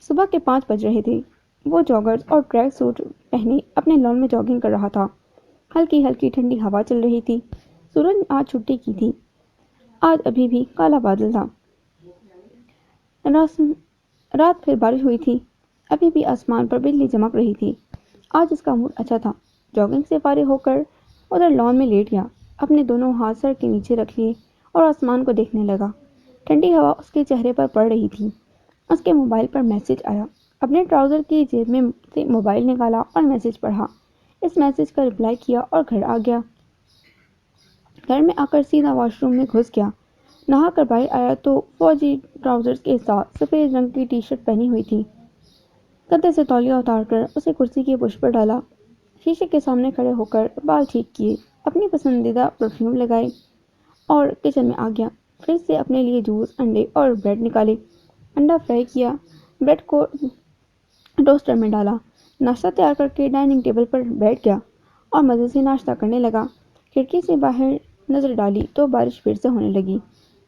صبح کے 5 بج رہے تھے۔ وہ جاگرز اور ٹریک سوٹ پہنے اپنے لان میں جاگنگ کر رہا تھا۔ ہلکی ہلکی ٹھنڈی ہوا چل رہی تھی۔ سورج نے آج چھٹی کی تھی۔ آج ابھی بھی کالا بادل تھا۔ رات پھر بارش ہوئی تھی۔ ابھی بھی آسمان پر بجلی چمک رہی تھی۔ آج اس کا موڈ اچھا تھا۔ جاگنگ سے فارغ ہو کر ادھر لان میں لیٹ گیا، اپنے دونوں ہاتھ سر کے نیچے رکھ لیے اور آسمان کو دیکھنے لگا۔ ٹھنڈی ہوا اس کے چہرے پر پڑ رہی تھی۔ اس کے موبائل پر میسج آیا۔ اپنے ٹراؤزر کی جیب میں سے موبائل نکالا اور میسج پڑھا۔ اس میسج کا رپلائی کیا اور گھر آ گیا۔ گھر میں آ کر سیدھا واش روم میں گھس گیا۔ نہا کر باہر آیا تو فوجی ٹراؤزر کے ساتھ سفید رنگ کی ٹی شرٹ پہنی ہوئی تھی۔ گدے سے تولیہ اتار کر اسے کرسی کی پشت پر ڈالا۔ شیشے کے سامنے کھڑے ہو کر بال ٹھیک کیے، اپنی پسندیدہ پرفیوم لگائی اور کچن میں آ گیا۔ فریج سے اپنے لیے جوس، انڈے اور بریڈ نکالے۔ انڈا فرائی کیا، بریڈ کو ٹوسٹر میں ڈالا۔ ناشتہ تیار کر کے ڈائننگ ٹیبل پر بیٹھ گیا اور مزے سے ناشتہ کرنے لگا۔ کھڑکی سے باہر نظر ڈالی تو بارش پھر سے ہونے لگی۔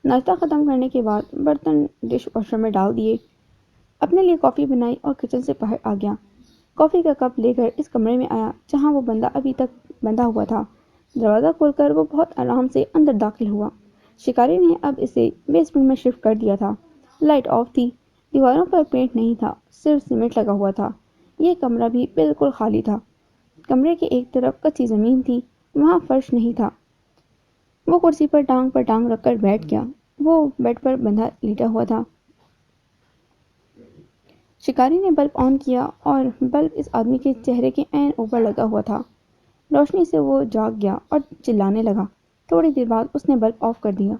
ناشتہ ختم کرنے کے بعد برتن ڈش واشر میں ڈال دیے، اپنے لیے کافی بنائی اور کچن سے باہر آ گیا۔ کافی کا کپ لے کر اس کمرے میں آیا جہاں وہ بندہ ابھی تک بندھا ہوا تھا۔ دروازہ کھول کر وہ بہت آرام سے اندر داخل ہوا۔ شکاری نے اب اسے بیسمنٹ میں شفٹ کر دیا تھا۔ لائٹ آف تھی، دیواروں پر پینٹ نہیں تھا، صرف سیمنٹ لگا ہوا تھا۔ یہ کمرہ بھی بالکل خالی تھا۔ کمرے کے ایک طرف کچی زمین تھی، وہاں فرش نہیں تھا۔ وہ کرسی پر ٹانگ رکھ کر بیٹھ گیا۔ وہ بیڈ پر بندھا لیٹا ہوا تھا۔ شکاری نے بلب آن کیا اور بلب اس آدمی کے چہرے کے عین اوپر لگا ہوا تھا۔ روشنی سے وہ جاگ گیا اور چلانے لگا۔ تھوڑی دیر بعد اس نے بلب آف کر دیا۔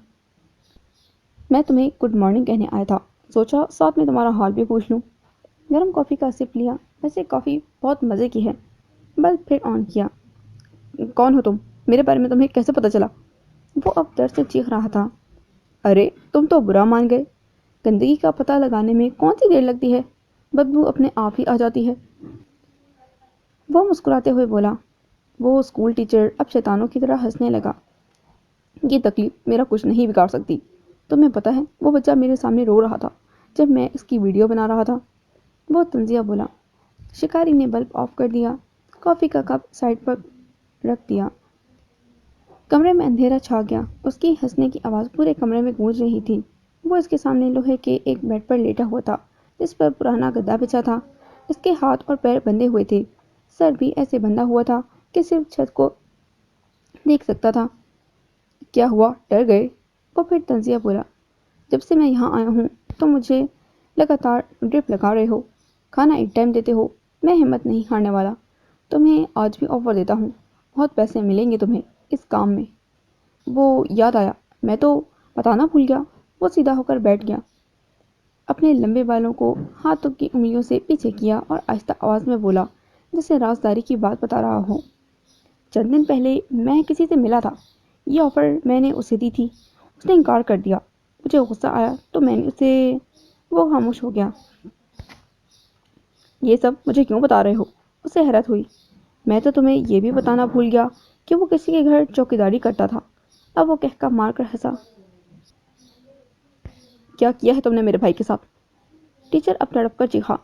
میں تمہیں گڈ مارننگ کہنے آیا تھا، سوچا ساتھ میں تمہارا حال بھی پوچھ لوں۔ گرم کافی کا سپ لیا، ویسے کافی بہت مزے کی ہے۔ بلب پھر آن کیا۔ کون ہو تم؟ میرے بارے میں تمہیں کیسے پتا چلا؟ وہ اب درد سے چیخ رہا تھا۔ ارے تم تو برا مان گئے، گندگی کا پتہ لگانے میں کون سی دیر لگتی ہے، بدبو اپنے آپ ہی آ جاتی ہے۔ وہ مسکراتے ہوئے بولا۔ وہ اسکول ٹیچر اب شیطانوں کی طرح ہنسنے لگا۔ یہ تکلیف میرا کچھ نہیں بگاڑ سکتی۔ تمہیں پتہ ہے وہ بچہ میرے سامنے رو رہا تھا جب میں اس کی ویڈیو بنا رہا تھا۔ وہ طنزیہ بولا۔ شکاری نے بلب آف کر دیا، کافی کا کپ سائڈ پر رکھ دیا۔ کمرے میں اندھیرا چھا گیا۔ اس کی ہنسنے کی آواز پورے کمرے میں گونج رہی تھی۔ وہ اس کے سامنے لوہے کے ایک بیڈ پر لیٹا ہوا تھا جس پر پرانا گدا بچھا تھا۔ اس کے ہاتھ اور پیر بندھے ہوئے تھے، سر بھی ایسے بندھا ہوا تھا کہ صرف چھت کو دیکھ سکتا تھا۔ کیا ہوا، ڈر گئے؟ وہ پھر طنزیہ بولا۔ جب سے میں یہاں آیا ہوں تو مجھے لگاتار ڈرپ لگا رہے ہو، کھانا ایک ٹائم دیتے ہو۔ میں ہمت نہیں ہارنے والا، تمہیں آج بھی آفر دیتا ہوں، بہت پیسے ملیں گے تمہیں اس کام میں۔ وہ یاد آیا، میں تو بتانا بھول گیا۔ وہ سیدھا ہو کر بیٹھ گیا، اپنے لمبے بالوں کو ہاتھوں کی انگلیوں سے پیچھے کیا اور آہستہ آواز میں بولا جیسے رازداری کی بات بتا رہا ہو۔ چند دن پہلے میں کسی سے ملا تھا، یہ آفر میں نے اسے دی تھی، اس نے انکار کر دیا۔ مجھے غصہ آیا تو میں نے اسے… وہ خاموش ہو گیا۔ یہ سب مجھے کیوں بتا رہے ہو؟ اسے حیرت ہوئی۔ میں تو تمہیں یہ بھی بتانا بھول گیا کہ وہ کسی کے گھر چوکیداری کرتا تھا۔ اب وہ کہکا مار کر ہنسا۔ کیا کیا ہے تم نے میرے بھائی کے ساتھ؟ ٹیچر اب تڑپ کر چیخا۔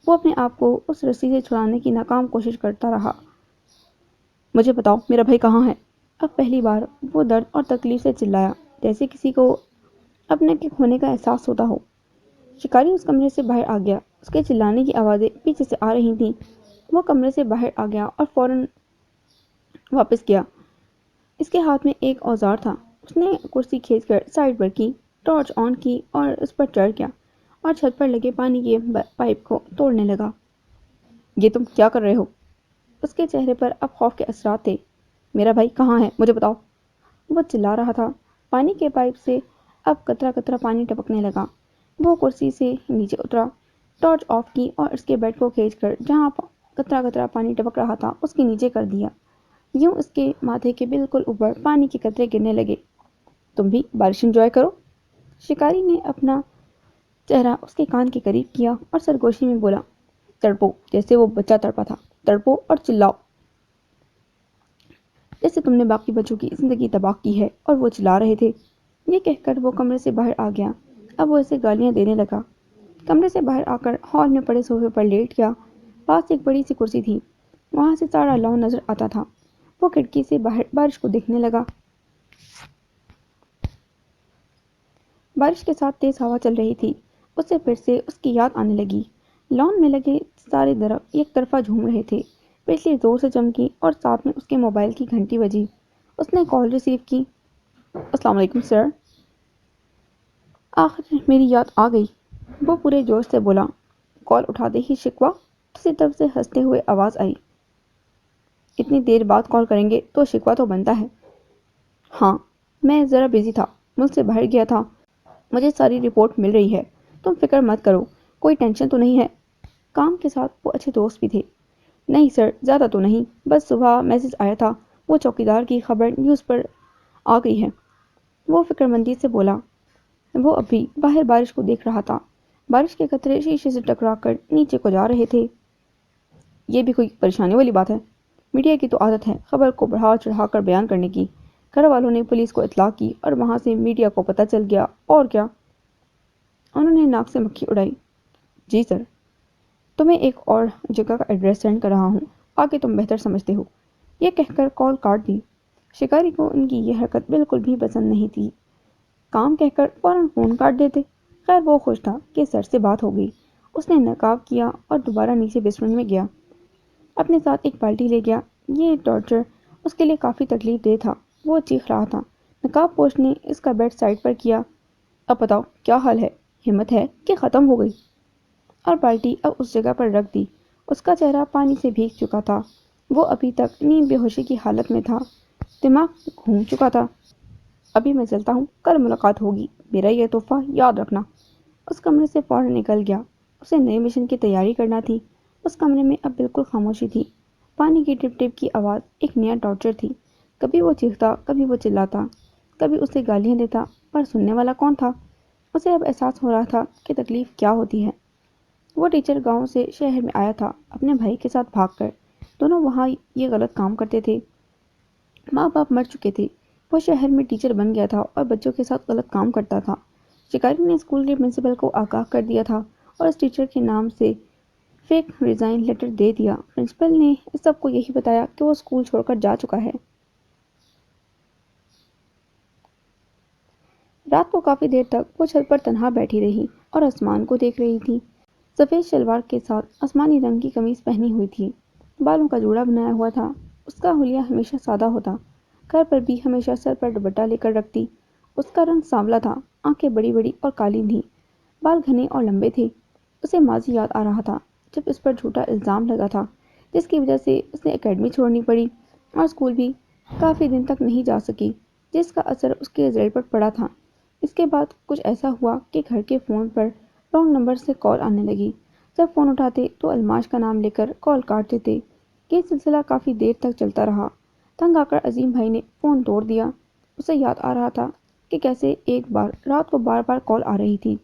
وہ اپنے آپ کو اس رسی سے چھڑانے کی ناکام کوشش کرتا رہا۔ مجھے بتاؤ میرا بھائی کہاں ہے؟ اب پہلی بار وہ درد اور تکلیف سے چلایا جیسے کسی کو اپنے کے کھونے کا احساس ہوتا ہو۔ شکاری اس کمرے سے باہر آ گیا۔ اس کے چلانے کی آوازیں پیچھے سے آ رہی تھیں۔ وہ کمرے سے باہر آ گیا اور فوراً واپس گیا۔ اس کے ہاتھ میں ایک اوزار تھا۔ اس نے کرسی کھینچ کر سائڈ پر کی، ٹارچ آن کی اور اس پر چڑھ گیا اور چھت پر لگے پانی کے پائپ کو توڑنے لگا۔ یہ تم کیا کر رہے ہو؟ اس کے چہرے پر اب خوف کے اثرات تھے۔ میرا بھائی کہاں ہے، مجھے بتاؤ۔ وہ چلا رہا تھا۔ پانی کے پائپ سے اب قطرہ قطرہ پانی ٹپکنے لگا۔ وہ کرسی سے نیچے اترا، ٹارچ آف کی اور اس کے بیڈ کو کھینچ کر جہاں قطرہ قطرہ پانی ٹپک رہا تھا اس کے نیچے کر دیا۔ یوں اس کے ماتھے کے بالکل اوپر پانی کے قطرے گرنے لگے۔ تم بھی بارش انجوائے کرو۔ شکاری نے اپنا چہرہ اس کے کان کے قریب کیا اور سرگوشی میں بولا، تڑپو جیسے وہ بچہ تڑپا تھا، تڑپو اور چلاؤ جیسے تم نے باقی بچوں کی زندگی تباہ کی ہے۔ اور وہ چلا رہے تھے۔ یہ کہہ کر وہ کمرے سے باہر آ گیا۔ اب وہ اسے گالیاں دینے لگا۔ کمرے سے باہر آ کر ہال میں پڑے صوفے پر لیٹ گیا۔ پاس ایک بڑی سی کرسی تھی، وہاں سے سارا لان نظر آتا تھا۔ وہ کھڑکی سے باہر بارش کو دیکھنے لگا۔ بارش کے ساتھ تیز ہوا چل رہی تھی۔ اسے پھر سے اس کی یاد آنے لگی۔ لان میں لگے سارے درخت ایک طرفہ جھوم رہے تھے۔ بجلی زور سے چمکی اور ساتھ میں اس کے موبائل کی گھنٹی بجی۔ اس نے کال ریسیو کی۔ السلام علیکم سر۔ آخر میری یاد آ گئی، وہ پورے جوش سے بولا۔ کال اٹھاتے ہی شکوہ دوسری طرف سے ہنستے ہوئے آواز آئی۔ اتنی دیر بعد کال کریں گے تو شکوہ تو بنتا ہے۔ ہاں، میں ذرا بزی تھا، ملک سے باہر گیا تھا۔ مجھے ساری رپورٹ مل رہی ہے، تم فکر مت کرو، کوئی ٹینشن تو نہیں ہے۔ کام کے ساتھ وہ اچھے دوست بھی تھے۔ نہیں سر، زیادہ تو نہیں، بس صبح میسج آیا تھا، وہ چوکیدار کی خبر نیوز پر آ گئی ہے، وہ فکر مندی سے بولا۔ وہ ابھی باہر بارش کو دیکھ رہا تھا۔ بارش کے قطرے شیشے سے ٹکرا کر نیچے کو جا رہے تھے۔ یہ بھی کوئی پریشانی والی بات ہے؟ میڈیا کی تو عادت ہے خبر کو بڑھا چڑھا کر بیان کرنے کی۔ گھر والوں نے پولیس کو اطلاع کی اور وہاں سے میڈیا کو پتہ چل گیا، اور کیا؟ انہوں نے ناک سے مکھی اڑائی۔ جی سر، تمہیں ایک اور جگہ کا ایڈریس سینڈ کر رہا ہوں، آگے تم بہتر سمجھتے ہو۔ یہ کہہ کر کال کاٹ دی۔ شکاری کو ان کی یہ حرکت بالکل بھی پسند نہیں تھی۔ کام کہہ کر فوراً فون کاٹ دیتے۔ خیر وہ خوش تھا کہ سر سے بات ہو گئی۔ اس نے نقاب کیا اور دوبارہ نیچے بیسمنٹ میں گیا۔ اپنے ساتھ ایک بالٹی لے گیا۔ یہ ٹارچر اس کے لیے کافی تکلیف دہ تھا۔ وہ چیخ رہا تھا۔ نقاب پوش نے اس کا بیڈ سائڈ پر کیا۔ اب بتاؤ کیا حال ہے؟ ہمت ہے کہ ختم ہو گئی؟ اور بالٹی اب اس جگہ پر رکھ دی۔ اس کا چہرہ پانی سے بھیگ چکا تھا۔ وہ ابھی تک نیم بے ہوشی کی حالت میں تھا۔ دماغ گھوم چکا تھا۔ ابھی میں چلتا ہوں، کل ملاقات ہوگی، میرا یہ تحفہ یاد رکھنا۔ اس کمرے سے فوراً نکل گیا۔ اسے نئے مشن کی تیاری کرنا تھی۔ اس کمرے میں اب بالکل خاموشی تھی۔ پانی کی ٹپ ٹپ کی آواز ایک نیا ٹارچر تھی۔ کبھی وہ چیختا، کبھی وہ چلاتا، کبھی اسے گالیاں دیتا، پر سننے والا کون تھا؟ اسے اب احساس ہو رہا تھا کہ تکلیف کیا ہوتی ہے۔ وہ ٹیچر گاؤں سے شہر میں آیا تھا اپنے بھائی کے ساتھ بھاگ کر۔ دونوں وہاں یہ غلط کام کرتے تھے۔ ماں باپ مر چکے تھے۔ وہ شہر میں ٹیچر بن گیا تھا اور بچوں کے ساتھ غلط کام کرتا تھا۔ شکاری نے اسکول کے پرنسپل کو آگاہ کر دیا تھا اور اس ٹیچر کے نام سے فیک ریزائن لیٹر دے دیا۔ پرنسپل نے اس سب کو یہی بتایا کہ وہ اسکول چھوڑ کر جا چکا ہے۔ رات کو کافی دیر تک وہ چھت پر تنہا بیٹھی رہی اور آسمان کو دیکھ رہی تھی۔ سفید شلوار کے ساتھ آسمانی رنگ کی قمیص پہنی ہوئی تھی۔ بالوں کا جوڑا بنایا ہوا تھا۔ اس کا حلیہ ہمیشہ سادہ ہوتا۔ گھر پر بھی ہمیشہ سر پر دوپٹہ لے کر رکھتی۔ اس کا رنگ سانولا تھا، آنکھیں بڑی بڑی اور کالی تھیں، بال گھنے اور لمبے تھے۔ اسے ماضی یاد آ رہا تھا جب اس پر جھوٹا الزام لگا تھا، جس کی وجہ سے اسے اکیڈمی چھوڑنی پڑی اور اسکول بھی کافی دن تک نہیں جا سکی، جس کا اثر اس کے رزلٹ پر پڑا تھا۔ اس کے بعد کچھ ایسا ہوا کہ گھر کے فون پر رانگ نمبر سے کال آنے لگی۔ جب فون اٹھاتے تو الماش کا نام لے کر کال کاٹ دیتے۔ یہ سلسلہ کافی دیر تک چلتا رہا۔ تنگ آ کر عظیم بھائی نے فون توڑ دیا۔ اسے یاد آ رہا تھا کہ کیسے ایک بار رات کو بار بار کال آ رہی تھی۔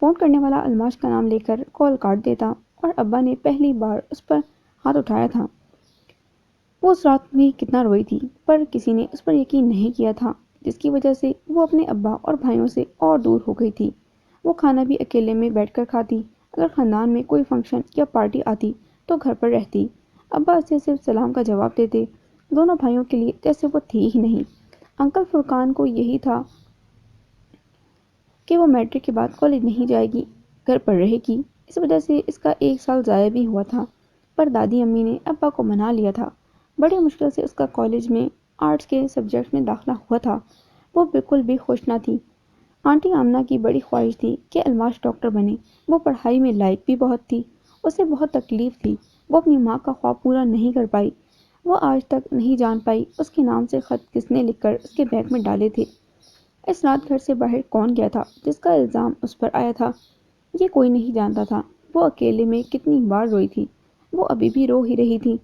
فون کرنے والا الماش کا نام لے کر کال کاٹ دیتا اور ابا نے پہلی بار اس پر ہاتھ اٹھایا تھا۔ وہ اس رات بھی کتنا روئی تھی، پر کسی نے اس پر یقین نہیں کیا تھا، جس کی وجہ سے وہ اپنے ابا اور بھائیوں سے اور دور ہو گئی تھی۔ وہ کھانا بھی اکیلے میں بیٹھ کر کھاتی۔ اگر خاندان میں کوئی فنکشن یا پارٹی آتی تو گھر پر رہتی۔ ابا اسے صرف سلام کا جواب دیتے۔ دونوں بھائیوں کے لیے جیسے وہ تھی ہی نہیں۔ انکل فرقان کو یہی تھا کہ وہ میٹرک کے بعد کالج نہیں جائے گی، گھر پر رہے گی۔ اس وجہ سے اس کا ایک سال ضائع بھی ہوا تھا، پر دادی امی نے ابا کو منا لیا تھا۔ بڑی مشکل سے اس کا کالج میں آرٹس کے سبجیکٹ میں داخلہ ہوا تھا۔ وہ بالکل بھی خوش نہ تھی۔ آنٹی آمنہ کی بڑی خواہش تھی کہ الماش ڈاکٹر بنے۔ وہ پڑھائی میں لائق بھی بہت تھی۔ اسے بہت تکلیف تھی۔ وہ اپنی ماں کا خواب پورا نہیں کر پائی۔ وہ آج تک نہیں جان پائی اس کے نام سے خط کس نے لکھ کر اس کے بیگ میں ڈالے تھے۔ اس رات گھر سے باہر کون گیا تھا جس کا الزام اس پر آیا تھا، یہ کوئی نہیں جانتا تھا۔ وہ اکیلے میں کتنی بار روئی تھی۔ وہ ابھی بھی رو ہی رہی تھی۔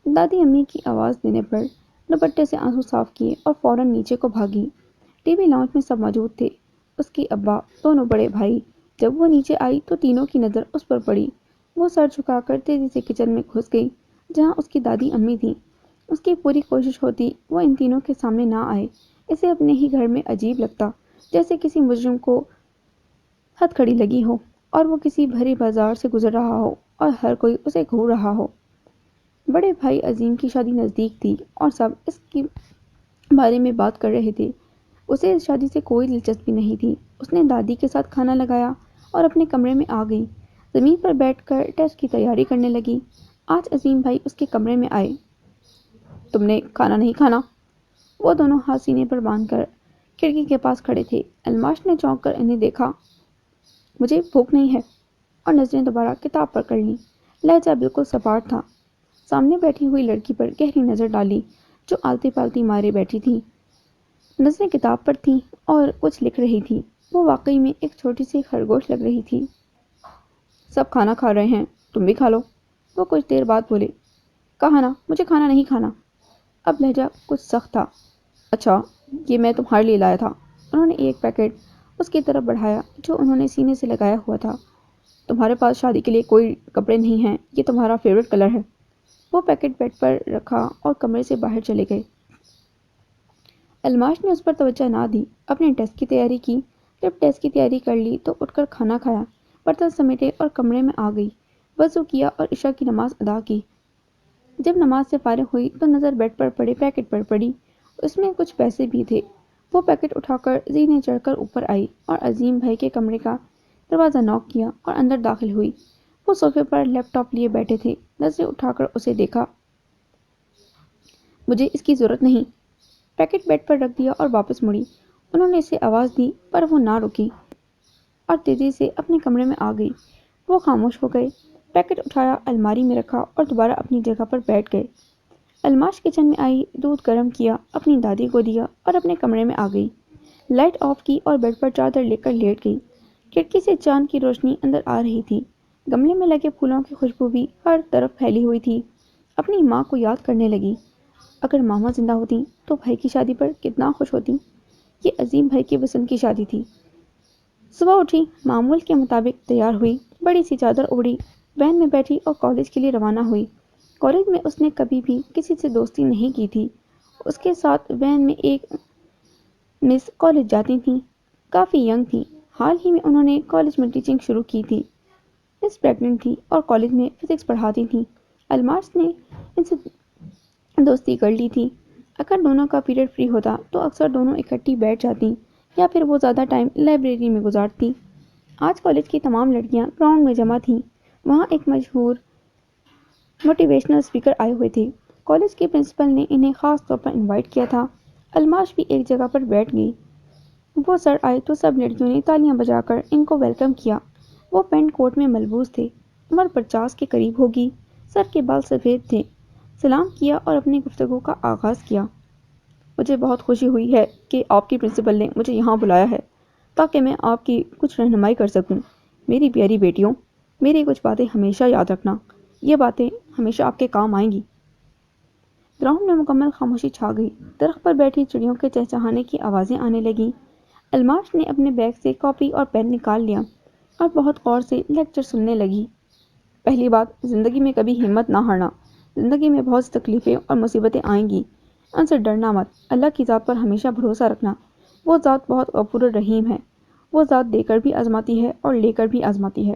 دادی امی کی آواز دینے پر دوپٹے سے آنسو صاف کیے اور فوراً نیچے کو بھاگی۔ ٹی وی لاؤنج میں سب موجود تھے، اس کی ابا، دونوں بڑے بھائی۔ جب وہ نیچے آئی تو تینوں کی نظر اس پر پڑی۔ وہ سر جھکا کر تیزی سے کچن میں گھس گئی جہاں اس کی دادی امی تھیں۔ اس کی پوری کوشش ہوتی وہ ان تینوں کے سامنے نہ آئے۔ اسے اپنے ہی گھر میں عجیب لگتا، جیسے کسی مجرم کو ہتھ کڑی لگی ہو۔ اور وہ کسی بھری بازار سے گزر رہا ہو اور ہر کوئی اسے گھور رہا ہو۔ بڑے بھائی عظیم کی شادی نزدیک تھی اور سب اس کے بارے میں بات کر رہے تھے۔ اسے اس شادی سے کوئی دلچسپی نہیں تھی۔ اس نے دادی کے ساتھ کھانا لگایا اور اپنے کمرے میں آ گئی۔ زمین پر بیٹھ کر ٹیسٹ کی تیاری کرنے لگی۔ آج عظیم بھائی اس کے کمرے میں آئے۔ تم نے کھانا نہیں کھانا؟ وہ دونوں ہاتھ سینے پر باندھ کر کھڑکی کے پاس کھڑے تھے۔ الماش نے چونک کر انہیں دیکھا۔ مجھے بھوک نہیں ہے، اور نظریں دوبارہ کتاب پر کر لیں۔ لہجہ بالکل سپاٹ تھا۔ سامنے بیٹھی ہوئی لڑکی پر گہری نظر ڈالی جو آلتی پالتی مارے بیٹھی تھی۔ نظریں کتاب پر تھیں اور کچھ لکھ رہی تھی۔ وہ واقعی میں ایک چھوٹی سی خرگوش لگ رہی تھی۔ سب کھانا کھا رہے ہیں، تم بھی کھا لو، وہ کچھ دیر بعد بولے۔ کہا نا مجھے کھانا نہیں کھانا۔ اب لہجہ کچھ سخت تھا۔ اچھا، یہ میں تمہارے لیے لایا تھا۔ انہوں نے ایک پیکٹ اس کی طرف بڑھایا جو انہوں نے سینے سے لگایا ہوا تھا۔ تمہارے پاس شادی کے لیے کوئی کپڑے نہیں ہیں، یہ تمہارا فیوریٹ کلر ہے۔ وہ پیکٹ بیڈ پر رکھا اور کمرے سے باہر چلے گئے۔ الماش نے اس پر توجہ نہ دی، اپنے ٹیسٹ کی تیاری کی۔ جب ٹیسٹ کی تیاری کر لی تو اٹھ کر کھانا کھایا، برتن سمیٹے اور کمرے میں آ گئی۔ وضو کیا اور عشاء کی نماز ادا کی۔ جب نماز سے فارغ ہوئی تو نظر بیڈ پر پڑے پیکٹ پر پڑی۔ اس میں کچھ پیسے بھی تھے۔ وہ پیکٹ اٹھا کر زینے چڑھ کر اوپر آئی اور عظیم بھائی کے کمرے کا دروازہ نوک کیا اور اندر داخل ہوئی۔ وہ صوفے پر لیپ ٹاپ لیے بیٹھے تھے۔ نظریں اٹھا کر اسے دیکھا۔ مجھے اس کی ضرورت نہیں۔ پیکٹ بیڈ پر رکھ دیا اور واپس مڑی۔ انہوں نے اسے آواز دی پر وہ نہ رکی اور تیزی سے اپنے کمرے میں آ گئی۔ وہ خاموش ہو گئے، پیکٹ اٹھایا، الماری میں رکھا اور دوبارہ اپنی جگہ پر بیٹھ گئے۔ الماش کچن میں آئی، دودھ گرم کیا، اپنی دادی کو دیا اور اپنے کمرے میں آ گئی۔ لائٹ آف کی اور بیڈ پر چادر لے کر لیٹ گئی۔ کھڑکی سے چاند کی روشنی اندر آ رہی تھی۔ گملے میں لگے پھولوں کی خوشبو بھی ہر طرف پھیلی ہوئی تھی۔ اپنی ماں کو یاد کرنے لگی۔ اگر ماما زندہ ہوتی تو بھائی کی شادی پر کتنا خوش ہوتی۔ یہ عظیم بھائی کی پسند کی شادی تھی۔ صبح اٹھی، معمول کے مطابق تیار ہوئی، بڑی سی چادر اوڑھی، وین میں بیٹھی اور کالج کے لیے روانہ ہوئی۔ کالج میں اس نے کبھی بھی کسی سے دوستی نہیں کی تھی۔ اس کے ساتھ وین میں ایک مس کالج جاتی تھیں، کافی ینگ تھیں۔ حال ہی میں انہوں نے کالج میں ٹیچنگ شروع کی تھی۔ مس پریگننٹ تھی اور کالج میں فزکس پڑھاتی تھیں۔ الماس نے ان سے دوستی کر لی تھی۔ اگر دونوں کا پیریڈ فری ہوتا تو اکثر دونوں اکٹھی بیٹھ جاتی یا پھر وہ زیادہ ٹائم لائبریری میں گزارتی۔ آج کالج کی تمام لڑکیاں گراؤنڈ میں جمع تھیں۔ وہاں ایک مشہور موٹیویشنل اسپیکر آئے ہوئے تھے۔ کالج کے پرنسپل نے انہیں خاص طور پر انوائٹ کیا تھا۔ الماش بھی ایک جگہ پر بیٹھ گئی۔ وہ سر آئے تو سب لڑکیوں نے تالیاں بجا کر ان کو ویلکم کیا۔ وہ پینٹ کوٹ میں ملبوس تھے، عمر 50 کے قریب ہوگی، سر کے بال سفید تھے۔ سلام کیا اور اپنی گفتگو کا آغاز کیا۔ مجھے بہت خوشی ہوئی ہے کہ آپ کی پرنسپل نے مجھے یہاں بلایا ہے تاکہ میں آپ کی کچھ رہنمائی کر سکوں۔ میری پیاری بیٹیوں، میری کچھ باتیں ہمیشہ یاد رکھنا، یہ باتیں ہمیشہ آپ کے کام آئیں گی۔ گراؤنڈ میں مکمل خاموشی چھا گئی۔ درخت پر بیٹھی چڑیوں کے چہچہانے کی آوازیں آنے لگیں۔ الماش نے اپنے بیگ سے کاپی اور پین نکال لیا اور بہت غور سے لیکچر سننے لگی۔ پہلی بات، زندگی میں کبھی ہمت نہ ہارنا۔ زندگی میں بہت سی تکلیفیں اور مصیبتیں آئیں گی، ان سے ڈرنا مت۔ اللہ کی ذات پر ہمیشہ بھروسہ رکھنا، وہ ذات بہت غفور الرحیم ہے۔ وہ ذات دے کر بھی آزماتی ہے اور لے کر بھی آزماتی ہے۔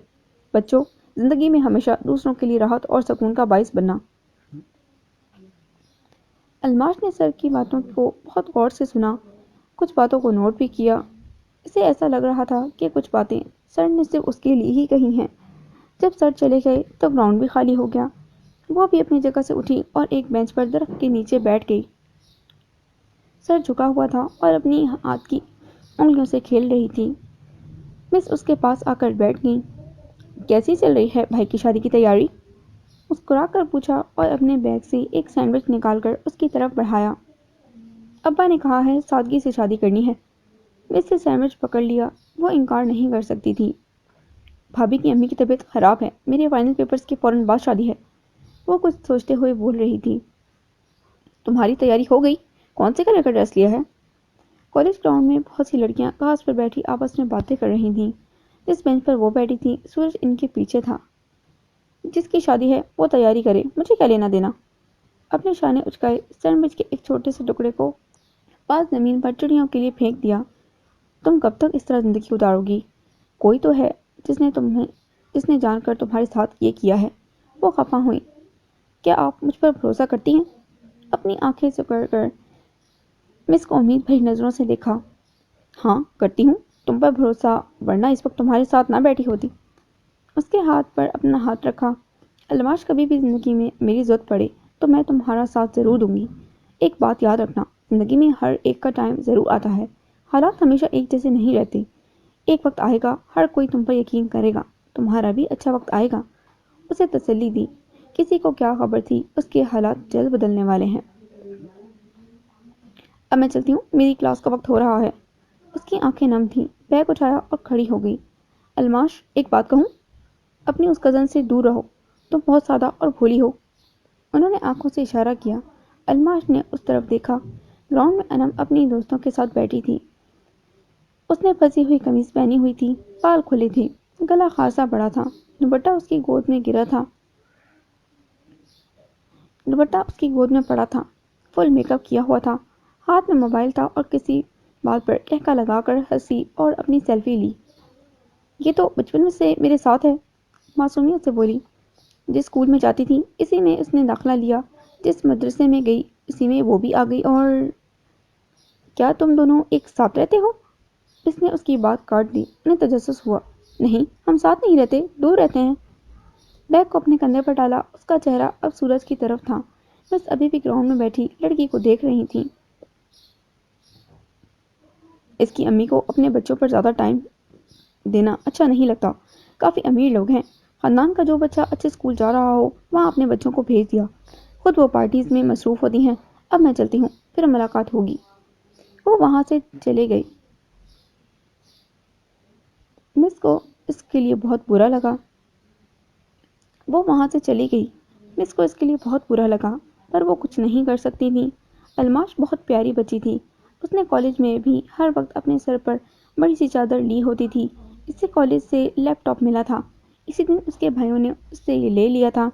بچوں، زندگی میں ہمیشہ دوسروں کے لیے راحت اور سکون کا باعث بننا۔ الماش نے سر کی باتوں کو بہت غور سے سنا، کچھ باتوں کو نوٹ بھی کیا۔ اسے ایسا لگ رہا تھا کہ کچھ باتیں سر نے صرف اس کے لیے ہی کہی ہیں۔ جب سر چلے گئے تو گراؤنڈ بھی خالی ہو گیا۔ وہ بھی اپنی جگہ سے اٹھی اور ایک بینچ پر درخت کے نیچے بیٹھ گئی۔ سر جھکا ہوا تھا اور اپنی ہاتھ کی انگلیوں سے کھیل رہی تھی۔ مس اس کے پاس آ کر بیٹھ گئی۔ کیسی چل رہی ہے بھائی کی شادی کی تیاری؟ مسکرا کر پوچھا اور اپنے بیگ سے ایک سینڈوچ نکال کر اس کی طرف بڑھایا۔ ابا نے کہا ہے سادگی سے شادی کرنی ہے۔ مس نے سینڈوچ پکڑ لیا۔ وہ انکار نہیں کر سکتی تھی۔ بھابھی کی امی کی طبیعت خراب ہے، میرے فائنل پیپرز کے فوراً بعد شادی ہے۔ وہ کچھ سوچتے ہوئے بول رہی تھی۔ تمہاری تیاری ہو گئی؟ کون سے کلر کا ڈریس لیا ہے؟ کالج گراؤنڈ میں بہت سی لڑکیاں گھاس پر بیٹھی آپس میں باتیں کر رہی تھیں۔ جس بینچ پر وہ بیٹھی تھی سورج ان کے پیچھے تھا۔ جس کی شادی ہے وہ تیاری کرے، مجھے کیا لینا دینا۔ اپنے شانے اچکائے سینڈوچ کے ایک چھوٹے سے ٹکڑے کو پاس زمین پر چڑیوں کے لیے پھینک دیا۔ تم کب تک اس طرح زندگی گزارو گی؟ کوئی تو ہے جس نے جان کر تمہارے ساتھ یہ کیا ہے۔ وہ خفا ہوئی۔ کیا آپ مجھ پر بھروسہ کرتی ہیں؟ اپنی آنکھیں سکڑ کر مس کو امید بھری نظروں سے دیکھا۔ ہاں کرتی ہوں، تم پر بھروسہ، ورنہ اس وقت تمہارے ساتھ نہ بیٹھی ہوتی۔ اس کے ہاتھ پر اپنا ہاتھ رکھا۔ الماش، کبھی بھی زندگی میں میری ضرورت پڑے تو میں تمہارا ساتھ ضرور دوں گی۔ ایک بات یاد رکھنا، زندگی میں ہر ایک کا ٹائم ضرور آتا ہے، حالات ہمیشہ ایک جیسے نہیں رہتے۔ ایک وقت آئے گا ہر کوئی تم پر یقین کرے گا، تمہارا بھی اچھا وقت آئے گا۔ اسے تسلی دی۔ کسی کو کیا خبر تھی اس کے حالات جلد بدلنے والے ہیں۔ اب میں چلتی ہوں، میری کلاس کا وقت ہو رہا ہے۔ اس کی آنکھیں نم تھیں، بیگ اٹھایا اور کھڑی ہو گئی۔ الماش، ایک بات کہوں؟ اپنی اس کزن سے دور رہو، تم بہت سادہ اور بھولی ہو۔ انہوں نے آنکھوں سے اشارہ کیا۔ الماش نے اس طرف دیکھا۔ گراؤنڈ میں انم اپنی دوستوں کے ساتھ بیٹھی تھی۔ اس نے پھنسی ہوئی قمیض پہنی ہوئی تھی، بال کھلے تھے، گلا خاصا بڑا تھا، دوپٹہ اس کی گود میں پڑا تھا، فل میک اپ کیا ہوا تھا، ہاتھ میں موبائل تھا اور کسی بات پر ٹہکا لگا کر ہنسی اور اپنی سیلفی لی۔ یہ تو بچپن میں سے میرے ساتھ ہے، معصومیت سے بولی۔ جس اسکول میں جاتی تھی اسی میں اس نے داخلہ لیا، جس مدرسے میں گئی اسی میں وہ بھی آ گئی۔ اور کیا تم دونوں ایک ساتھ رہتے ہو؟ اس نے اس کی بات کاٹ دی۔ انہیں تجسس ہوا۔ نہیں، ہم ساتھ نہیں رہتے، دور رہتے ہیں۔ بیگ کو اپنے کندھے پر ڈالا۔ اس کا چہرہ اب سورج کی طرف تھا۔ بس ابھی بھی گراؤنڈ میں بیٹھی لڑکی کو دیکھ رہی تھی۔ اس کی امی کو اپنے بچوں پر زیادہ ٹائم دینا اچھا نہیں لگتا۔ کافی امیر لوگ ہیں، خاندان کا جو بچہ اچھے اسکول جا رہا ہو وہاں اپنے بچوں کو بھیج دیا، خود وہ پارٹیز میں مصروف ہوتی ہیں۔ اب میں چلتی ہوں، پھر ملاقات ہوگی۔ وہ وہاں سے چلی گئی۔ مس کو اس کے لیے بہت برا لگا، پر وہ کچھ نہیں کر سکتی تھی۔ الماش بہت پیاری بچی تھی۔ اس نے کالج میں بھی ہر وقت اپنے سر پر بڑی سی چادر لی ہوتی تھی۔ اسے کالج سے لیپ ٹاپ ملا تھا۔ اسی دن اس کے بھائیوں نے اس سے یہ لے لیا تھا۔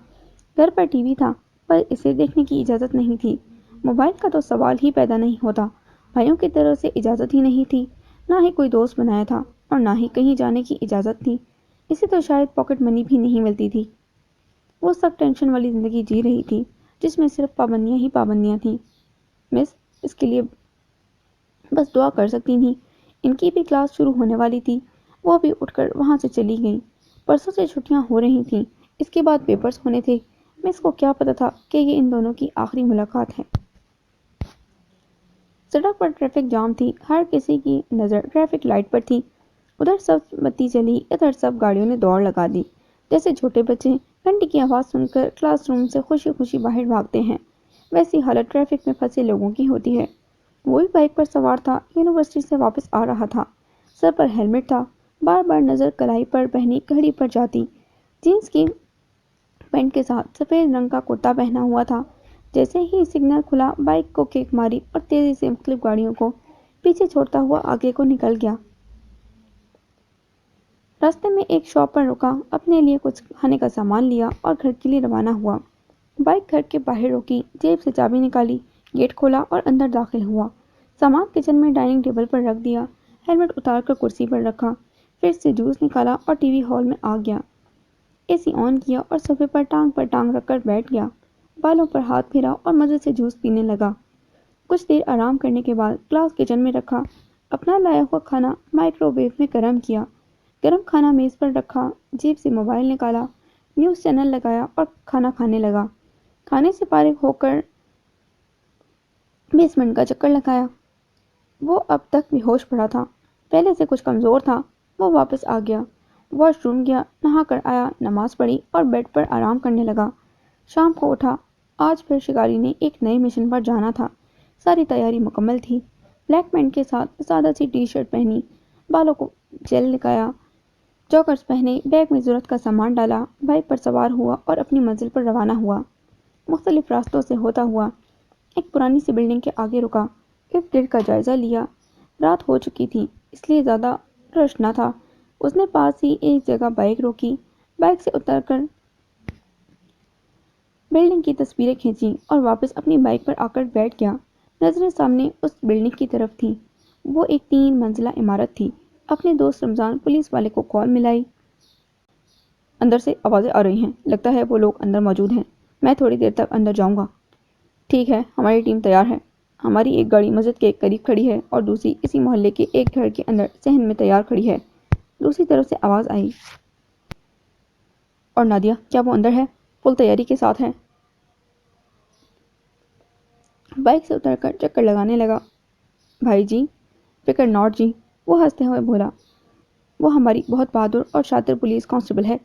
گھر پر ٹی وی تھا، پر اسے دیکھنے کی اجازت نہیں تھی۔ موبائل کا تو سوال ہی پیدا نہیں ہوتا۔ بھائیوں کی طرف سے اجازت ہی نہیں تھی، نہ ہی کوئی دوست بنایا تھا اور نہ ہی کہیں جانے کی اجازت تھی۔ اسے تو شاید پاکٹ منی بھی نہیں ملتی تھی۔ وہ سخت ٹینشن والی زندگی جی رہی تھی جس میں صرف پابندیاں ہی پابندیاں تھیں۔ مس اس کے لیے بس دعا کر سکتی تھیں۔ ان کی بھی کلاس شروع ہونے والی تھی۔ وہ بھی اٹھ کر وہاں سے چلی گئیں۔ پرسوں سے چھٹیاں ہو رہی تھیں، اس کے بعد پیپرز ہونے تھے۔ مس کو کیا پتا تھا کہ یہ ان دونوں کی آخری ملاقات ہے۔ سڑک پر ٹریفک جام تھی، ہر کسی کی نظر ٹریفک لائٹ پر تھی۔ ادھر سب بتی جلی، ادھر سب گاڑیوں نے دوڑ لگا دی، جیسے چھوٹے بچے گھنٹی کی آواز سن کر کلاس روم سے خوشی خوشی باہر بھاگتے ہیں، ویسی حالت ٹریفک میں پھنسے لوگوں کی ہوتی ہے۔ وہ بھی بائک پر سوار تھا، یونیورسٹی سے واپس آ رہا تھا، سر پر ہیلمٹ تھا، بار بار نظر کلائی پر پہنی گھڑی پر جاتی، جینس کی پینٹ کے ساتھ سفید رنگ کا کرتا پہنا ہوا تھا۔ جیسے ہی سگنل کھلا بائک کو کک ماری اور تیزی سے مختلف گاڑیوں کو پیچھے چھوڑتا ہوا آگے کو نکل گیا۔ راستے میں ایک شاپ پر رکا، اپنے لیے کچھ کھانے کا سامان لیا اور گھر کے لیے روانہ ہوا۔ بائک گھر کے باہر روکی، جیب سے چابی نکالی، گیٹ کھولا اور اندر داخل ہوا۔ سامان کچن میں ڈائننگ ٹیبل پر رکھ دیا، ہیلمٹ اتار کر کرسی پر رکھا، فریج سے جوس نکالا اور ٹی وی ہال میں آ گیا۔ اے سی آن کیا اور صوفے پر ٹانگ رکھ کر بیٹھ گیا، بالوں پر ہاتھ پھیرا اور مزے سے جوس پینے لگا۔ کچھ دیر آرام کرنے کے بعد گلاس کچن میں رکھا، اپنا لایا ہوا کھانا مائکرو ویو میں گرم کیا، گرم کھانا میز پر رکھا، جیب سے موبائل نکالا، نیوز چینل لگایا اور کھانا کھانے لگا۔ کھانے سے فارغ ہو کر بیسمنٹ کا چکر لگایا۔ وہ اب تک بے ہوش پڑا تھا، پہلے سے کچھ کمزور تھا۔ وہ واپس آ گیا، واش روم گیا، نہا کر آیا، نماز پڑھی اور بیڈ پر آرام کرنے لگا۔ شام کو اٹھا، آج پھر شکاری نے ایک نئے مشن پر جانا تھا۔ ساری تیاری مکمل تھی۔ بلیک پینٹ کے ساتھ سادہ سی ٹی شرٹ پہنی، بالوں کو جیل لگایا، جاگرز پہنے، بیگ میں ضرورت کا سامان ڈالا، بائک پر سوار ہوا اور اپنی منزل پر روانہ ہوا۔ مختلف راستوں سے ہوتا ہوا ایک پرانی سی بلڈنگ کے آگے رکا، ارد گرد کا جائزہ لیا۔ رات ہو چکی تھی اس لیے زیادہ رش نہ تھا۔ اس نے پاس ہی ایک جگہ بائک روکی، بائک سے اتر کر بلڈنگ کی تصویریں کھینچی اور واپس اپنی بائک پر آ کر بیٹھ گیا۔ نظریں سامنے اس بلڈنگ کی طرف تھیں۔ وہ ایک 3 منزلہ عمارت تھی۔ اپنے دوست رمضان پولیس والے کو کال ملائی۔ اندر سے آوازیں آ رہی ہیں، لگتا ہے وہ لوگ اندر موجود ہیں، میں تھوڑی دیر تک اندر جاؤں گا۔ ٹھیک ہے، ہماری ٹیم تیار ہے۔ ہماری ایک گاڑی مسجد کے قریب کھڑی ہے اور دوسری اسی محلے کے ایک گھر کے اندر صحن میں تیار کھڑی ہے۔ دوسری طرف سے آواز آئی، اور نادیہ، کیا وہ اندر ہے؟ فل تیاری کے ساتھ ہے۔ بائک سے اتر کر چکر لگانے لگا۔ بھائی جی، فکر ناٹ جی، وہ ہنستے ہوئے بولا۔ وہ ہماری بہت بہادر اور شاطر پولیس کانسٹیبل ہے،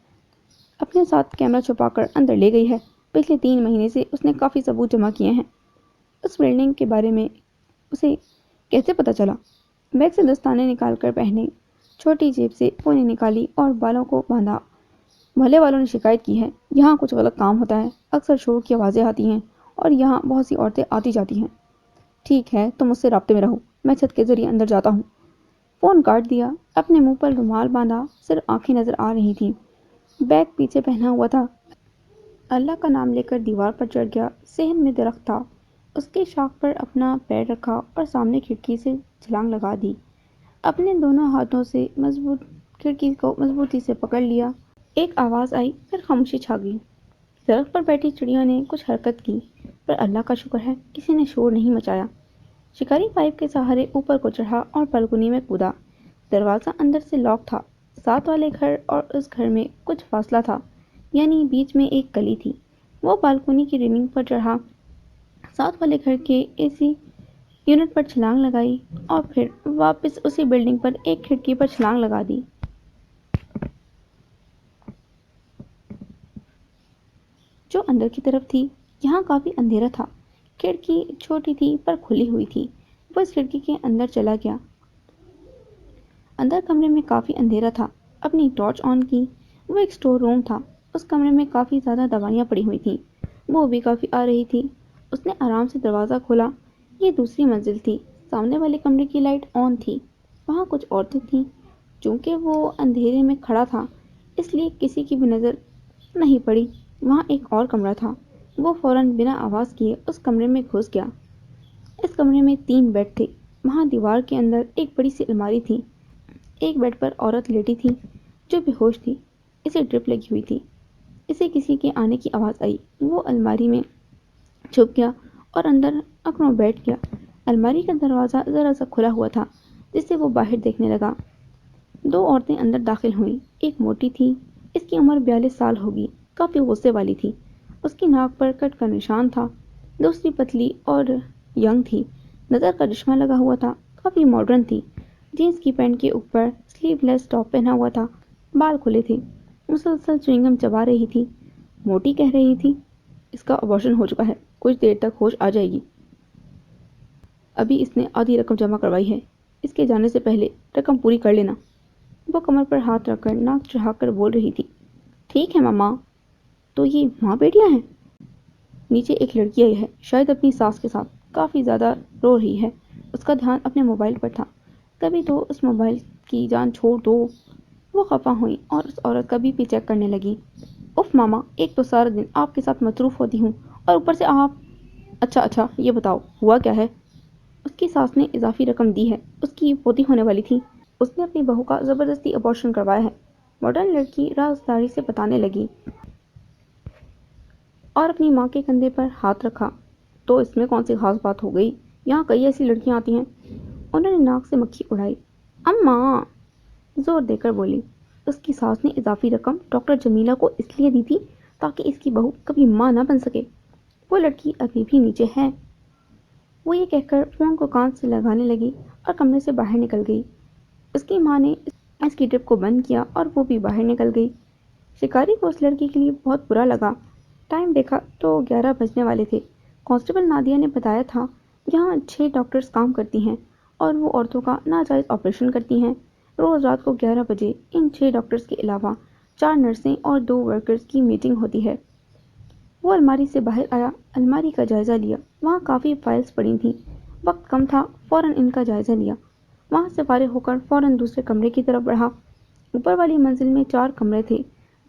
اپنے ساتھ کیمرہ چھپا کر اندر لے گئی ہے۔ پچھلے 3 مہینے سے اس نے کافی ثبوت جمع کیے ہیں۔ اس بلڈنگ کے بارے میں اسے کیسے پتا چلا؟ بیگ سے دستانے نکال کر پہنے، چھوٹی جیب سے پونی نکالی اور بالوں کو باندھا۔ محلے والوں نے شکایت کی ہے، یہاں کچھ غلط کام ہوتا ہے، اکثر شور کی آوازیں آتی ہیں اور یہاں بہت سی عورتیں آتی جاتی ہیں۔ ٹھیک ہے، تم مجھ سے رابطے میں رہو، میں چھت کے ذریعے اندر جاتا ہوں۔ فون کاٹ دیا، اپنے منہ پر رومال باندھا، صرف آنکھیں نظر آ رہی تھیں۔ بیگ پیچھے پہنا ہوا تھا۔ اللہ کا نام لے کر دیوار پر چڑھ گیا۔ صحن میں درخت تھا، اس کے شاخ پر اپنا پیر رکھا اور سامنے کھڑکی سے چھلانگ لگا دی۔ اپنے دونوں ہاتھوں سے کھڑکی کو مضبوطی سے پکڑ لیا۔ ایک آواز آئی، پھر خاموشی چھا گئی۔ درخت پر بیٹھی چڑیوں نے کچھ حرکت کی، پر اللہ کا شکر ہے کسی نے شور نہیں مچایا۔ شکاری پائپ کے سہارے اوپر کو چڑھا اور بالکنی میں کودا۔ دروازہ اندر سے لاک تھا۔ ساتھ والے گھر اور اس گھر میں کچھ فاصلہ تھا، یعنی بیچ میں ایک گلی تھی۔ وہ بالکنی کی ریلنگ پر چڑھا، ساتھ والے گھر کے اے سی یونٹ پر چھلانگ لگائی اور پھر واپس اسی بلڈنگ پر ایک کھڑکی پر چھلانگ لگا دی۔ جو اندر کی طرف تھی، یہاں کافی اندھیرا تھا۔ کھڑکی چھوٹی تھی پر کھلی ہوئی تھی۔ وہ اس کھڑکی کے اندر چلا گیا۔ اندر کمرے میں کافی اندھیرا تھا۔ اپنی ٹارچ آن کی۔ وہ ایک اسٹور روم تھا۔ اس کمرے میں کافی زیادہ دوائیاں پڑی ہوئی تھیں۔ بو بھی کافی آ رہی تھی۔ اس نے آرام سے دروازہ کھولا۔ یہ دوسری منزل تھی۔ سامنے والے کمرے کی لائٹ آن تھی۔ وہاں کچھ عورتیں تھیں۔ چونکہ وہ اندھیرے میں کھڑا تھا، اس لیے کسی کی بھی نظر نہیں پڑی۔ وہاں ایک اور کمرہ تھا۔ وہ فوراً بنا آواز کیے اس کمرے میں گھس گیا۔ اس کمرے میں 3 بیڈ تھے۔ وہاں دیوار کے اندر ایک بڑی سی الماری تھی۔ ایک بیڈ پر عورت لیٹی تھی جو بے ہوش تھی، اسے ڈرپ لگی ہوئی تھی۔ اسے کسی کے آنے کی آواز آئی۔ وہ الماری میں چھپ گیا اور اندر اکڑوں بیٹھ گیا۔ الماری کا دروازہ ذرا سا کھلا ہوا تھا جس سے وہ باہر دیکھنے لگا۔ 2 عورتیں اندر داخل ہوئیں۔ ایک موٹی تھی، اس کی عمر 42 سال ہوگی، کافی غصے والی تھی، اس کی ناک پر کٹ کا نشان تھا۔ دوسری پتلی اور ینگ تھی، نظر کا چشمہ لگا ہوا تھا، کافی ماڈرن تھی، جینس کی پینٹ کے اوپر سلیو لیس ٹاپ پہنا ہوا تھا، بال کھلے تھے، مسلسل چوئنگم چبا رہی تھی۔ موٹی کہہ رہی تھی، اس کا ابارشن ہو چکا ہے، کچھ دیر تک ہوش آ جائے گی۔ ابھی اس نے آدھی رقم جمع کروائی ہے، اس کے جانے سے پہلے رقم پوری کر لینا۔ وہ کمر پر ہاتھ رکھ کر ناک چڑھا کر بول رہی تھی۔ ٹھیک ہے ماما، تو یہ ماں بیٹیاں ہیں؟ نیچے ایک لڑکی آئی ہے، شاید اپنی ساس کے ساتھ، کافی زیادہ رو رہی ہے۔ اس کا دھیان اپنے موبائل پر تھا۔ کبھی تو اس موبائل کی جان چھوڑ دو۔ وہ خفا ہوئی اور اس عورت کا بی پی چیک کرنے لگی۔ اف ماما، ایک تو سارا دن آپ کے ساتھ مصروف ہوتی ہوں اور اوپر سے آپ۔ اچھا یہ بتاؤ ہوا کیا ہے؟ اس کی ساس نے اضافی رقم دی ہے، اس کی پوتی ہونے والی تھی، اس نے اپنی بہو کا زبردستی ابارشن کروایا ہے۔ ماڈرن لڑکی رازداری سے بتانے لگی اور اپنی ماں کے کندھے پر ہاتھ رکھا۔ تو اس میں کون سی خاص بات ہو گئی؟ یہاں کئی ایسی لڑکیاں آتی ہیں۔ انہوں نے ناک سے مکھی اڑائی۔ اماں، زور دے کر بولی۔ اس کی ساس نے اضافی رقم ڈاکٹر جمیلہ کو اس لیے دی تھی تاکہ اس کی بہو کبھی ماں نہ بن سکے۔ وہ لڑکی ابھی بھی نیچے ہے۔ وہ یہ کہہ کر فون کو کان سے لگانے لگی اور کمرے سے باہر نکل گئی۔ اس کی ماں نے اس کی ٹرپ کو بند کیا اور وہ بھی باہر نکل گئی۔ شکاری کو اس لڑکی کے لیے بہت برا لگا۔ ٹائم دیکھا تو 11 بجنے والے تھے۔ کانسٹیبل نادیہ نے بتایا تھا یہاں 6 ڈاکٹرز کام کرتی ہیں اور وہ عورتوں کا ناجائز آپریشن کرتی ہیں۔ روز رات کو 11 بجے ان 6 ڈاکٹرز کے علاوہ 4 نرسیں اور 2 ورکرز کی میٹنگ ہوتی ہے۔ وہ الماری سے باہر آیا، الماری کا جائزہ لیا، وہاں کافی فائلز پڑی تھیں۔ وقت کم تھا، فوراً ان کا جائزہ لیا۔ وہاں سے فارغ ہو کر فوراً دوسرے کمرے کی طرف بڑھا۔ اوپر والی منزل میں 4 کمرے تھے،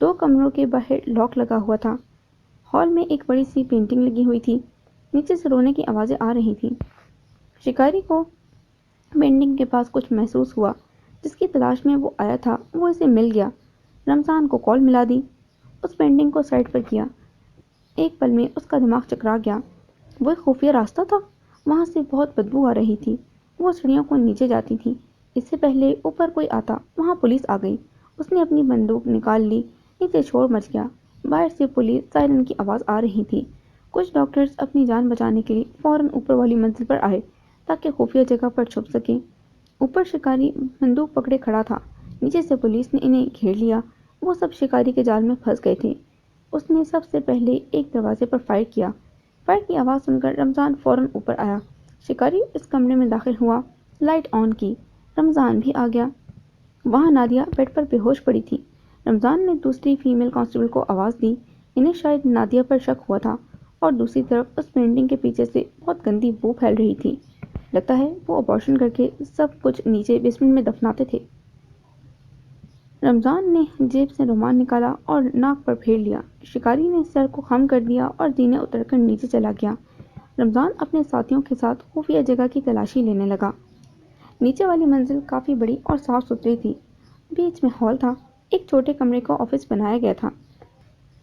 2 کمروں کے باہر لاک لگا ہوا تھا۔ ہال میں ایک بڑی سی پینٹنگ لگی ہوئی تھی، نیچے سے رونے کی آوازیں آ رہی تھیں۔ شکاری کو پینٹنگ کے پاس کچھ محسوس ہوا، جس کی تلاش میں وہ آیا تھا وہ اسے مل گیا۔ رمضان کو کال ملا دی، اس پینٹنگ کو سائڈ پر کیا۔ ایک پل میں اس کا دماغ چکرا گیا۔ وہ ایک خفیہ راستہ تھا، وہاں سے بہت بدبو آ رہی تھی، وہ سیڑھیوں کو نیچے جاتی تھی۔ اس سے پہلے اوپر کوئی آتا وہاں پولیس آ گئی۔ اس نے اپنی بندوق نکال لی، نیچے شور مچ گیا، باہر سے پولیس سائرن کی آواز آ رہی تھی۔ کچھ ڈاکٹرز اپنی جان بچانے کے لیے فوراً اوپر والی منزل پر آئے تاکہ خفیہ جگہ پر چھپ سکیں۔ اوپر شکاری بندوق پکڑے کھڑا تھا، نیچے سے پولیس نے انہیں گھیر لیا۔ وہ سب شکاری کے جال میں پھنس گئے تھے۔ اس نے سب سے پہلے ایک دروازے پر فائر کیا۔ فائر کی آواز سن کر رمضان فوراً اوپر آیا۔ شکاری اس کمرے میں داخل ہوا، لائٹ آن کی، رمضان بھی آ گیا۔ وہاں نادیہ بیڈ پر بے ہوش پڑی تھی۔ رمضان نے دوسری فیمیل کانسٹیبل کو آواز دی۔ انہیں شاید نادیہ پر شک ہوا تھا، اور دوسری طرف اس پینٹنگ کے پیچھے سے بہت گندی بو پھیل رہی تھی۔ لگتا ہے وہ ابارشن کر کے سب کچھ نیچے بیسمنٹ میں دفناتے تھے۔ رمضان نے جیب سے رومال نکالا اور ناک پر پھیر لیا۔ شکاری نے سر کو خم کر دیا اور زینے اتر کر نیچے چلا گیا۔ رمضان اپنے ساتھیوں کے ساتھ خفیہ جگہ کی تلاشی لینے لگا۔ نیچے والی منزل کافی بڑی اور صاف ستھری تھی۔ بیچ میں ہال تھا، ایک چھوٹے کمرے کو آفس بنایا گیا تھا۔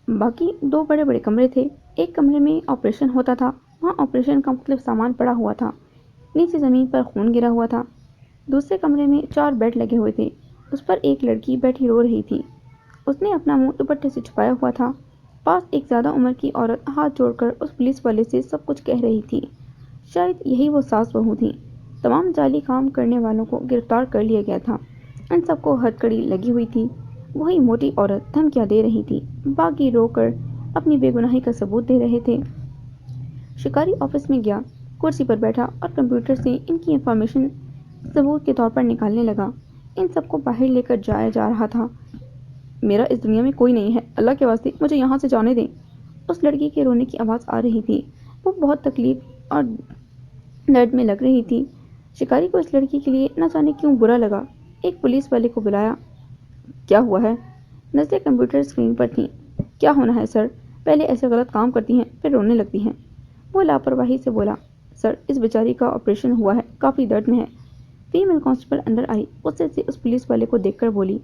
باقی دو بڑے بڑے کمرے تھے۔ ایک کمرے میں آپریشن ہوتا تھا، وہاں آپریشن کا مختلف سامان پڑا ہوا تھا، نیچے زمین پر خون گرا ہوا تھا۔ دوسرے کمرے میں 4 بیڈ لگے ہوئے تھے، اس پر ایک لڑکی بیٹھی رو رہی تھی۔ اس نے اپنا منہ دوپٹے سے چھپایا ہوا تھا۔ پاس ایک زیادہ عمر کی عورت ہاتھ جوڑ کر اس پولیس والے سے سب کچھ کہہ رہی تھی۔ شاید یہی وہ ساس بہو تھیں۔ تمام جعلی کام کرنے والوں کو گرفتار کر لیا گیا تھا۔ ان سب کو ہتھکڑی لگی ہوئی تھی۔ وہی موٹی عورت دھمکیاں دے رہی تھی، باقی رو کر اپنی بے گناہی کا ثبوت دے رہے تھے۔ شکاری آفس میں گیا، کرسی پر بیٹھا اور کمپیوٹر سے ان کی انفارمیشن ثبوت کے طور پر نکالنے لگا۔ ان سب کو باہر لے کر جایا جا رہا تھا۔ میرا اس دنیا میں کوئی نہیں ہے، اللہ کے واسطے مجھے یہاں سے جانے دیں۔ اس لڑکی کے رونے کی آواز آ رہی تھی، وہ بہت تکلیف اور درد میں لگ رہی تھی۔ شکاری کو اس لڑکی کے لیے نہ جانے کیوں برا لگا۔ ایک پولیس والے کو بلایا۔ کیا ہوا ہے؟ نظریں کمپیوٹر اسکرین پر تھیں۔ کیا ہونا ہے سر؟ پہلے ایسے غلط کام کرتی ہیں، پھر رونے لگتی ہیں۔ وہ لاپرواہی سے بولا۔ سر، اس بیچاری کا آپریشن ہوا ہے، کافی درد میں ہے۔ فیمیل کانسٹیبل اندر آئی، غصے سے اس پولیس والے کو دیکھ کر بولی۔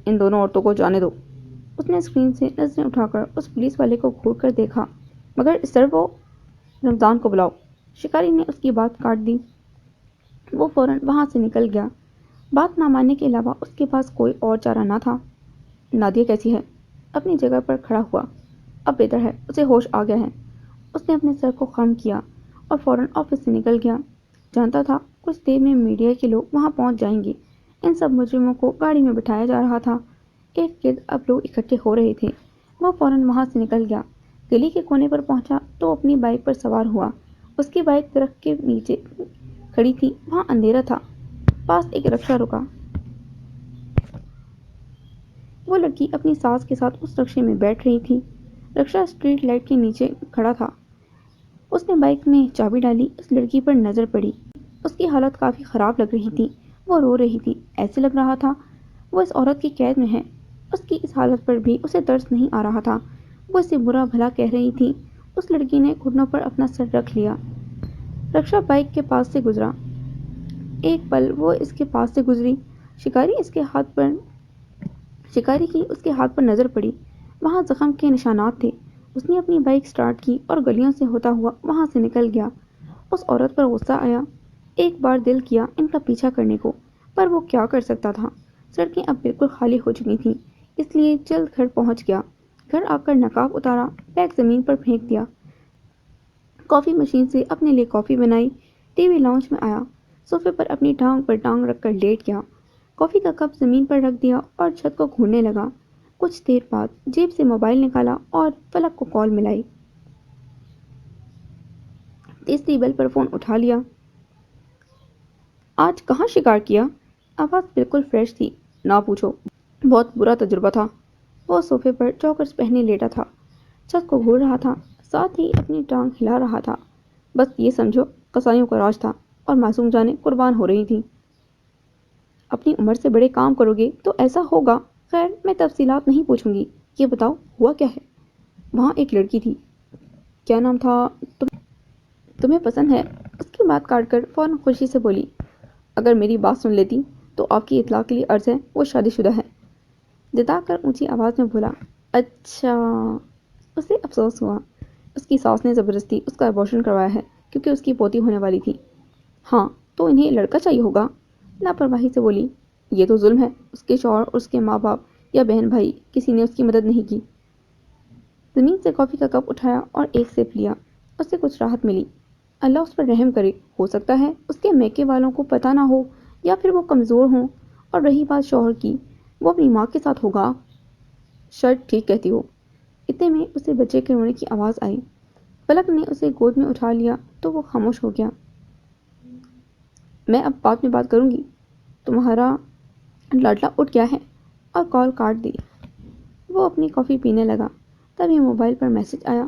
ان دونوں عورتوں کو جانے دو۔ اس نے اسکرین سے نظریں اٹھا کر اس پولیس والے کو گھور کر دیکھا۔ مگر سر وہ رمضان کو بلاؤ۔ شکاری نے اس کی بات کاٹ دی۔ وہ فوراً وہاں سے نکل گیا۔ بات نہ ماننے کے علاوہ اس کے پاس کوئی اور چارہ نہ تھا۔ نادیہ کیسی ہے؟ اپنی جگہ پر کھڑا ہوا۔ اب بہتر ہے، اسے ہوش آ گیا ہے۔ اس نے اپنے سر کو خم کیا اور فوراً آفس سے نکل گیا۔ جانتا تھا کچھ دیر میں میڈیا کے لوگ وہاں پہنچ جائیں گے۔ ان سب مجرموں کو گاڑی میں بٹھایا جا رہا تھا۔ ارد گرد اب لوگ اکٹھے ہو رہے تھے۔ وہ فوراً وہاں سے نکل گیا۔ گلی کے کونے پر پہنچا تو اپنی بائک پر سوار ہوا۔ اس کی بائک درخت کے نیچے کھڑی تھی، وہاں اندھیرا تھا۔ پاس ایک رکشہ رکا۔ وہ لڑکی اپنی ساس کے ساتھ اس رکشے میں بیٹھ رہی تھی۔ رکشہ اسٹریٹ لائٹ کے نیچے کھڑا تھا۔ اس نے بائک میں چابی ڈالی۔ اس لڑکی پر نظر پڑی۔ اس کی حالت کافی خراب لگ رہی تھی، وہ رو رہی تھی۔ ایسے لگ رہا تھا وہ اس عورت کی قید میں ہے۔ اس کی اس حالت پر بھی اسے ترس نہیں آ رہا تھا۔ وہ اسے برا بھلا کہہ رہی تھی۔ اس لڑکی نے گھٹنوں پر اپنا سر رکھ لیا۔ رکشہ بائک کے پاس سے گزرا۔ ایک پل وہ اس کے پاس سے گزری۔ شکاری کی اس کے ہاتھ پر نظر پڑی، وہاں زخم کے نشانات تھے۔ اس نے اپنی بائک سٹارٹ کی اور گلیوں سے ہوتا ہوا وہاں سے نکل گیا۔ اس عورت پر غصہ آیا۔ ایک بار دل کیا ان کا پیچھا کرنے کو، پر وہ کیا کر سکتا تھا؟ سڑکیں اب بالکل خالی ہو چکی تھیں، اس لیے جلد گھر پہنچ گیا۔ گھر آ کر نقاب اتارا، بیگ زمین پر پھینک دیا، کافی مشین سے اپنے لیے کافی بنائی، ٹی وی لاؤنج میں آیا، صوفے پر اپنی ٹانگ پر ٹانگ رکھ کر لیٹ گیا، کافی کا کپ زمین پر رکھ دیا اور چھت کو گھورنے لگا۔ کچھ دیر بعد جیب سے موبائل نکالا اور فلک کو کال ملائی۔ تیسری بیل پر فون اٹھا لیا۔ آج کہاں شکار کیا؟ آواز بالکل فریش تھی۔ نہ پوچھو، بہت برا تجربہ تھا۔ وہ صوفے پر چوکرز پہنے لیٹا تھا، چھت کو گھور رہا تھا، ساتھ ہی اپنی ٹانگ ہلا رہا تھا۔ بس یہ سمجھو قصائیوں کا راج تھا اور معصوم جانیں قربان ہو رہی تھیں۔ اپنی عمر سے بڑے کام کرو گے تو ایسا ہوگا۔ خیر، میں تفصیلات نہیں پوچھوں گی، یہ بتاؤ ہوا کیا ہے؟ وہاں ایک لڑکی تھی، کیا نام تھا؟ تمہیں پسند ہے؟ اس کی بات کاٹ کر فوراً خوشی سے بولی۔ اگر میری بات سن لیتی تو آپ کی اطلاع کے لیے عرض ہے، وہ شادی شدہ ہے۔ جتا کر اونچی آواز میں بولا، اچھا۔ اسے افسوس ہوا، اس کی ساس نے زبردستی اس کا ابارشن کروایا ہے کیونکہ اس کی پوتی ہونے والی تھی۔ ہاں تو انہیں لڑکا چاہیے ہوگا، لاپرواہی سے بولی۔ یہ تو ظلم ہے، اس کے شوہر اور اس کے ماں باپ یا بہن بھائی کسی نے اس کی مدد نہیں کی۔ زمین سے کافی کا کپ اٹھایا اور ایک سپ لیا، اس سے کچھ راحت ملی۔ اللہ اس پر رحم کرے، ہو سکتا ہے اس کے میکے والوں کو پتہ نہ ہو یا پھر وہ کمزور ہوں، اور رہی بات شوہر کی، وہ اپنی ماں کے ساتھ ہوگا۔ شرط ٹھیک کہتی ہو۔ اتنے میں اسے بچے کے رونے کی آواز آئی۔ فلک نے اسے گود میں اٹھا لیا تو وہ خاموش ہو گیا۔ میں اب بعد میں بات کروں گی، تمہارا لاڈلا اٹھ گیا ہے، اور کال کاٹ دی۔ وہ اپنی کافی پینے لگا، تبھی موبائل پر میسج آیا۔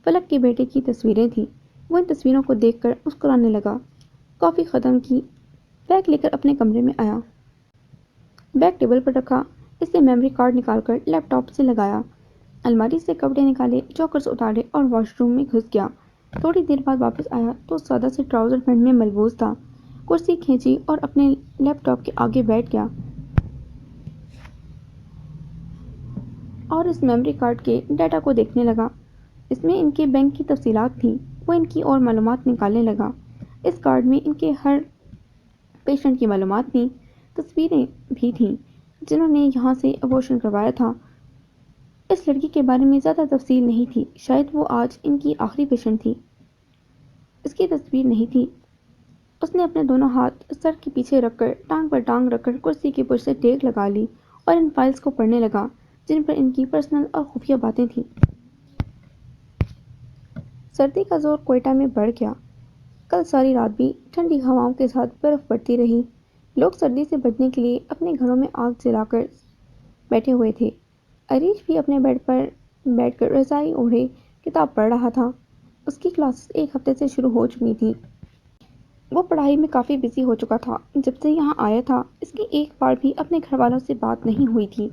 فلک کے بیٹے کی تصویریں تھیں، وہ ان تصویروں کو دیکھ کر مسکرانے لگا۔ کافی ختم کی، بیگ لے کر اپنے کمرے میں آیا۔ بیگ ٹیبل پر رکھا، اس سے میموری کارڈ نکال کر لیپ ٹاپ سے لگایا، الماری سے کپڑے نکالے، چوکرز اتارے اور واش روم میں گھس گیا۔ تھوڑی دیر بعد واپس آیا تو سادہ سے ٹراؤزر پینٹ میں ملبوس تھا۔ کرسی کھینچی اور اپنے لیپ ٹاپ کے آگے بیٹھ گیا اور اس میموری کارڈ کے ڈیٹا کو دیکھنے لگا۔ اس میں ان کے بینک کی تفصیلات تھیں، وہ ان کی اور معلومات نکالنے لگا۔ اس کارڈ میں ان کے ہر پیشنٹ کی معلومات تھیں، تصویریں بھی تھیں جنہوں نے یہاں سے ابورشن کروایا تھا۔ اس لڑکی کے بارے میں زیادہ تفصیل نہیں تھی، شاید وہ آج ان کی آخری پیشنٹ تھی۔ اس کی تصویر نہیں تھی۔ اس نے اپنے دونوں ہاتھ سر کے پیچھے رکھ کر ٹانگ پر ٹانگ رکھ کر کرسی کے پشت سے ٹیک لگا لی اور ان فائلز کو پڑھنے لگا جن پر ان کی پرسنل اور خفیہ باتیں تھیں۔ سردی کا زور کوئٹہ میں بڑھ گیا۔ کل ساری رات بھی ٹھنڈی ہواؤں کے ساتھ برف پڑتی رہی۔ لوگ سردی سے بچنے کے لیے اپنے گھروں میں آگ جلا کر بیٹھے ہوئے تھے۔ عریش بھی اپنے بیڈ پر بیٹھ کر رضائی اوڑھے کتاب پڑھ رہا تھا۔ اس کی کلاسز ایک ہفتے سے شروع ہو چکی تھیں۔ وہ پڑھائی میں کافی بزی ہو چکا تھا۔ جب سے یہاں آیا تھا اس کی ایک بار بھی اپنے گھر والوں سے بات نہیں ہوئی تھی۔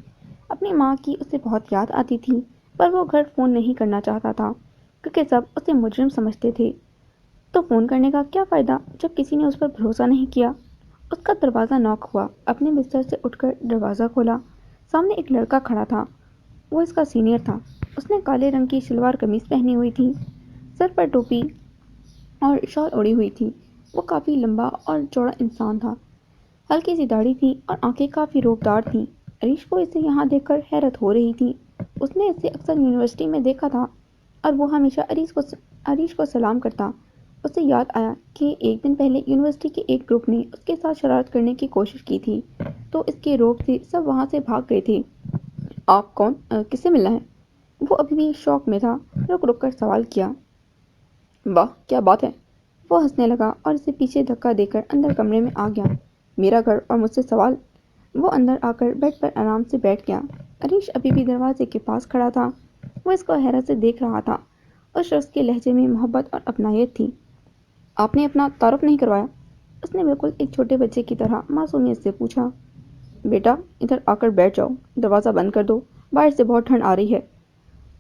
اپنی ماں کی اسے بہت یاد آتی تھی، پر وہ گھر فون نہیں کرنا چاہتا تھا کیونکہ سب اسے مجرم سمجھتے تھے۔ تو فون کرنے کا کیا فائدہ جب کسی نے اس پر بھروسہ نہیں کیا۔ اس کا دروازہ ناک ہوا، اپنے بستر سے اٹھ کر دروازہ کھولا۔ سامنے ایک لڑکا کھڑا تھا، وہ اس کا سینئر تھا۔ اس نے کالے رنگ کی شلوار قمیص پہنی ہوئی تھی، سر پر ٹوپی اور شال اوڑھی ہوئی تھی۔ وہ کافی لمبا اور چوڑا انسان تھا، ہلکی سی داڑھی تھی اور آنکھیں کافی روبدار تھیں۔ عریش کو اسے یہاں دیکھ کر حیرت ہو رہی تھی۔ اس نے اسے اکثر یونیورسٹی میں دیکھا تھا اور وہ ہمیشہ عریش کو سلام کرتا۔ اسے یاد آیا کہ ایک دن پہلے یونیورسٹی کے ایک گروپ نے اس کے ساتھ شرارت کرنے کی کوشش کی تھی، تو اس کے رعب سے سب وہاں سے بھاگ گئے تھے۔ آپ کون؟ کس سے ملنا ہے؟ وہ ابھی بھی شوق میں تھا، رک رک کر سوال کیا۔ واہ کیا بات ہے! وہ ہنسنے لگا اور اسے پیچھے دھکا دے کر اندر کمرے میں آ گیا۔ میرا گھر اور مجھ سے سوال؟ وہ اندر آ کر بیڈ پر آرام سے بیٹھ گیا۔ عریش ابھی بھی دروازے کے پاس کھڑا تھا، وہ اس کو حیرت سے دیکھ رہا تھا۔ اس شخص کے لہجے میں محبت اور اپنائیت تھی۔ آپ نے اپنا تعارف نہیں کروایا؟ اس نے بالکل ایک چھوٹے بچے کی طرح معصومیت سے پوچھا۔ بیٹا ادھر آ کر بیٹھ جاؤ، دروازہ بند کر دو، باہر سے بہت ٹھنڈ آ رہی ہے۔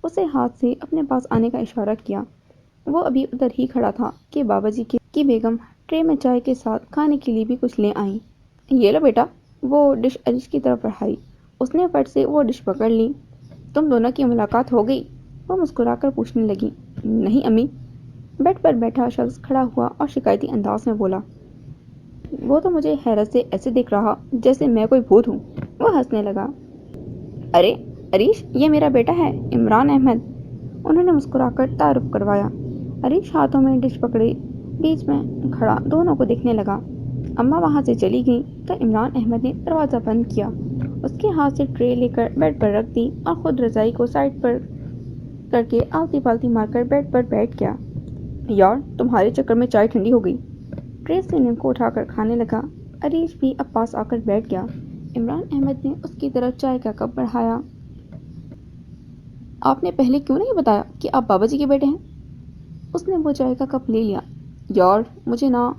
اسے ہاتھ سے اپنے پاس آنے کا اشارہ کیا۔ وہ ابھی ادھر ہی کھڑا تھا کہ بابا جی کی بیگم ٹرے میں چائے کے ساتھ کھانے کے لیے بھی کچھ لے آئیں۔ یہ لو بیٹا۔ وہ ڈش عریش کی طرف بڑھائی، اس نے فٹ سے وہ ڈش پکڑ لی۔ تم دونوں کی ملاقات ہو گئی؟ وہ مسکرا کر پوچھنے لگی۔ نہیں امی۔ بیڈ پر بیٹھا شخص کھڑا ہوا اور شکایتی انداز میں بولا۔ وہ تو مجھے حیرت سے ایسے دیکھ رہا جیسے میں کوئی بھوت ہوں۔ وہ ہنسنے لگا۔ ارے عریش، یہ میرا بیٹا ہے، عمران احمد۔ انہوں نے مسکرا کر تعارف کروایا۔ عریش ہاتھوں میں ڈش پکڑے بیچ میں کھڑا دونوں کو دیکھنے لگا۔ اماں وہاں سے چلی گئیں تو عمران احمد نے دروازہ بند کیا، اس کے ہاتھ سے ٹرے لے کر بیڈ پر رکھ دی اور خود رضائی کو سائڈ پر کر کے آلتی پالتی مار کر بیڈ پر بیٹھ گیا۔ یار تمہارے چکر میں چائے ٹھنڈی ہو گئی۔ ٹرے سے نمکو اٹھا کر کھانے لگا۔ عریش بھی اب پاس آ کر بیٹھ گیا۔ عمران احمد نے اس کی طرف چائے کا کپ بڑھایا۔ آپ نے پہلے کیوں نہیں بتایا کہ آپ بابا جی کے بیٹے ہیں؟ اس نے وہ چائے کا کپ لے لیا۔ یار مجھے نا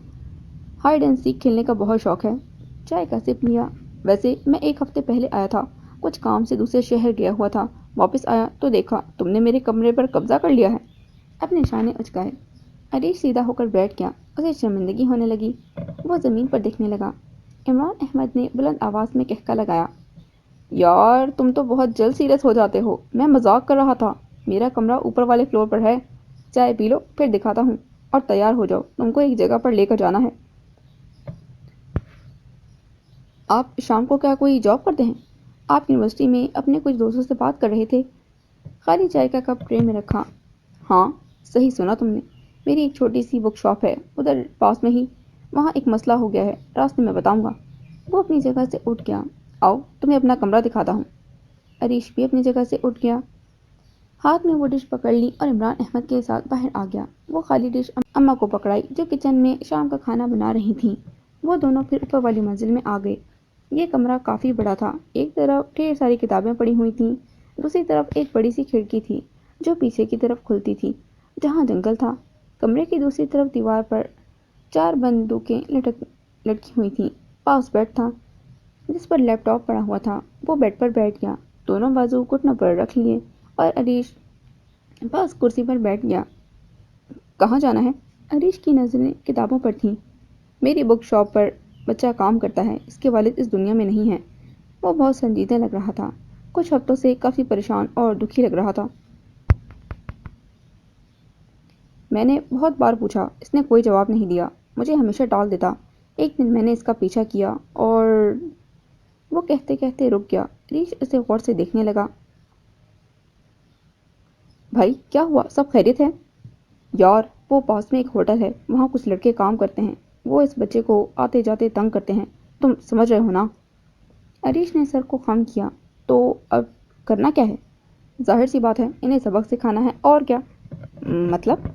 ہائیڈ اینڈ سیک کھیلنے کا بہت شوق ہے۔ چائے کا سپ لیا۔ ویسے میں ایک ہفتے پہلے آیا تھا، کچھ کام سے دوسرے شہر گیا ہوا تھا، واپس آیا تو دیکھا تم نے میرے کمرے پر قبضہ کر لیا ہے۔ اپنے شانے اچکائے عریش سیدھا ہو کر بیٹھ گیا۔ اسے شرمندگی ہونے لگی، وہ زمین پر دیکھنے لگا۔ عمران احمد نے بلند آواز میں کہکا لگایا۔ یار تم تو بہت جلد سیریس ہو جاتے ہو، میں مذاق کر رہا تھا، میرا کمرہ اوپر والے فلور پر ہے، چائے پی لو پھر دکھاتا ہوں، اور تیار ہو جاؤ، تم کو ایک جگہ پر لے کر جانا ہے۔ آپ شام کو کیا کوئی جاب کرتے ہیں؟ آپ یونیورسٹی میں اپنے کچھ دوستوں سے بات کر رہے تھے۔ خالی چائے کا کپ ٹرے میں رکھا۔ ہاں صحیح سنا تم نے، میری ایک چھوٹی سی بک شاپ ہے ادھر پاس میں ہی، وہاں ایک مسئلہ ہو گیا ہے، راستے میں بتاؤں گا۔ وہ اپنی جگہ سے اٹھ گیا۔ آؤ تمہیں اپنا کمرہ دکھاتا ہوں۔ عریش بھی اپنی جگہ سے اٹھ گیا، ہاتھ میں وہ ڈش پکڑ لی اور عمران احمد کے ساتھ باہر آ گیا۔ وہ خالی ڈش اماں کو پکڑائی جو کچن میں شام کا کھانا بنا رہی تھیں۔ وہ دونوں پھر اوپر والی منزل میں آ گئے۔ یہ کمرہ کافی بڑا تھا، ایک طرف ڈھیر ساری کتابیں پڑی ہوئی تھیں، دوسری طرف ایک بڑی سی کھڑکی تھی جو پیچھے کی طرف کھلتی تھی جہاں جنگل تھا۔ کمرے کی دوسری طرف دیوار پر 4 بندوقیں لٹکی ہوئی تھیں۔ پاس بیڈ تھا جس پر لیپ ٹاپ پڑا ہوا تھا۔ وہ بیڈ پر بیٹھ گیا، دونوں بازو گھٹنوں پر رکھ لیے اور عریش پاس کرسی پر بیٹھ گیا۔ کہاں جانا ہے؟ عریش کی نظریں کتابوں پر تھیں۔ میری بک شاپ پر بچہ کام کرتا ہے، اس کے والد اس دنیا میں نہیں ہیں۔ وہ بہت سنجیدہ لگ رہا تھا، کچھ ہفتوں سے کافی پریشان اور دکھی لگ رہا تھا۔ میں نے بہت بار پوچھا، اس نے کوئی جواب نہیں دیا، مجھے ہمیشہ ٹال دیتا۔ ایک دن میں نے اس کا پیچھا کیا اور… وہ کہتے کہتے رک گیا۔ عریش اسے غور سے دیکھنے لگا۔ بھائی کیا ہوا، سب خیریت ہے؟ یار وہ پاس میں ایک ہوٹل ہے، وہاں کچھ لڑکے کام کرتے ہیں، وہ اس بچے کو آتے جاتے تنگ کرتے ہیں، تم سمجھ رہے ہو نا؟ عریش نے سر کو خم کیا۔ تو اب کرنا کیا ہے؟ ظاہر سی بات ہے انہیں سبق سکھانا ہے، اور کیا؟ مطلب؟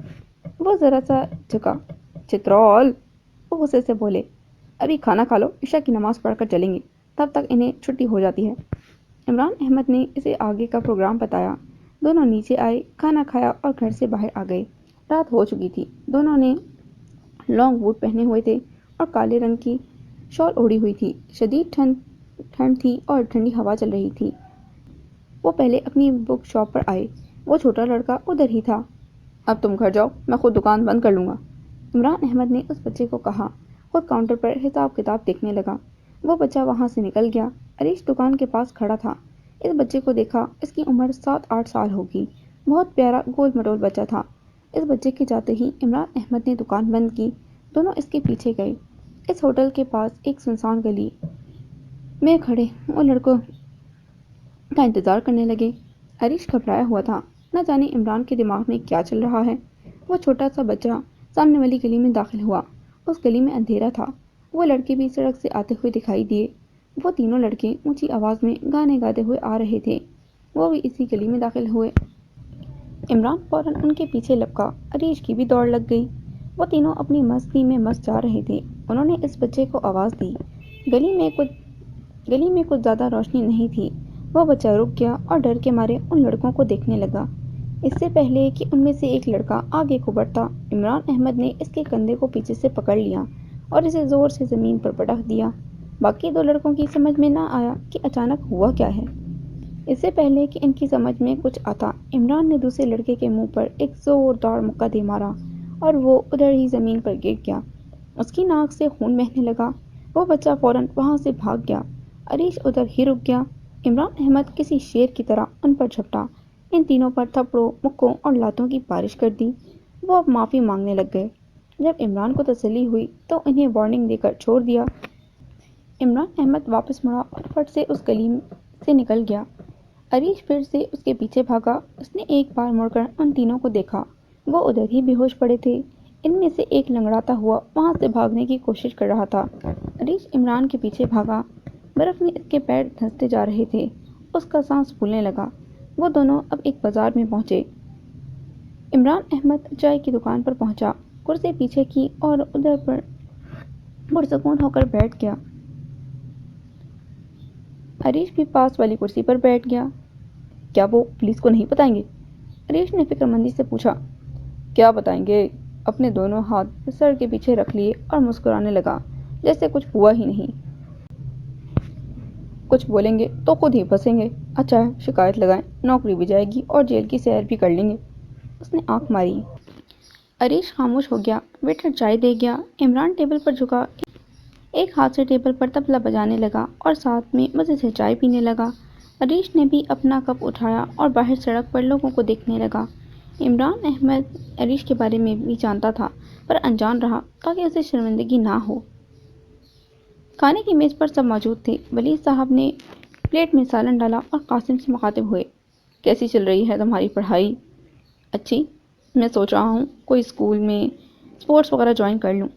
وہ ذرا سا جھکا۔ چترول! وہ غصے سے بولے۔ ابھی کھانا کھا لو، عشاء کی نماز پڑھ کر چلیں گے، تب تک انہیں چھٹی ہو جاتی ہے۔ عمران احمد نے اسے آگے کا پروگرام بتایا۔ دونوں نیچے آئے، کھانا کھایا اور گھر سے باہر آ گئے۔ رات ہو چکی تھی۔ دونوں نے لانگ بوٹ پہنے ہوئے تھے اور کالے رنگ کی شال اوڑھی ہوئی تھی۔ شدید ٹھنڈ تھی اور ٹھنڈی ہوا چل رہی تھی۔ وہ پہلے اپنی بک شاپ پر آئے۔ وہ چھوٹا لڑکا ادھر ہی تھا۔ اب تم گھر جاؤ، میں خود دکان بند کر لوں گا، عمران احمد نے اس بچے کو کہا۔ خود کاؤنٹر پر حساب کتاب دیکھنے لگا۔ وہ بچہ وہاں سے نکل گیا۔ عریش دکان کے پاس کھڑا تھا۔ اس بچے کو دیکھا، اس کی عمر 7-8 سال ہوگی۔ بہت پیارا گول مٹول بچہ تھا۔ اس بچے کے جاتے ہی عمران احمد نے دکان بند کی۔ دونوں اس کے پیچھے گئے۔ اس ہوٹل کے پاس ایک سنسان گلی میں کھڑے وہ لڑکوں کا انتظار کرنے لگے۔ عریش گھبرایا ہوا تھا، نہ جانے عمران کے دماغ میں کیا چل رہا ہے۔ وہ چھوٹا سا بچہ سامنے والی گلی میں داخل ہوا۔ اس گلی میں اندھیرا تھا۔ وہ لڑکے بھی سڑک سے آتے ہوئے دکھائی دیے۔ وہ تینوں لڑکے اونچی آواز میں گانے گاتے ہوئے آ رہے تھے۔ وہ بھی اسی گلی میں داخل ہوئے۔ عمران فوراً ان کے پیچھے لپکا۔ عریش کی بھی دوڑ لگ گئی۔ وہ تینوں اپنی مستی میں مست جا رہے تھے۔ انہوں نے اس بچے کو آواز دی۔ گلی میں کچھ زیادہ روشنی نہیں تھی۔ وہ بچہ رک گیا اور ڈر کے مارے ان لڑکوں کو دیکھنے لگا۔ اس سے پہلے کہ ان میں سے ایک لڑکا آگے کو بڑھتا، عمران احمد نے اس کے کندھے کو پیچھے سے پکڑ لیا اور اسے زور سے زمین پر پٹک دیا۔ باقی 2 لڑکوں کی سمجھ میں نہ آیا کہ اچانک ہوا کیا ہے۔ اس سے پہلے کہ ان کی سمجھ میں کچھ آتا، عمران نے دوسرے لڑکے کے منہ پر ایک زوردار مکہ دے مارا اور وہ ادھر ہی زمین پر گر گیا۔ اس کی ناک سے خون بہنے لگا۔ وہ بچہ فوراً وہاں سے بھاگ گیا۔ عریش ادھر ہی رک گیا۔ عمران احمد کسی شیر کی طرح ان پر جھپٹا۔ ان تینوں پر تھپڑوں، مکوں اور لاتوں کی بارش کر دی۔ وہ اب معافی مانگنے لگ گئے۔ جب عمران کو تسلی ہوئی تو انہیں وارننگ دے کر چھوڑ دیا۔ عمران احمد واپس مڑا اور فٹ سے اس گلی سے نکل گیا۔ عریش پھر سے اس کے پیچھے بھاگا۔ اس نے ایک بار مڑ کر ان تینوں کو دیکھا۔ وہ ادھر ہی بے ہوش پڑے تھے۔ ان میں سے ایک لنگڑاتا ہوا وہاں سے بھاگنے کی کوشش کر رہا تھا۔ عریش عمران کے پیچھے بھاگا۔ برف میں اس کے پیر دھنستے جا رہے تھے۔ اس کا سانس پھولنے لگا۔ وہ دونوں اب ایک بازار میں پہنچے۔ عمران احمد چائے کی دکان پر پہنچا، کرسی پیچھے کی اور ادھر پر پرسکون ہو کر بیٹھ گیا۔ عریش بھی پاس والی کرسی پر بیٹھ گیا۔ کیا وہ پولیس کو نہیں بتائیں گے؟ عریش نے فکر مندی سے پوچھا۔ کیا بتائیں گے؟ اپنے دونوں ہاتھ سر کے پیچھے رکھ لیے اور مسکرانے لگا جیسے کچھ ہوا ہی نہیں۔ کچھ بولیں گے تو خود ہی پھنسیں گے۔ اچھا ہے، شکایت لگائیں، نوکری بھی جائے گی اور جیل کی سیر بھی کر لیں گے۔ اس نے آنکھ ماری۔ عریش خاموش ہو گیا۔ ویٹر چائے دے گیا۔ عمران ٹیبل پر جھکا ایک ہاتھ سے ٹیبل پر تبلا بجانے لگا اور ساتھ میں مزے سے چائے پینے لگا۔ عریش نے بھی اپنا کپ اٹھایا اور باہر سڑک پر لوگوں کو دیکھنے لگا۔ عمران احمد عریش کے بارے میں بھی جانتا تھا پر انجان رہا تاکہ اسے شرمندگی نہ ہو۔ کھانے کی میز پر سب موجود تھے۔ ولی صاحب نے پلیٹ میں سالن ڈالا اور قاسم سے مخاطب ہوئے، کیسی چل رہی ہے تمہاری پڑھائی؟ اچھی، میں سوچ رہا ہوں کوئی اسکول میں اسپورٹس وغیرہ جوائن کر لوں۔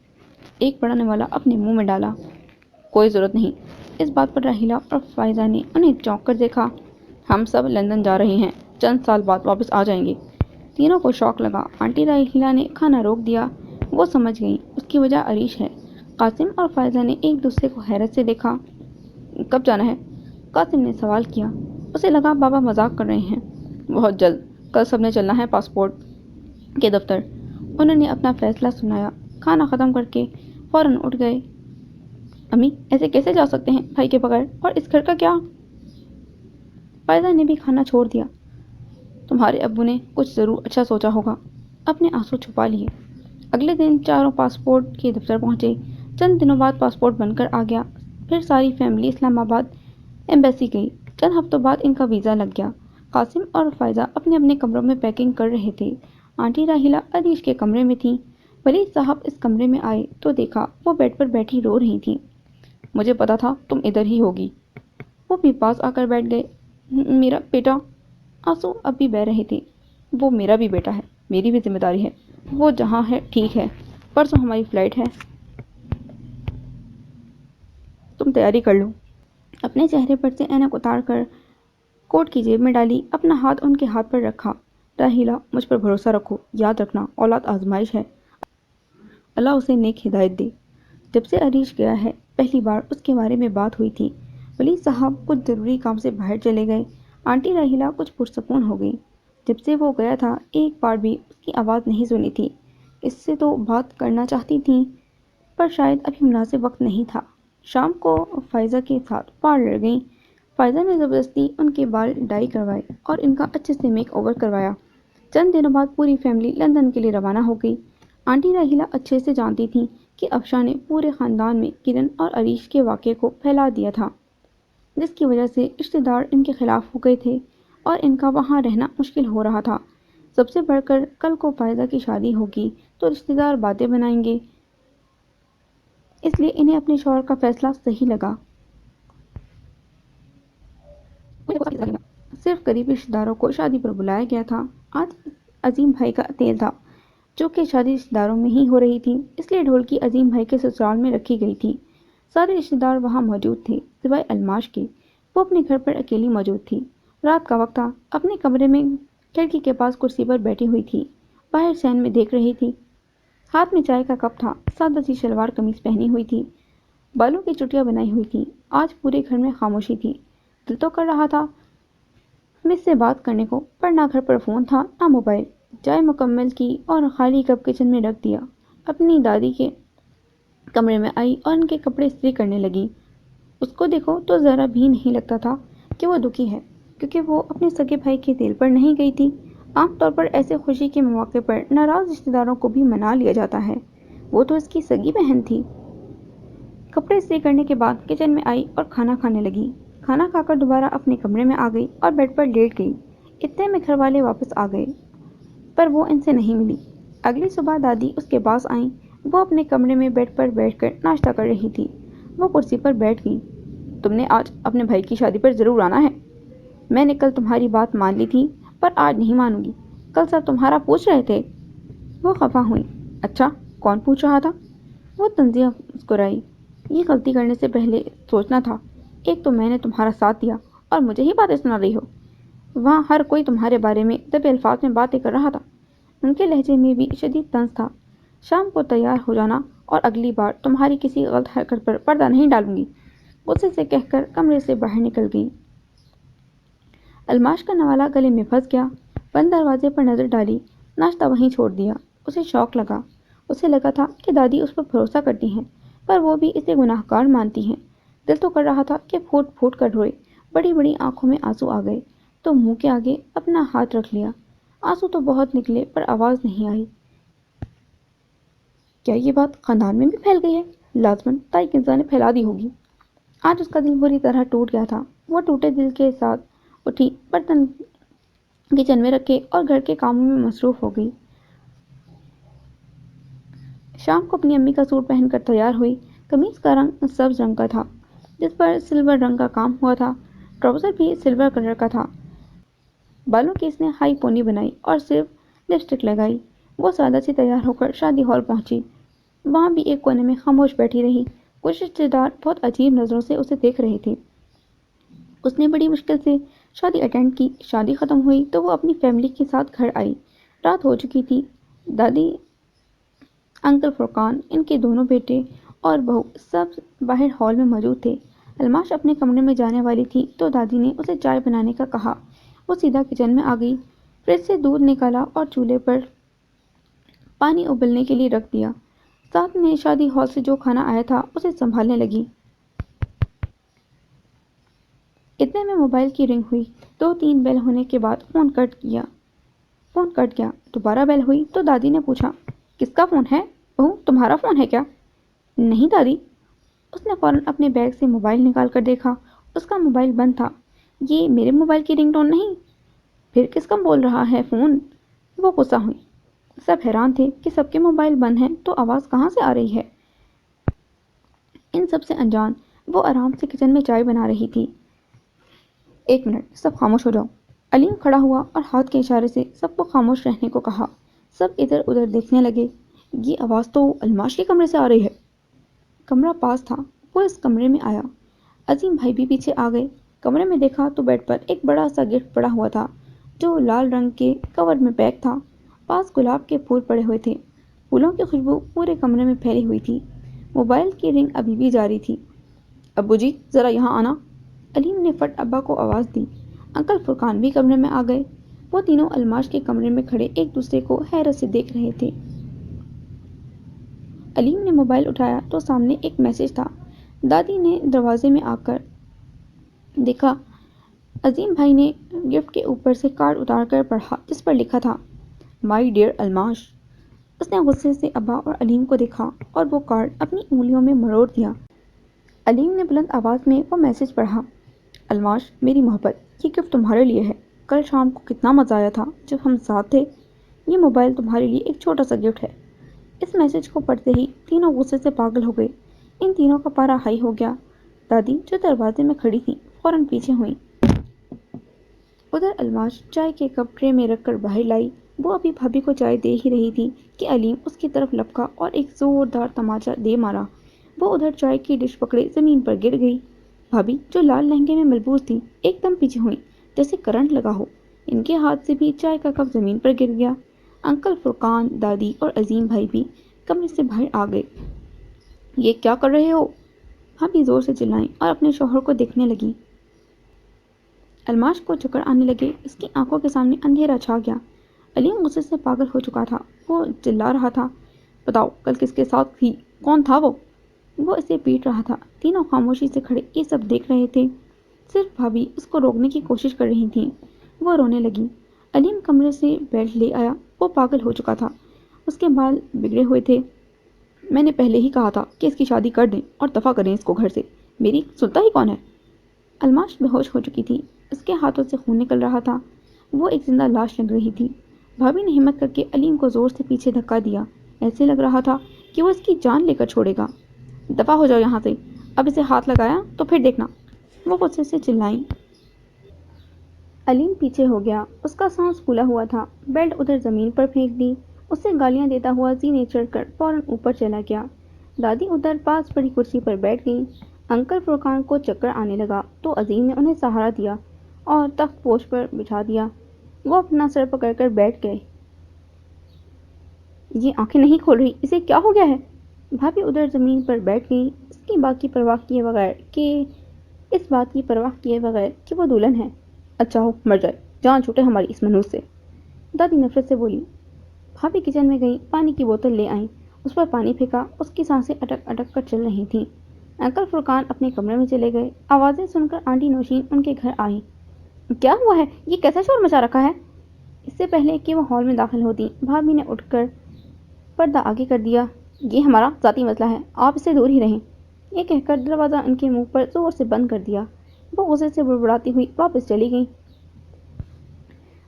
ایک پڑھنے والا اپنے منہ میں ڈالا۔ کوئی ضرورت نہیں۔ اس بات پر راحیلہ اور فائزہ نے انہیں چونک کر دیکھا۔ ہم سب لندن جا رہے ہیں، چند سال بعد واپس آ جائیں گے۔ تینوں کو شوق لگا۔ آنٹی راحیلہ نے کھانا روک دیا۔ وہ سمجھ گئیں اس کی وجہ عریش ہے۔ قاسم اور فائزہ نے ایک دوسرے کو حیرت سے دیکھا۔ کب جانا ہے؟ قاسم نے سوال کیا۔ اسے لگا بابا مذاق کر رہے ہیں۔ بہت جلد، کل سب نے چلنا ہے پاسپورٹ کے دفتر۔ انہوں نے اپنا فیصلہ سنایا۔ کھانا ختم کر کے فوراً اٹھ گئے۔ امی، ایسے کیسے جا سکتے ہیں بھائی کے بغیر؟ اور اس گھر کا کیا؟ فائزہ نے بھی کھانا چھوڑ دیا۔ تمہارے ابو نے کچھ ضرور اچھا سوچا ہوگا۔ اپنے آنسو چھپا لیے۔ اگلے دن چاروں پاسپورٹ کے دفتر پہنچے۔ چند دنوں بعد پاسپورٹ بن کر آ گیا۔ پھر ساری فیملی اسلام آباد ایمبیسی گئی۔ چند ہفتوں بعد ان کا ویزا لگ گیا۔ قاسم اور فائزہ اپنے اپنے کمروں میں پیکنگ کر رہے تھے۔ آنٹی راحیلہ عریش کے کمرے میں تھیں۔ ولی صاحب اس کمرے میں آئے تو دیکھا وہ بیڈ پر بیٹھی رو رہی تھیں۔ مجھے پتا تھا تم ادھر ہی ہوگی۔ وہ بھی پاس آ کر بیٹھ گئے۔ میرا بیٹا، آنسو اب بھی بہہ رہے تھے۔ وہ میرا بھی بیٹا ہے، میری بھی ذمہ داری ہے۔ وہ جہاں ہے ٹھیک ہے، پرسوں ہماری فلائٹ ہے، تم تیاری کر لو۔ اپنے چہرے پر سے اینک اتار کر کوٹ کی جیب میں ڈالی، اپنا ہاتھ ان کے ہاتھ پر رکھا۔ راحیلہ، مجھ پر بھروسہ رکھو، یاد رکھنا اولاد آزمائش ہے، اللہ اسے نیک ہدایت دے۔ جب سے عریش گیا ہے پہلی بار اس کے بارے میں بات ہوئی تھی۔ ولی صاحب کچھ ضروری کام سے باہر چلے گئے۔ آنٹی راحیلہ کچھ پرسکون ہو گئی۔ جب سے وہ گیا تھا ایک بار بھی اس کی آواز نہیں سنی تھی۔ اس سے تو بات کرنا چاہتی تھیں پر شاید ابھی مناسب وقت نہیں تھا۔ شام کو فائزہ کے ساتھ پارلر گئیں۔ فائزہ نے زبردستی ان کے بال ڈائی کروائے اور ان کا اچھے سے میک اوور کروایا۔ چند دنوں بعد پوری فیملی لندن کے لیے روانہ ہو گئی۔ آنٹی راحیلہ اچھے سے جانتی تھیں کہ افشاں نے پورے خاندان میں کرن اور عریش کے واقعے کو پھیلا دیا تھا، جس کی وجہ سے رشتہ دار ان کے خلاف ہو گئے تھے اور ان کا وہاں رہنا مشکل ہو رہا تھا۔ سب سے بڑھ کر کل کو فائزہ کی شادی ہوگی تو رشتہ دار باتیں بنائیں گے، اس لیے انہیں اپنے شوہر کا فیصلہ صحیح لگا۔ صرف قریبی رشتہ داروں کو شادی پر بلایا گیا تھا۔ آج عظیم بھائی کا عطیہ تھا، جو کہ شادی رشتہ داروں میں ہی ہو رہی تھی، اس لیے ڈھولکی عظیم بھائی کے سسرال میں رکھی گئی تھی۔ سارے رشتہ دار وہاں موجود تھے سوائے الماش کے۔ وہ اپنے گھر پر اکیلی موجود تھی۔ رات کا وقت تھا۔ اپنے کمرے میں کھڑکی کے پاس کرسی پر بیٹھی ہوئی تھی، باہر سین میں دیکھ رہی تھی۔ ہاتھ میں چائے کا کپ تھا، سادہ سی شلوار قمیض پہنی ہوئی تھی، بالوں کی چٹیاں بنائی ہوئی تھی۔ آج پورے گھر میں خاموشی تھی۔ دل تو کر رہا تھا مس سے بات کرنے کو، پر نہ گھر پر فون تھا نہ موبائل۔ چائے مکمل کی اور خالی کپ کچن میں رکھ دیا۔ اپنی دادی کے کمرے میں آئی اور ان کے کپڑے استری کرنے لگی۔ اس کو دیکھو تو ذرا بھی نہیں لگتا تھا کہ وہ دکھی ہے، کیونکہ وہ اپنے سگے بھائی کے دل پر نہیں گئی تھی۔ عام طور پر ایسے خوشی کے مواقع پر ناراض رشتہ داروں کو بھی منا لیا جاتا ہے، وہ تو اس کی سگی بہن تھی۔ کپڑے استری کرنے کے بعد کچن میں آئی اور کھانا کھانے لگی۔ کھانا کھا کر دوبارہ اپنے کمرے میں آ گئی اور بیڈ پر لیٹ گئی۔ اتنے میں گھر والے واپس آ گئے پر وہ ان سے نہیں ملی۔ اگلی صبح دادی اس کے پاس آئیں۔ وہ اپنے کمرے میں بیڈ پر بیٹھ کر ناشتہ کر رہی تھی۔ وہ کرسی پر بیٹھ گئی۔ تم نے آج اپنے بھائی کی شادی پر ضرور آنا ہے۔ میں نے کل تمہاری بات مان لی تھی پر آج نہیں مانوں گی، کل سب تمہارا پوچھ رہے تھے۔ وہ خفا ہوئی۔ اچھا، کون پوچھ رہا تھا؟ وہ طنزیہ مسکرائی۔ یہ غلطی کرنے سے پہلے سوچنا تھا، ایک تو میں نے تمہارا ساتھ دیا اور مجھے ہی باتیں سنا رہی ہو۔ وہاں ہر کوئی تمہارے بارے میں دبے الفاظ میں باتیں کر رہا تھا۔ ان کے لہجے میں بھی شدید طنز تھا۔ شام کو تیار ہو جانا اور اگلی بار تمہاری کسی غلط حرکت پر پردہ نہیں ڈالوں گی، غصے سے کہہ کر کمرے سے باہر نکل گئی۔ الماش کا نوالہ گلے میں پھنس گیا۔ بند دروازے پر نظر ڈالی، ناشتہ وہیں چھوڑ دیا۔ اسے شوق لگا۔ اسے لگا تھا کہ دادی اس پر بھروسہ کرتی ہیں پر وہ بھی اسے گناہ گار مانتی ہیں۔ دل تو کر رہا تھا کہ پھوٹ پھوٹ کر روئے۔ بڑی بڑی آنکھوں میں آنسو آ گئے تو منہ کے آگے اپنا ہاتھ رکھ لیا۔ آنسو تو بہت نکلے پر آواز نہیں آئی۔ کیا یہ بات خاندان میں بھی پھیل گئی ہے؟ لازمن تائکنزا نے پھیلا دی ہوگی۔ آج اس کا دل بری طرح ٹوٹ گیا تھا۔ وہ ٹوٹے دل کے ساتھ اٹھی، برتن کچن میں رکھے اور گھر کے کاموں میں مصروف ہو گئی۔ شام کو اپنی امی کا سوٹ پہن کر تیار ہوئی۔ قمیص کا رنگ سبز رنگ کا تھا جس پر سلور رنگ کا کام ہوا تھا۔ ٹراؤزر بھی سلور کلر کا تھا۔ بالوں کی اس نے ہائی پونی بنائی اور صرف لپسٹک لگائی۔ وہ سادہ سی تیار ہو کر شادی ہال پہنچی۔ وہاں بھی ایک کونے میں خاموش بیٹھی رہی۔ کچھ رشتے دار بہت عجیب نظروں سے اسے دیکھ رہے تھے۔ اس نے بڑی مشکل سے شادی اٹینڈ کی۔ شادی ختم ہوئی تو وہ اپنی فیملی کے ساتھ گھر آئی۔ رات ہو چکی تھی۔ دادی، انکل فرقان، ان کے دونوں بیٹے اور بہو سب باہر ہال میں موجود تھے۔ الماش اپنے کمرے میں جانے والی تھی تو دادی نے اسے چائے بنانے کا کہا۔ وہ سیدھا کچن میں آ گئی، فریج سے دودھ نکالا اور چولہے پر پانی ابلنے کے لیے رکھ دیا۔ ساتھ میں شادی ہال سے جو کھانا آیا تھا اسے سنبھالنے لگی۔ اتنے میں موبائل کی رنگ ہوئی۔ 2-3 بیل ہونے کے بعد فون کٹ گیا۔ دوبارہ بیل ہوئی تو دادی نے پوچھا، کس کا فون ہے؟ بہو، تمہارا فون ہے کیا؟ نہیں دادی۔ اس نے فوراً اپنے بیگ سے موبائل نکال کر دیکھا۔ اس کا موبائل بند تھا۔ یہ میرے موبائل کی رنگ ٹون نہیں، پھر کس کا بول رہا ہے فون؟ وہ غصہ ہوئی۔ سب حیران تھے کہ سب کے موبائل بند ہیں تو آواز کہاں سے آ رہی ہے۔ ان سب سے انجان وہ آرام سے کچن میں چائے بنا رہی تھی۔ 1 منٹ، سب خاموش ہو جاؤ۔ علیم کھڑا ہوا اور ہاتھ کے اشارے سے سب کو خاموش رہنے کو کہا۔ سب ادھر ادھر دیکھنے لگے۔ یہ آواز تو الماش کے کمرے سے آ رہی ہے۔ کمرہ پاس تھا۔ وہ اس کمرے میں آیا۔ عظیم بھائی بھی پیچھے آ گئے۔ کمرے میں دیکھا تو بیڈ پر ایک بڑا سا گفٹ پڑا ہوا تھا جو لال رنگ کے کور میں پیک تھا۔ پاس گلاب کے پھول پڑے ہوئے تھے۔ پھولوں کی خوشبو پورے کمرے میں پھیلی ہوئی تھی۔ موبائل کی رنگ ابھی بھی جاری تھی۔ ابو جی، ذرا یہاں آنا۔ علیم نے فٹ ابا کو آواز دی۔ انکل فرقان بھی کمرے میں آ گئے۔ وہ تینوں الماش کے کمرے میں کھڑے ایک دوسرے کو حیرت سے دیکھ رہے تھے۔ علیم نے موبائل اٹھایا تو سامنے ایک میسج تھا۔ دادی نے دروازے میں آ کر دیکھا۔ عظیم بھائی نے گفٹ کے اوپر سے کارڈ اتار کر پڑھا جس پر لکھا تھا، مائی ڈیئر الماش۔ اس نے غصے سے ابا اور علیم کو دیکھا اور وہ کارڈ اپنی انگلیوں میں مروڑ دیا۔ علیم نے بلند آواز میں وہ میسج پڑھا، الماش میری محبت، یہ گفٹ تمہارے لیے ہے۔ کل شام کو کتنا مزہ آیا تھا جب ہم ساتھ تھے۔ یہ موبائل تمہارے لیے ایک چھوٹا سا گفٹ ہے۔ اس میسج کو پڑھتے ہی تینوں غصے سے پاگل ہو گئے۔ ان تینوں کا پارا ہائی ہو گیا۔ دادی جو دروازے میں کھڑی تھی فوراً پیچھے ہوئیں۔ ادھر الماش چائے کے کپ ٹرے میں رکھ کر باہر لائی۔ وہ ابھی بھابھی کو چائے دے ہی رہی تھی کہ علیم اس کی طرف لپکا اور ایک زوردار تماچا دے مارا۔ وہ ادھر چائے کی ڈش پکڑے زمین پر گر گئی۔ بھابھی جو لال لہنگے میں ملبوس تھی ایک دم پیچھے ہوئیں جیسے کرنٹ لگا ہو۔ ان کے ہاتھ سے بھی چائے کا کپ زمین پر گر گیا۔ انکل فرقان، دادی اور عظیم بھائی بھی کمرے سے باہر آ گئے۔ یہ کیا کر رہے ہو؟ بھابھی زور سے چلائیں اور اپنے شوہر کو دیکھنے لگی۔ الماش کو چکر آنے لگے۔ اس کی آنکھوں کے سامنے اندھیرا چھا گیا۔ علیم غصے سے پاگل ہو چکا تھا۔ وہ چلا رہا تھا، بتاؤ کل کس کے ساتھ تھی؟ کون تھا وہ؟ وہ اسے پیٹ رہا تھا۔ تینوں خاموشی سے کھڑے یہ سب دیکھ رہے تھے۔ صرف بھابھی اس کو روکنے کی کوشش کر رہی تھیں۔ وہ رونے لگی۔ علیم کمرے سے بیلٹ لے آیا۔ وہ پاگل ہو چکا تھا۔ اس کے بال بگڑے ہوئے تھے۔ میں نے پہلے ہی کہا تھا کہ اس کی شادی کر دیں اور دفع کریں اس کو گھر سے۔ میری سنتا ہی کون ہے؟ الماش بے ہوش ہو چکی تھی۔ اس کے ہاتھوں سے خون نکل رہا تھا۔ وہ ایک زندہ لاش لگ رہی تھی۔ بھابھی نے ہمت کر کے علیم کو زور سے پیچھے دھکا دیا۔ ایسے لگ رہا تھا کہ وہ اس کی جان لے کر چھوڑے گا۔ دفع ہو جاؤ یہاں سے، اب اسے ہاتھ لگایا تو پھر دیکھنا، وہ غصے سے چلائیں۔ علیم پیچھے ہو گیا۔ اس کا سانس پھولا ہوا تھا۔ بیلٹ ادھر زمین پر پھینک دی۔ اسے گالیاں دیتا ہوا زینے چڑھ کر فوراً اوپر چلا گیا۔ دادی ادھر پاس پڑی کرسی پر بیٹھ گئیں۔ انکل فرقان کو چکر آنے لگا تو عظیم نے انہیں سہارا دیا اور تخت پوش پر بٹھا دیا۔ وہ اپنا سر پکڑ کر بیٹھ گئے۔ یہ آنکھیں نہیں کھول رہی، اسے کیا ہو گیا ہے؟ بھابھی ادھر زمین پر بیٹھ گئی، اس کی بات کی پرواہ کیے بغیر کہ وہ دلہن ہے۔ اچھا ہو مر جائے، جان چھوٹے ہماری اس منحوس سے، دادی نفرت سے بولی۔ بھابھی کچن میں گئی، پانی کی بوتل لے آئیں، اس پر پانی پھینکا۔ اس کی سانسیں اٹک اٹک کر چل رہی تھیں۔ انکل فرقان اپنے کمرے میں چلے گئے۔ آوازیں سن کر آنٹی نوشین ان کے گھر آئیں۔ کیا ہوا ہے؟ یہ کیسا شور مچا رکھا ہے؟ اس سے پہلے کہ وہ ہال میں داخل ہوتی، بھابھی نے اٹھ کر پردہ آگے کر دیا۔ یہ ہمارا ذاتی مسئلہ ہے، آپ اس سے دور ہی رہیں۔ یہ کہہ کر دروازہ ان کے منہ پر زور سے بند کر دیا۔ وہ غصے سے بڑبڑاتی ہوئی واپس چلی گئیں۔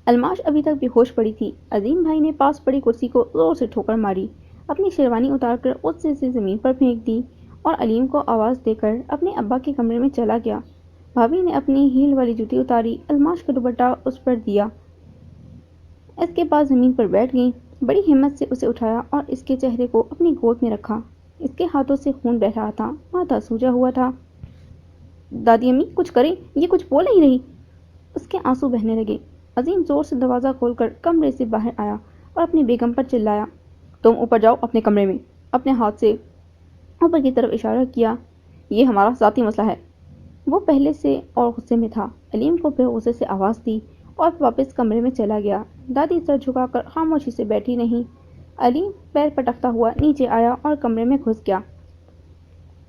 الماش ابھی تک بے ہوش پڑی تھی۔ عظیم بھائی نے پاس پڑی کرسی کو زور سے ٹھوکر ماری، اپنی شیروانی اتار کر غصے سے زمین پر پھینک دی اور علیم کو آواز دے کر اپنے ابا کے کمرے میں چلا گیا۔ بھابھی نے اپنی ہیل والی جوتی اتاری، الماش کا دوپٹہ اس پر دیا، اس کے بعد زمین پر بیٹھ گئیں۔ بڑی ہمت سے اسے اٹھایا اور اس کے چہرے کو اپنی گود میں رکھا۔ اس کے ہاتھوں سے خون بہہ رہا تھا، ماتھا سوجا ہوا تھا۔ دادی امی کچھ کریں، یہ کچھ بول نہیں رہی۔ اس کے آنسو بہنے لگے۔ عظیم زور سے دروازہ کھول کر کمرے سے باہر آیا اور اپنی بیگم پر چلایا، تم اوپر جاؤ اپنے کمرے میں۔ اپنے ہاتھ سے اوپر کی طرف اشارہ کیا، یہ ہمارا ذاتی مسئلہ ہے۔ وہ پہلے سے اور غصے میں تھا۔ علیم کو پھر غصے سے آواز دی اور واپس کمرے میں چلا گیا۔ دادی سر جھکا کر خاموشی سے بیٹھی رہیں۔ علیم پیر پٹکتا ہوا نیچے آیا اور کمرے میں گھس گیا۔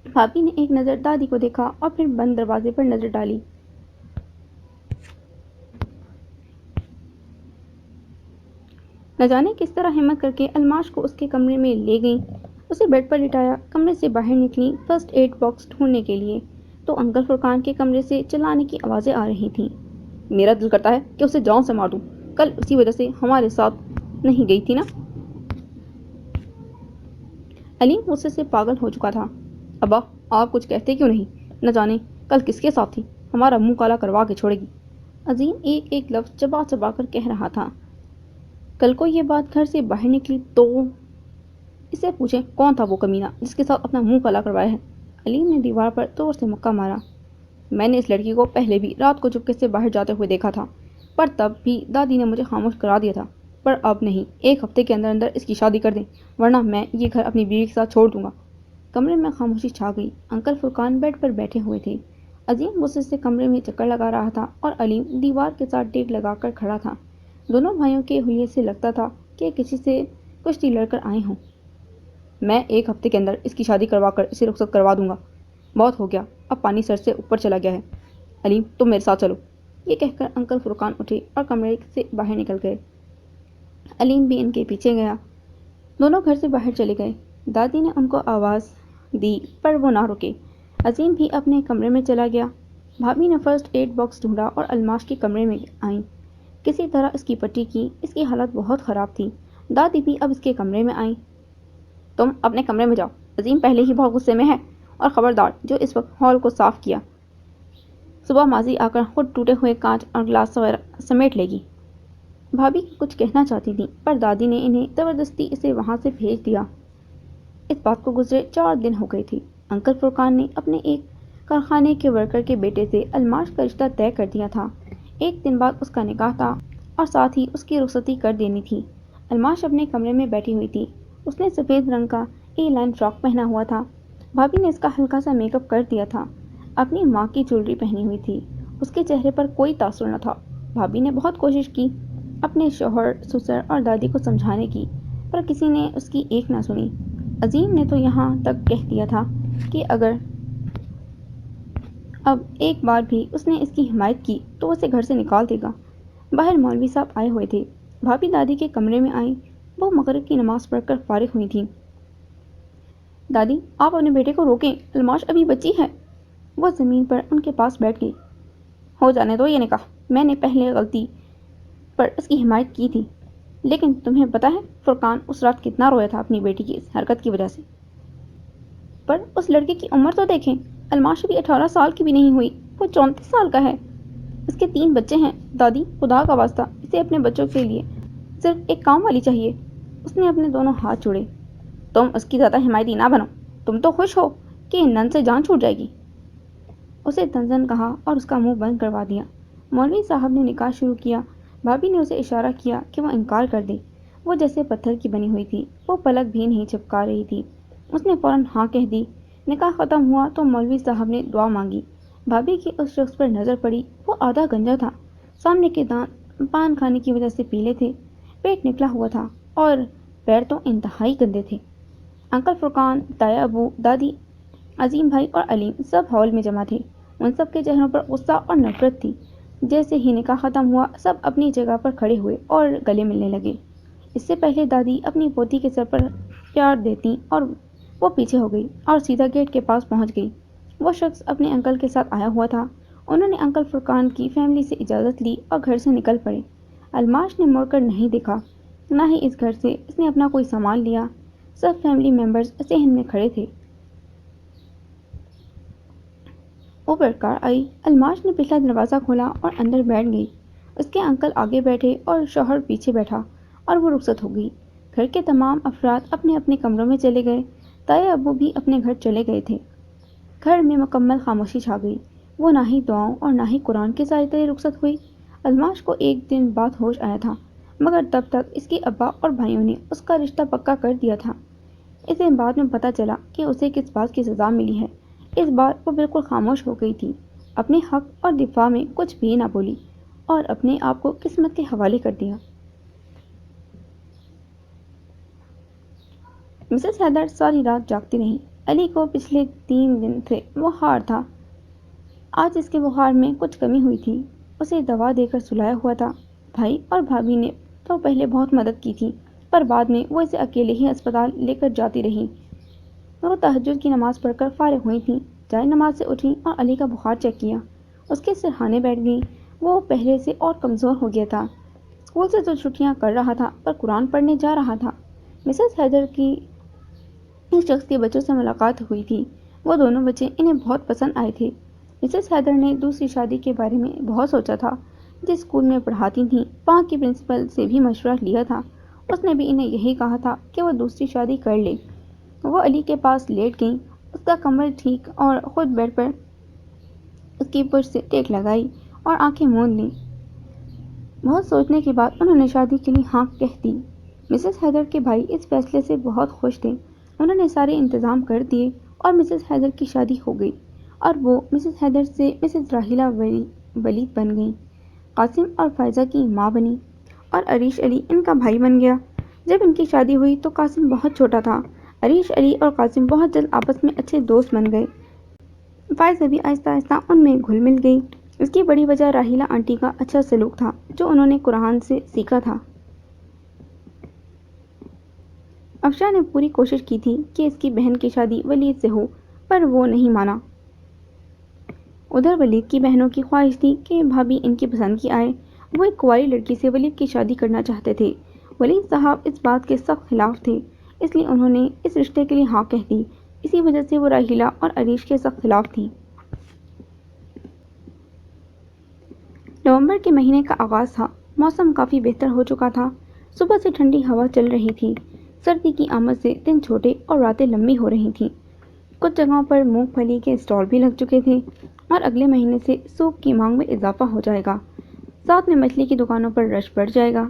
بھابھی نے ایک نظر دادی کو دیکھا اور پھر بند دروازے پر نظر ڈالی۔ نہ جانے کس طرح ہمت کر کے الماش کو اس کے کمرے میں لے گئیں، اسے بیڈ پر لٹایا۔ کمرے سے باہر نکلی فرسٹ ایڈ باکس ڈھونڈنے کے لیے تو انکل فرقان کے کمرے سے چلانے کی آوازیں آ رہی تھیں۔ میرا دل کرتا ہے کہ اسے جان سے مار دوں، کل اسی وجہ سے ہمارے ساتھ نہیں گئی تھی نا۔ علیم غصے سے پاگل ہو چکا تھا۔ ابا آپ کچھ کہتے کیوں نہیں؟ نہ جانے کل کس کے ساتھ تھی، ہمارا منہ کالا کروا کے چھوڑے گی۔ عظیم ایک ایک لفظ چبا چبا کر کہہ رہا تھا۔ کل کو یہ بات گھر سے باہر نکلی تو اسے پوچھیں کون تھا وہ کمینہ جس کے ساتھ اپنا منہ کالا کروایا ہے۔ علیم نے دیوار پر زور سے مکہ مارا۔ میں نے اس لڑکی کو پہلے بھی رات کو چپکے سے باہر جاتے ہوئے دیکھا تھا، پر تب بھی دادی نے مجھے خاموش کرا دیا تھا، پر اب نہیں، ایک ہفتے کے اندر اندر اس کی شادی کر دیں ورنہ میں یہ گھر اپنی بیوی کے ساتھ چھوڑ دوں گا۔ کمرے میں خاموشی چھا گئی۔ انکل فرقان بیڈ پر بیٹھے ہوئے تھے۔ عظیم غصے سے کمرے میں چکر لگا رہا تھا اور علیم دیوار کے ساتھ ٹیک لگا کر کھڑا تھا۔ دونوں بھائیوں کے حلیے سے لگتا تھا کہ کسی سے کشتی لڑ کر آئے ہوں۔ میں ایک ہفتے کے اندر اس کی شادی کروا کر اسے رخصت کروا دوں گا۔ بہت ہو گیا، اب پانی سر سے اوپر چلا گیا ہے۔ علیم تم میرے ساتھ چلو۔ یہ کہہ کر انکل فرقان اٹھے اور کمرے سے باہر نکل گئے۔ علیم بھی ان کے پیچھے گیا۔ دونوں گھر سے باہر چلے گئے۔ دادی نے ان کو آواز دی پر وہ نہ رکے۔ عظیم بھی اپنے کمرے میں چلا گیا۔ بھابھی نے فرسٹ ایڈ باکس ڈھونڈا اور الماش کے کمرے میں آئیں۔ کسی طرح اس کی پٹی کی، اس کی حالت بہت خراب تھی۔ دادی بھی اب اس کے کمرے میں آئیں۔ تم اپنے کمرے میں جاؤ، عظیم پہلے ہی بہت غصے میں ہے، اور خبردار جو اس وقت ہال کو صاف کیا، صبح ماضی آ کر خود ٹوٹے ہوئے کانچ اور گلاس وغیرہ سمیٹ لے گی۔ بھابھی کچھ کہنا چاہتی تھیں پر دادی نے انہیں زبردستی اسے وہاں سے بھیج دیا۔ اس بات کو گزرے 4 دن ہو گئے تھے۔ انکل فرقان نے اپنے ایک کارخانے کے ورکر کے بیٹے سے الماش کا رشتہ طے کر دیا تھا۔ 1 دن بعد اس کا نکاح تھا اور ساتھ ہی اس کی رخصتی کر دینی تھی۔ الماش اپنے کمرے میں بیٹھی ہوئی تھی۔ اس نے سفید رنگ کا اے لائن فراک پہنا ہوا تھا۔ بھابھی نے اس کا ہلکا سا میک اپ کر دیا تھا۔ اپنی ماں کی جویلری پہنی ہوئی تھی۔ اس کے چہرے پر کوئی تاثر نہ تھا۔ بھابھی نے بہت کوشش کی اپنے شوہر، سسر اور دادی کو سمجھانے کی، پر کسی نے اس کی ایک نہ سنی۔ عظیم نے تو یہاں تک کہہ دیا تھا کہ اگر اب ایک بار بھی اس نے اس کی حمایت کی تو اسے گھر سے نکال دے گا۔ باہر مولوی صاحب آئے ہوئے تھے۔ بھابھی دادی کے کمرے میں آئیں۔ وہ مغرب کی نماز پڑھ کر فارغ ہوئی تھیں۔ دادی آپ اپنے بیٹے کو روکیں، الماش ابھی بچی ہے۔ وہ زمین پر ان کے پاس بیٹھ گئی۔ ہو جانے دو یہ نکاح، میں نے پہلے غلطی پر اس کی حمایت کی تھی، لیکن تمہیں پتہ ہے فرقان اس رات کتنا رویا تھا اپنی بیٹی کی اس حرکت کی وجہ سے۔ پر اس لڑکے کی عمر تو دیکھیں، الماش ابھی 18 سال کی بھی نہیں ہوئی، وہ 34 سال کا ہے۔ اس کے 3 بچے ہیں۔ دادی خدا کا واسطہ اسے اپنے بچوں کے لیے صرف ایک کام والی چاہیے۔ اس نے اپنے دونوں ہاتھ جوڑے۔ تم اس کی زیادہ حمایتی نہ بنو، تم تو خوش ہو کہ نن سے جان چھوٹ جائے گی۔ اسے تنزن کہا اور اس کا منہ بند کروا دیا۔ مولوی صاحب نے نکاح شروع کیا۔ بھابھی نے اسے اشارہ کیا کہ وہ انکار کر دے۔ وہ جیسے پتھر کی بنی ہوئی تھی، وہ پلک بھی نہیں جھپکا رہی تھی۔ اس نے فوراً ہاں کہہ دی۔ نکاح ختم ہوا تو مولوی صاحب نے دعا مانگی۔ بھابھی کی اس شخص پر نظر پڑی، وہ آدھا گنجا تھا، سامنے کے دانت پان کھانے کی وجہ سے پیلے تھے، پیٹ نکلا ہوا تھا اور پیر تو انتہائی گندے تھے۔ انکل فرقان، تایا ابو، دادی، عظیم بھائی اور علیم سب ہال میں جمع تھے۔ ان سب کے چہروں پر غصہ اور نفرت تھی۔ جیسے ہی نکاح ختم ہوا سب اپنی جگہ پر کھڑے ہوئے اور گلے ملنے لگے۔ اس سے پہلے دادی اپنی پوتی کے سر پر پیار دیتی اور وہ پیچھے ہو گئی اور سیدھا گیٹ کے پاس پہنچ گئی۔ وہ شخص اپنے انکل کے ساتھ آیا ہوا تھا۔ انہوں نے انکل فرقان کی فیملی سے اجازت لی اور گھر سے نکل پڑے۔ الماش نے مڑ کر نہیں دیکھا، نہ ہی اس گھر سے اس نے اپنا کوئی سامان لیا۔ سب فیملی ممبرز صحن میں کھڑے تھے۔ اوپر کار آئی۔ الماش نے پچھلا دروازہ کھولا اور اندر بیٹھ گئی۔ اس کے انکل آگے بیٹھے اور شوہر پیچھے بیٹھا اور وہ رخصت ہو گئی۔ گھر کے تمام افراد اپنے اپنے کمروں میں چلے گئے۔ تایا ابو بھی اپنے گھر چلے گئے تھے۔ گھر میں مکمل خاموشی چھا گئی۔ وہ نہ ہی دعاؤں اور نہ ہی قرآن کے سائے تلے رخصت ہوئی۔ الماش کو ایک دن بعد ہوش آیا تھا، مگر تب تک اس کے ابا اور بھائیوں نے اس کا رشتہ پکا کر دیا تھا۔ اسے بعد میں پتہ چلا کہ اسے کس بات کی سزا ملی ہے۔ اس بار وہ بالکل خاموش ہو گئی تھی، اپنے حق اور دفاع میں کچھ بھی نہ بولی اور اپنے آپ کو قسمت کے حوالے کر دیا۔ مسز حیدر ساری رات جاگتی رہیں۔ علی کو پچھلے 3 دن سے بخار تھا۔ آج اس کے بخار میں کچھ کمی ہوئی تھی۔ اسے دوا دے کر سلایا ہوا تھا۔ بھائی اور بھابھی نے تو پہلے بہت مدد کی تھی، پر بعد میں وہ اسے اکیلے ہی اسپتال لے کر جاتی رہیں۔ وہ تہجد کی نماز پڑھ کر فارغ ہوئی تھیں، جائے نماز سے اٹھیں اور علی کا بخار چیک کیا۔ اس کے سرہانے بیٹھ گئیں۔ وہ پہلے سے اور کمزور ہو گیا تھا۔ اسکول سے تو چھٹیاں کر رہا تھا، پر قرآن پڑھنے جا رہا تھا۔ مسز حیدر کی اس شخص کے بچوں سے ملاقات ہوئی تھی۔ وہ دونوں بچے انہیں بہت پسند آئے تھے۔ مسز حیدر نے دوسری شادی کے بارے میں بہت سوچا تھا۔ جس اسکول میں پڑھاتی تھیں، وہاں کی پرنسپل سے بھی مشورہ لیا تھا۔ اس نے بھی انہیں یہی کہا تھا کہ وہ دوسری شادی کر لے۔ وہ علی کے پاس لیٹ گئیں، اس کا کمر ٹھیک اور خود بیڈ پر اس کی پشت سے ٹیک لگائی اور آنکھیں موند لیں۔ بہت سوچنے کے بعد انہوں نے شادی کے لیے ہاں کہہ دی۔ مسز حیدر کے بھائی اس فیصلے سے بہت خوش تھے۔ انہوں نے سارے انتظام کر دیے اور مسز حیدر کی شادی ہو گئی اور وہ مسز حیدر سے مسز راحیلہ ولید بن گئیں۔ قاسم اور فائزہ کی ماں بنی اور عریش علی ان کا بھائی بن گیا۔ جب ان کی شادی ہوئی تو قاسم بہت چھوٹا تھا۔ عریش علی اور قاسم بہت جلد آپس میں اچھے دوست بن گئے۔ فائزہ بھی آہستہ آہستہ ان میں گھل مل گئی۔ اس کی بڑی وجہ راحیلہ آنٹی کا اچھا سلوک تھا، جو انہوں نے قرآن سے سیکھا تھا۔ افشاں نے پوری کوشش کی تھی کہ اس کی بہن کی شادی ولید سے ہو، پر وہ نہیں مانا۔ ادھر ولید کی بہنوں کی خواہش تھی کہ بھابھی ان کی پسند کی آئے۔ وہ ایک کنواری لڑکی سے ولید کی شادی کرنا چاہتے تھے۔ ولید صاحب اس بات کے سخت خلاف تھے، اس لیے انہوں نے اس رشتے کے لیے ہاں کہہ دی۔ اسی وجہ سے وہ راحیلہ اور عریش کے سخت خلاف تھیں۔ نومبر کے مہینے کا آغاز تھا۔ موسم کافی بہتر ہو چکا تھا۔ صبح سے ٹھنڈی ہوا چل رہی تھی۔ سردی کی آمد سے دن چھوٹے اور راتیں لمبی ہو رہی تھیں۔ کچھ جگہوں پر مونگ پھلی کے اسٹال بھی لگ چکے تھے اور اگلے مہینے سے سوپ کی مانگ میں اضافہ ہو جائے گا۔ ساتھ میں مچھلی کی دکانوں پر رش بڑھ جائے گا۔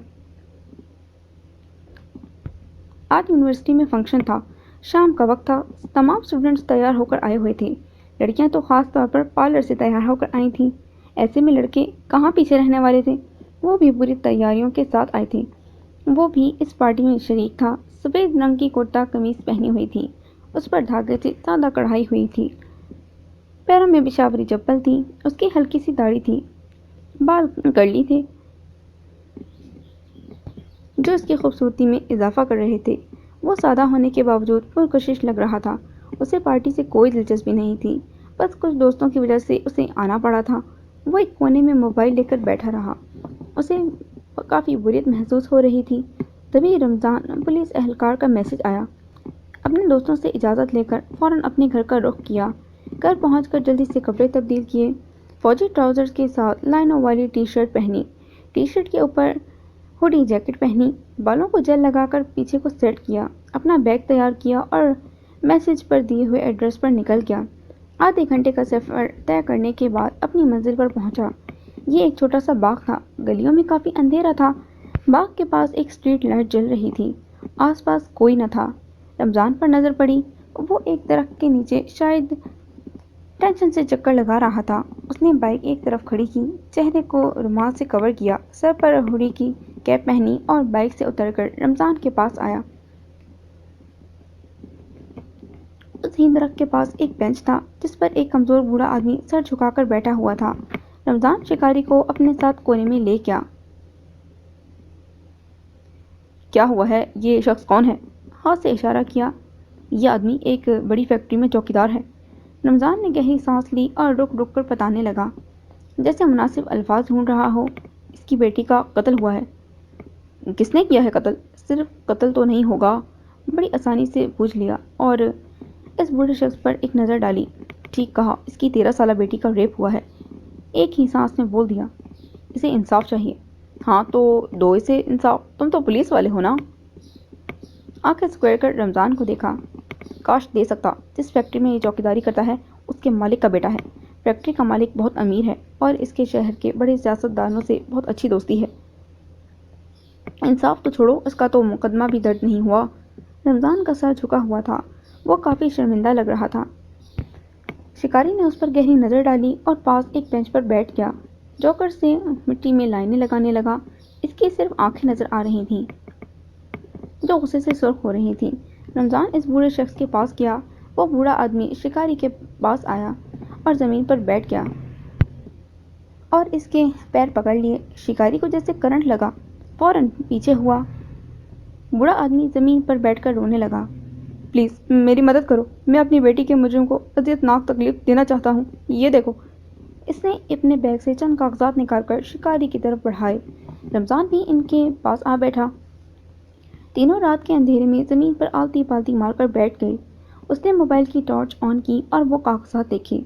آج یونیورسٹی میں فنکشن تھا۔ شام کا وقت تھا۔ تمام اسٹوڈنٹس تیار ہو کر آئے ہوئے تھے۔ لڑکیاں تو خاص طور پر پارلر سے تیار ہو کر آئی تھیں۔ ایسے میں لڑکے کہاں پیچھے رہنے والے تھے؟ وہ بھی پوری تیاریوں کے ساتھ آئے تھے۔ وہ بھی اس پارٹی میں شریک تھا۔ سفید رنگ کی کرتا قمیص پہنی ہوئی تھی، اس پر دھاگے سے سادہ کڑھائی ہوئی تھی۔ پیروں میں پشاوری چپل تھی۔ اس کی ہلکی سی داڑھی تھی، بال کرلی تھے جو اس کی خوبصورتی میں اضافہ کر رہے تھے۔ وہ سادہ ہونے کے باوجود پرکشش لگ رہا تھا۔ اسے پارٹی سے کوئی دلچسپی نہیں تھی، بس کچھ دوستوں کی وجہ سے اسے آنا پڑا تھا۔ وہ ایک کونے میں موبائل لے کر بیٹھا رہا۔ اسے کافی بوریت محسوس ہو رہی تھی۔ تبھی رمضان پولیس اہلکار کا میسج آیا۔ اپنے دوستوں سے اجازت لے کر فوراً اپنے گھر کا رخ کیا۔ گھر پہنچ کر جلدی سے کپڑے تبدیل کیے، فوجی ٹراؤزرز کے ساتھ لائنوں والی ٹی شرٹ پہنی، ٹی شرٹ کے اوپر ہوڈی جیکٹ پہنی، بالوں کو جیل لگا کر پیچھے کو سیٹ کیا، اپنا بیگ تیار کیا اور میسج پر دیے ہوئے ایڈریس پر نکل گیا۔ آدھے گھنٹے کا سفر طے کرنے کے بعد اپنی منزل پر پہنچا۔ یہ ایک چھوٹا سا باغ تھا۔ گلیوں میں کافی اندھیرا تھا۔ باغ کے پاس ایک اسٹریٹ لائٹ جل رہی تھی۔ آس پاس کوئی نہ تھا۔ رمضان پر نظر پڑی۔ وہ ایک درخت کے نیچے شاید ٹینشن سے چکر لگا رہا تھا۔ اس نے بائک ایک طرف کھڑی کی، چہرے کو رومال سے کور کیا، سر پر ہوڈی کی کیپ پہنی اور بائک سے اتر کر رمضان کے پاس آیا۔ اس ہی درخت کے پاس ایک بینچ تھا جس پر ایک کمزور بوڑھا آدمی سر جھکا کر بیٹھا ہوا تھا۔ رمضان شکاری کو اپنے ساتھ کونے میں لے گیا۔ کیا ہوا ہے؟ یہ شخص کون ہے؟ ہاتھ سے اشارہ کیا۔ یہ آدمی ایک بڑی فیکٹری میں چوکیدار ہے۔ رمضان نے گہری سانس لی اور رک رک کر بتانے لگا، جیسے مناسب الفاظ ڈھونڈ رہا ہو۔ اس کی بیٹی کا قتل ہوا ہے۔ کس نے کیا ہے قتل؟ صرف قتل تو نہیں ہوگا، بڑی آسانی سے پوچھ لیا اور اس بوڑھے شخص پر ایک نظر ڈالی۔ ٹھیک کہا، اس کی 13 سالہ بیٹی کا ریپ ہوا ہے، ایک ہی سانس میں بول دیا۔ اسے انصاف چاہیے۔ ہاں تو دو اسے انصاف، تم تو پولیس والے ہو نا؟ آنکھیں سکویر کر رمضان کو دیکھا۔ کاش دے سکتا۔ جس فیکٹری میں یہ چوکیداری کرتا ہے اس کے مالک کا بیٹا ہے۔ فیکٹری کا مالک بہت امیر ہے اور اس کے شہر کے بڑے سیاست دانوں سے بہت اچھی دوستی ہے۔ انصاف تو چھوڑو، اس کا تو مقدمہ بھی درج نہیں ہوا۔ رمضان کا سر جھکا ہوا تھا، وہ کافی شرمندہ لگ رہا تھا۔ شکاری نے اس پر گہری نظر ڈالی اور پاس ایک بینچ پر بیٹھ گیا۔ جوکر سے مٹی میں لائنیں لگانے لگا۔ اس کی صرف آنکھیں نظر آ رہی تھیں جو غصے سے سرخ ہو رہی تھیں۔ رمضان اس بوڑھے شخص کے پاس گیا۔ وہ بوڑھا آدمی شکاری کے پاس آیا اور زمین پر بیٹھ گیا اور اس کے پیر پکڑ لیے۔ شکاری کو جیسے کرنٹ لگا، فوراً پیچھے ہوا۔ بوڑھا آدمی زمین پر بیٹھ کر رونے لگا۔ پلیز میری مدد کرو، میں اپنی بیٹی کے مجرم کو اذیت ناک تکلیف دینا چاہتا ہوں۔ یہ دیکھو۔ اس نے اپنے بیگ سے چند کاغذات نکال کر شکاری کی طرف بڑھائے۔ رمضان بھی ان کے پاس آ بیٹھا۔ تینوں رات کے اندھیرے میں زمین پر آلتی پالتی مار کر بیٹھ گئے۔ اس نے موبائل کی ٹارچ آن کی اور وہ کاغذات دیکھے۔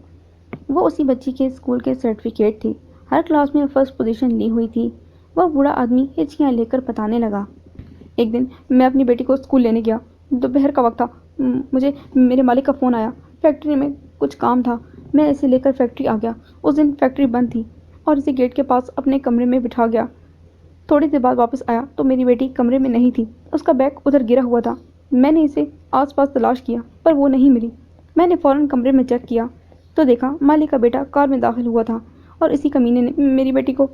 وہ اسی بچی کے اسکول کے سرٹیفکیٹ تھے، ہر کلاس میں فرسٹ پوزیشن لی ہوئی تھی۔ وہ بوڑھا آدمی ہچکیاں لے کر بتانے لگا۔ ایک دن میں اپنی بیٹی کو اسکول لینے گیا، دوپہر کا وقت تھا۔ مجھے میرے مالک کا فون آیا، فیکٹری میں کچھ کام تھا، میں اسے لے کر فیکٹری آ گیا۔ اس دن فیکٹری بند تھی اور اسے گیٹ کے پاس اپنے کمرے میں بٹھا گیا۔ تھوڑی دیر بعد واپس آیا تو میری بیٹی کمرے میں نہیں تھی، اس کا بیگ ادھر گرا ہوا تھا۔ میں نے اسے آس پاس تلاش کیا پر وہ نہیں ملی۔ میں نے فوراً کمرے میں چیک کیا تو دیکھا مالک کا بیٹا کار میں داخل ہوا تھا اور اسی کمینے نے میری بیٹی کو۔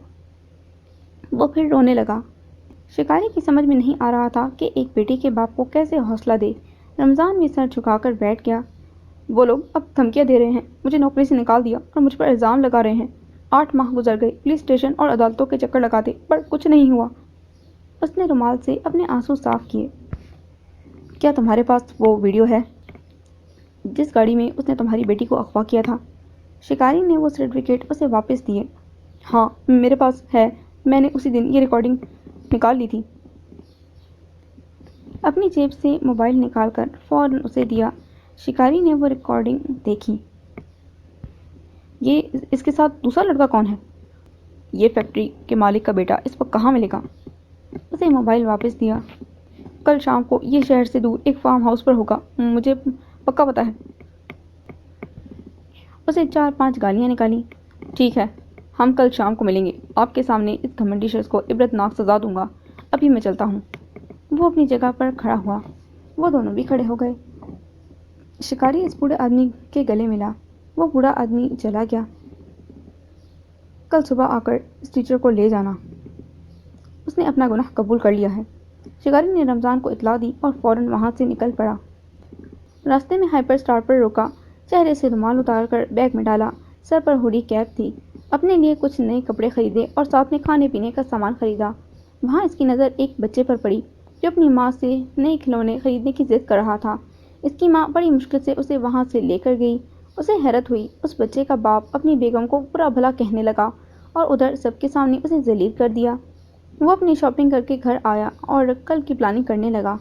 وہ پھر رونے لگا۔ شکاری کی سمجھ میں نہیں آ رہا تھا کہ ایک بیٹی کے باپ کو کیسے حوصلہ دے۔ رمضان بھی سر جھکا کر بیٹھ گیا۔ وہ لوگ اب دھمکیاں دے رہے ہیں، مجھے نوکری سے نکال دیا اور مجھ پر الزام لگا رہے ہیں۔ 8 ماہ گزر گئے، پولیس اسٹیشن اور عدالتوں کے چکر لگاتے پر کچھ نہیں ہوا۔ اس نے رومال سے اپنے آنسو صاف کیے۔ کیا تمہارے پاس وہ ویڈیو ہے جس گاڑی میں اس نے تمہاری بیٹی کو اغوا کیا تھا؟ شکاری نے وہ سرٹیفکیٹ اسے واپس دیے۔ ہاں میرے پاس ہے، میں نے اسی دن یہ ریکارڈنگ نکال لی تھی۔ اپنی جیب سے موبائل نکال کر فوراً اسے دیا۔ شکاری نے وہ ریکارڈنگ دیکھی۔ یہ اس کے ساتھ دوسرا لڑکا کون ہے؟ یہ فیکٹری کے مالک کا بیٹا، اس وقت کہاں ملے گا؟ اسے موبائل واپس دیا۔ کل شام کو یہ شہر سے دور ایک فارم ہاؤس پر ہوگا، مجھے پکا پتہ ہے۔ اسے 4-5 گالیاں نکالی۔ ٹھیک ہے، ہم کل شام کو ملیں گے، آپ کے سامنے اس گھمنڈی شخص کو عبرت ناک سزا دوں گا۔ ابھی میں چلتا ہوں۔ وہ اپنی جگہ پر کھڑا ہوا۔ وہ دونوں بھی کھڑے ہو گئے۔ شکاری اس بوڑھے آدمی کے گلے ملا۔ وہ بوڑھا آدمی چلا گیا۔ کل صبح آ کر اس ٹیچر کو لے جانا، اس نے اپنا گناہ قبول کر لیا ہے۔ شکاری نے رمضان کو اطلاع دی اور فوراً وہاں سے نکل پڑا۔ راستے میں ہائپر اسٹار پر رکا، چہرے سے رومال اتار کر بیگ میں ڈالا، سر پر ہوڈی کیپ تھی۔ اپنے لیے کچھ نئے کپڑے خریدے اور ساتھ میں کھانے پینے کا سامان خریدا۔ وہاں اس کی نظر ایک بچے پر پڑی جو اپنی ماں سے نئے کھلونے خریدنے کی ضد کر رہا تھا۔ اس کی ماں بڑی مشکل سے اسے وہاں سے لے کر گئی۔ اسے حیرت ہوئی، اس بچے کا باپ اپنی بیگم کو برا بھلا کہنے لگا اور ادھر سب کے سامنے اسے ذلیل کر دیا۔ وہ اپنی شاپنگ کر کے گھر آیا اور کل کی پلاننگ کرنے لگا۔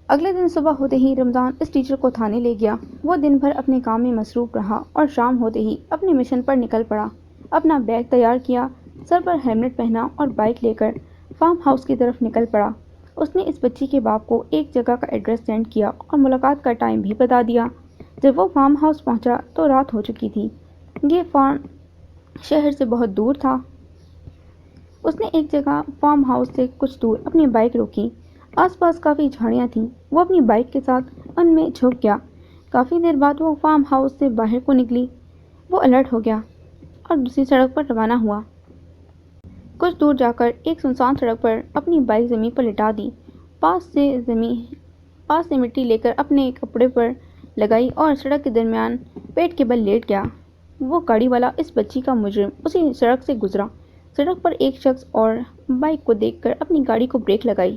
اگلے دن صبح ہوتے ہی رمضان اس ٹیچر کو تھانے لے گیا۔ وہ دن بھر اپنے کام میں مصروف رہا اور شام ہوتے ہی اپنے مشن پر نکل پڑا۔ اپنا بیگ تیار کیا، سر پر ہیلمٹ پہنا اور بائک لے کر فارم ہاؤس کی طرف نکل پڑا۔ اس نے اس بچی کے باپ کو ایک جگہ کا ایڈریس سینڈ کیا اور ملاقات کا ٹائم بھی بتا دیا۔ جب وہ فارم ہاؤس پہنچا تو رات ہو چکی تھی۔ یہ فارم شہر سے بہت دور تھا۔ اس نے ایک جگہ فارم ہاؤس سے کچھ دور اپنی بائک روکی۔ آس پاس کافی جھاڑیاں تھیں۔ وہ اپنی بائک کے ساتھ ان میں جھک گیا۔ کافی دیر بعد وہ فارم ہاؤس سے باہر کو نکلی۔ وہ الرٹ ہو گیا اور دوسری سڑک پر روانہ ہوا۔ کچھ دور جا کر ایک سنسان سڑک پر اپنی بائک زمین پر لٹا دی۔ پاس سے مٹی لے کر اپنے کپڑے پر لگائی اور سڑک کے درمیان پیٹ کے بل لیٹ گیا۔ وہ گاڑی والا اس بچی کا مجرم اسی سڑک سے گزرا۔ سڑک پر ایک شخص اور بائک کو دیکھ کر اپنی گاڑی کو بریک لگائی۔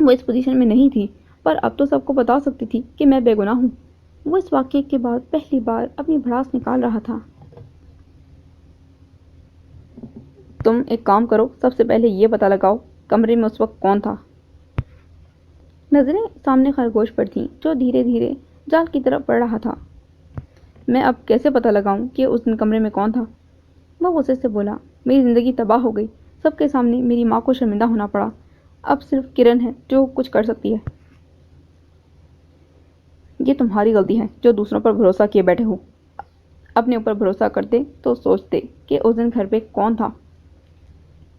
وہ اس پوزیشن میں نہیں تھی، پر اب تو سب کو بتا سکتی تھی کہ میں بے گناہ ہوں۔ وہ اس واقعے کے بعد پہلی بار اپنی بھڑاس نکال رہا تھا۔ تم ایک کام کرو، سب سے پہلے یہ پتہ لگاؤ کمرے میں اس وقت کون تھا۔ نظریں سامنے خرگوش پر تھیں جو دھیرے دھیرے جال کی طرف بڑھ رہا تھا۔ میں اب کیسے پتہ لگاؤں کہ اس دن کمرے میں کون تھا؟ وہ غصے سے بولا۔ میری زندگی تباہ ہو گئی، سب کے سامنے میری ماں کو شرمندہ ہونا پڑا۔ اب صرف کرن ہے جو کچھ کر سکتی ہے۔ یہ تمہاری غلطی ہے جو دوسروں پر بھروسہ کیے بیٹھے ہو۔ اپنے اوپر بھروسہ کرتے تو سوچتے کہ اس دن گھر پہ کون تھا،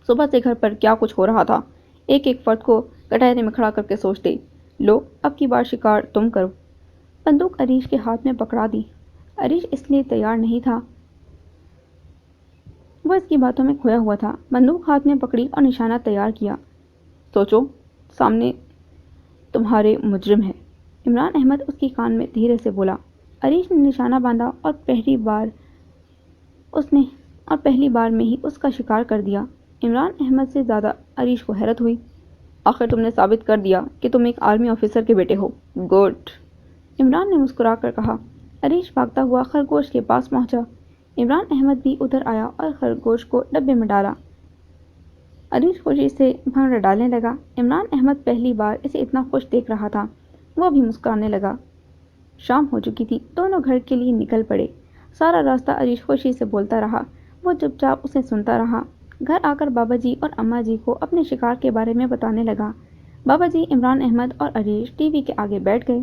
صبح سے گھر پر کیا کچھ ہو رہا تھا، ایک ایک فرد کو کٹہرے میں کھڑا کر کے سوچتے۔ لو اب کی بار شکار تم کرو۔ بندوق عریش کے ہاتھ میں پکڑا دی۔ عریش اس لیے تیار نہیں تھا، وہ اس کی باتوں میں کھویا ہوا تھا۔ بندوق ہاتھ میں پکڑی اور نشانہ تیار کیا۔ سوچو، سامنے تمہارے مجرم ہے، عمران احمد اس کی کان میں دھیرے سے بولا۔ عریش نے نشانہ باندھا اور پہلی بار میں ہی اس کا شکار کر دیا۔ عمران احمد سے زیادہ عریش کو حیرت ہوئی۔ آخر تم نے ثابت کر دیا کہ تم ایک آرمی آفیسر کے بیٹے ہو۔ گڈ، عمران نے مسکرا کر کہا۔ عریش بھاگتا ہوا خرگوش کے پاس پہنچا۔ عمران احمد بھی ادھر آیا اور خرگوش کو ڈبے میں ڈالا۔ عریش خوشی سے بھنگڑا ڈالنے لگا۔ عمران احمد پہلی بار اسے اتنا خوش دیکھ رہا تھا، وہ بھی مسکرانے لگا۔ شام ہو چکی تھی، دونوں گھر کے لیے نکل پڑے۔ سارا راستہ عریش خوشی سے بولتا رہا، وہ چپ چاپ اسے سنتا رہا۔ گھر آ کر بابا جی اور اماں جی کو اپنے شکار کے بارے میں بتانے لگا۔ بابا جی، عمران احمد اور عریش ٹی وی کے آگے بیٹھ گئے۔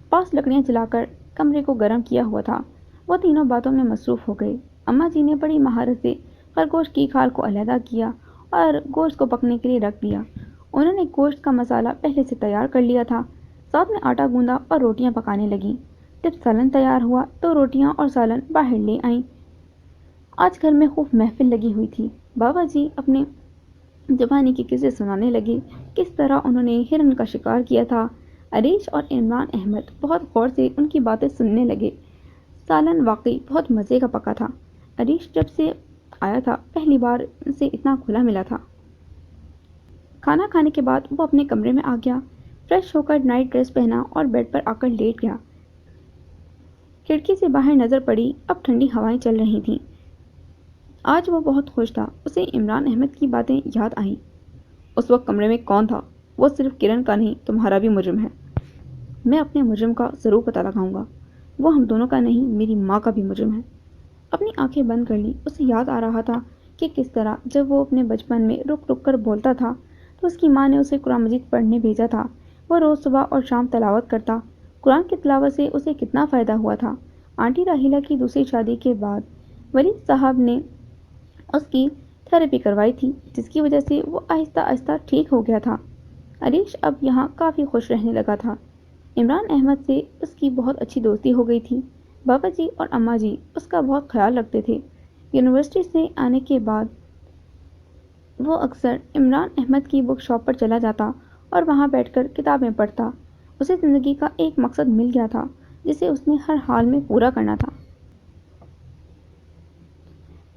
پاس لکڑیاں جلا کر کمرے کو گرم کیا ہوا تھا، وہ تینوں باتوں میں مصروف ہو گئے۔ اماں جی نے بڑی مہارت سے خرگوش کی کھال کو علیحدہ کیا اور گوشت کو پکنے کے لیے رکھ دیا۔ انہوں نے گوشت کا مسالہ پہلے سے تیار کر لیا تھا، ساتھ میں آٹا گوندا اور روٹیاں پکانے لگیں۔ جب سالن تیار ہوا تو روٹیاں اور سالن باہر لے آئیں۔ آج گھر میں خوب محفل لگی ہوئی تھی۔ بابا جی اپنے جوانی کے قصے سنانے لگے، کس طرح انہوں نے ہرن کا شکار کیا تھا۔ عریش اور عمران احمد بہت غور سے ان کی باتیں سننے لگے۔ سالن واقعی بہت مزے کا پکا تھا۔ عریش جب سے آیا تھا پہلی بار سے اتنا کھلا ملا تھا۔ کھانا کھانے کے بعد وہ اپنے کمرے میں آ گیا، فریش ہو کر نائٹ ڈریس پہنا اور بیڈ پر آ کر لیٹ گیا۔ کھڑکی سے باہر نظر پڑی، اب ٹھنڈی ہوائیں چل رہی تھیں۔ آج وہ بہت خوش تھا، اسے عمران احمد کی باتیں یاد آئیں۔ اس وقت کمرے میں کون تھا؟ وہ صرف کرن کا نہیں، تمہارا بھی مجرم ہے۔ میں اپنے مجرم کا ضرور پتہ لگاؤں گا، وہ ہم دونوں کا نہیں، میری ماں کا بھی مجرم ہے۔ اپنی آنکھیں بند کر لی۔ اسے یاد آ رہا تھا کہ کس طرح جب وہ اپنے بچپن میں رک رک کر بولتا تھا تو اس کی ماں نے اسے قرآن مجید پڑھنے بھیجا تھا۔ وہ روز صبح اور شام تلاوت کرتا۔ قرآن کی تلاوت سے اسے کتنا فائدہ ہوا تھا۔ آنٹی راحیلہ کی دوسری شادی کے بعد ولید صاحب نے اس کی تھراپی کروائی تھی، جس کی وجہ سے وہ آہستہ آہستہ ٹھیک ہو گیا تھا۔ عریش اب یہاں کافی خوش رہنے لگا تھا۔ عمران احمد سے اس کی بہت اچھی دوستی ہو گئی تھی۔ بابا جی اور اماں جی اس کا بہت خیال رکھتے تھے۔ یونیورسٹی سے آنے کے بعد وہ اکثر عمران احمد کی بک شاپ پر چلا جاتا اور وہاں بیٹھ کر کتابیں پڑھتا۔ اسے زندگی کا ایک مقصد مل گیا تھا جسے اس نے ہر حال میں پورا کرنا تھا۔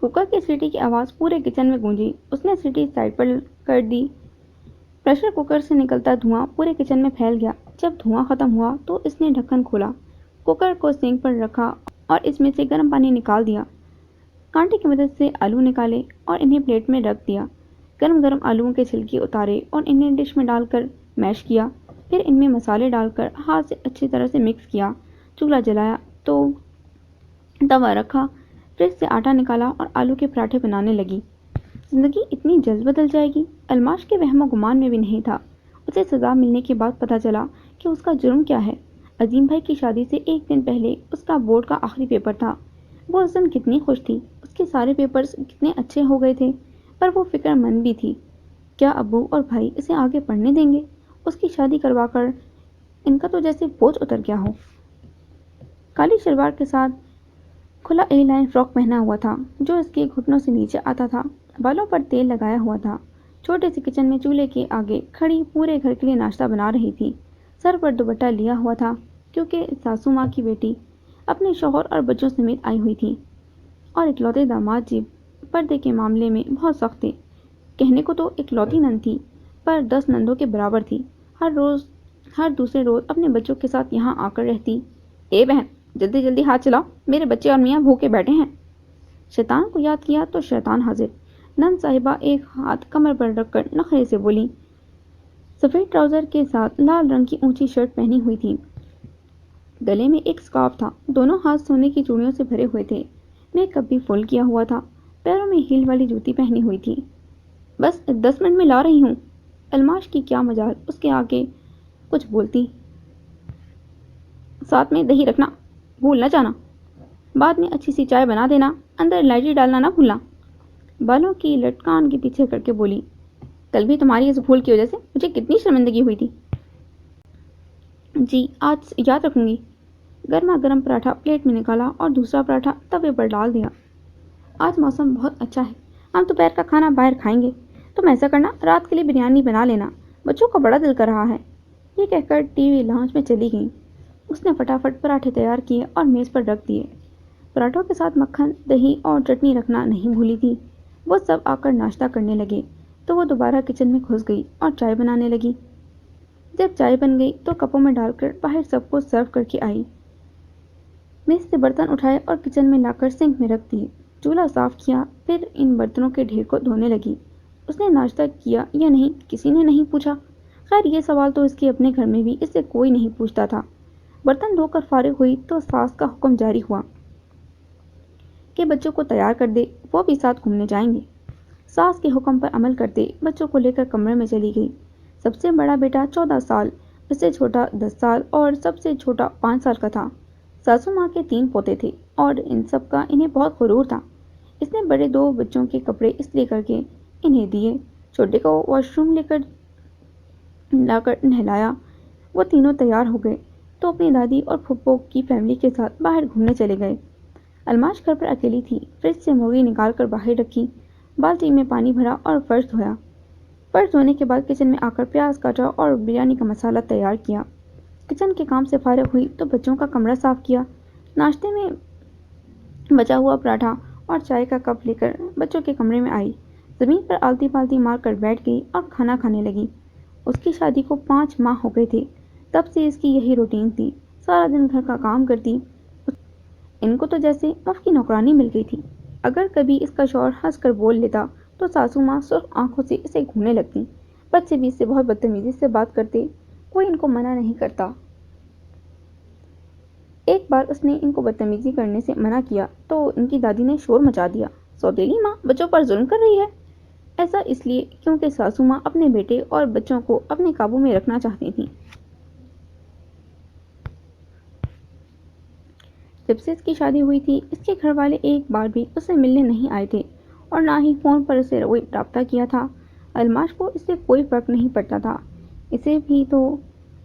کوکر کی سیٹی کی آواز پورے کچن میں گونجی۔ اس نے سیٹی سائڈ پر کر دی۔ پریشر کوکر سے نکلتا دھواں پورے کچن میں پھیل گیا۔ جب دھواں ختم ہوا تو اس نے ڈھکن کھولا، کوکر کو سنک پر رکھا اور اس میں سے گرم پانی نکال دیا۔ کانٹے کی مدد سے آلو نکالے اور انہیں پلیٹ میں رکھ دیا۔ گرم گرم آلوؤں کے چھلکے اتارے اور انہیں ڈش میں ڈال کر میش کیا۔ پھر ان میں مسالے ڈال کر ہاتھ سے اچھی طرح سے مکس کیا۔ چولہا جلایا تو توا رکھا، فریج سے آٹا نکالا اور آلو کے پراٹھے بنانے لگی۔ زندگی اتنی جلد بدل جائے گی، الماش کے وہم و گمان میں بھی نہیں تھا۔ اسے سزا ملنے کے بعد پتہ چلا کہ اس کا جرم کیا ہے۔ عظیم بھائی کی شادی سے ایک دن پہلے اس کا بورڈ کا آخری پیپر تھا۔ وہ اس دن کتنی خوش تھی، اس کے سارے پیپرز کتنے اچھے ہو گئے تھے، پر وہ فکر مند بھی تھی۔ کیا ابو اور بھائی اسے آگے پڑھنے دیں گے؟ اس کی شادی کروا کر ان کا تو جیسے بوجھ اتر گیا ہو۔ کالی شلوار کے ساتھ کھلا اے لائن فراک پہنا ہوا تھا جو اس کے گھٹنوں سے نیچے آتا تھا۔ بالوں پر تیل لگایا ہوا تھا۔ چھوٹے سے کچن میں چولہے کے آگے کھڑی پورے گھر کے لیے ناشتہ بنا رہی تھی۔ سر پر دوپٹہ لیا ہوا تھا کیونکہ ساسو ماں کی بیٹی اپنے شوہر اور بچوں سمیت آئی ہوئی تھی اور اکلوتے داماد جی پردے کے معاملے میں بہت سخت تھے۔ کہنے کو تو اکلوتی نند تھی پر 10 نندوں کے برابر تھی۔ ہر دوسرے روز اپنے بچوں کے ساتھ یہاں آ کر رہتی۔ اے بہن، جلدی جلدی ہاتھ چلاؤ، میرے بچے اور میاں بھوکے بیٹھے ہیں۔ شیطان کو یاد کیا تو شیطان حاضر۔ نند صاحبہ ایک ہاتھ کمر پر رکھ کر نخرے سے بولی۔ سفید ٹراؤزر کے ساتھ لال رنگ کی اونچی شرٹ پہنی ہوئی تھی، گلے میں ایک اسکارف تھا، دونوں ہاتھ سونے کی چوڑیوں سے بھرے ہوئے تھے، میک اپ بھی فل کیا ہوا تھا، پیروں میں ہیل والی جوتی پہنی ہوئی تھی۔ بس 10 منٹ میں لا رہی ہوں۔ الماش کی کیا مجال اس کے آگے کچھ بولتی۔ ساتھ میں دہی رکھنا بھول نہ جانا، بعد میں اچھی سی چائے بنا دینا، اندر الائچی ڈالنا نہ بھولنا۔ بالوں کی لٹکان کے پیچھے کر کے بولی۔ کل بھی تمہاری اس بھول کی وجہ سے مجھے کتنی شرمندگی ہوئی تھی۔ جی، آج یاد رکھوں گی۔ گرما گرم پراٹھا پلیٹ میں نکالا اور دوسرا پراٹھا توے پر ڈال دیا۔ آج موسم بہت اچھا ہے، ہم دوپہر کا کھانا باہر کھائیں گے۔ تم ایسا کرنا، رات کے لیے بریانی بنا لینا، بچوں کا بڑا دل کر رہا ہے۔ یہ کہہ کر ٹی وی لاؤنج میں چلی گئیں۔ اس نے فٹافٹ پراٹھے تیار کیے اور میز پر رکھ دیے۔ پراٹھوں کے ساتھ مکھن، دہی اور چٹنی رکھنا نہیں بھولی تھی۔ وہ سب آ کر ناشتہ کرنے لگے تو وہ دوبارہ کچن میں گھس گئی اور چائے بنانے لگی۔ جب چائے بن گئی تو کپوں میں ڈال کر باہر سب کو سرو کر کے آئی۔ میز سے برتن اٹھائے اور کچن میں لا کر سنک میں رکھ دیے۔ چولہا صاف کیا، پھر ان برتنوں کے ڈھیر کو دھونے لگی۔ اس نے ناشتہ کیا یا نہیں کسی نے نہیں پوچھا۔ خیر یہ سوال تو اس کے اپنے گھر میں بھی اس سے کوئی نہیں پوچھتا تھا۔ برتن دھو کر فارغ ہوئی تو ساس کا حکم جاری ہوا کہ بچوں کو تیار کر دے، وہ بھی ساتھ گھومنے جائیں گے۔ ساس کے حکم پر عمل کرتے بچوں کو لے کر کمرے میں چلی گئی۔ سب سے بڑا بیٹا 14 سال، اس سے چھوٹا 10 سال اور سب سے چھوٹا 5 سال کا تھا۔ ساسو ماں کے 3 پوتے تھے اور ان سب کا انہیں بہت غرور تھا۔ اس نے بڑے 2 بچوں کے کپڑے استری کر کے انہیں دیے، چھوٹے کو واش روم لا کر نہلایا۔ وہ تینوں تیار ہو گئے تو اپنی دادی اور پھپھو کی فیملی کے ساتھ باہر گھومنے چلے گئے۔ الماش گھر پر اکیلی تھی۔ فریج سے مرغی نکال کر باہر رکھی، بالٹی میں پانی بھرا اور فرش دھویا۔ فرش دھونے کے بعد کچن میں آ کر پیاز کاٹا اور بریانی کا مسالہ تیار کیا۔ کچن کے کام سے فارغ ہوئی تو بچوں کا کمرہ صاف کیا۔ ناشتے میں بچا ہوا پراٹھا اور چائے کا کپ لے کر بچوں کے کمرے میں آئی، زمین پر آلتی پالتی مار کر بیٹھ گئی اور کھانا کھانے لگی۔ اس کی شادی کو 5 ماہ ہو گئے تھے، تب سے اس کی یہی روٹین تھی، سارا دن گھر کا کام کرتی۔ ان کو تو جیسے مفت کی نوکرانی مل گئی تھی۔ اگر کبھی اس کا شوہر ہنس کر بول لیتا تو ساسو ماں سرخ آنکھوں سے اسے گھورنے لگتی۔ بچے بھی اس سے بہت بدتمیزی سے بات کرتے، کوئی ان کو منع نہیں کرتا۔ ایک بار اس نے ان کو بدتمیزی کرنے سے منع کیا تو ان کی دادی نے شور مچا دیا، سوتیلی ماں بچوں پر ظلم کر رہی ہے۔ ایسا اس لیے کیونکہ ساسو ماں اپنے بیٹے اور بچوں کو اپنے قابو میں رکھنا چاہتی تھیں۔ جب سے اس کی شادی ہوئی تھی، اس کے گھر والے ایک بار بھی اس سے ملنے نہیں آئے تھے اور نہ ہی فون پر اسے رابطہ کیا تھا۔ الماش کو اس سے کوئی فرق نہیں پڑتا تھا۔ اسے بھی تو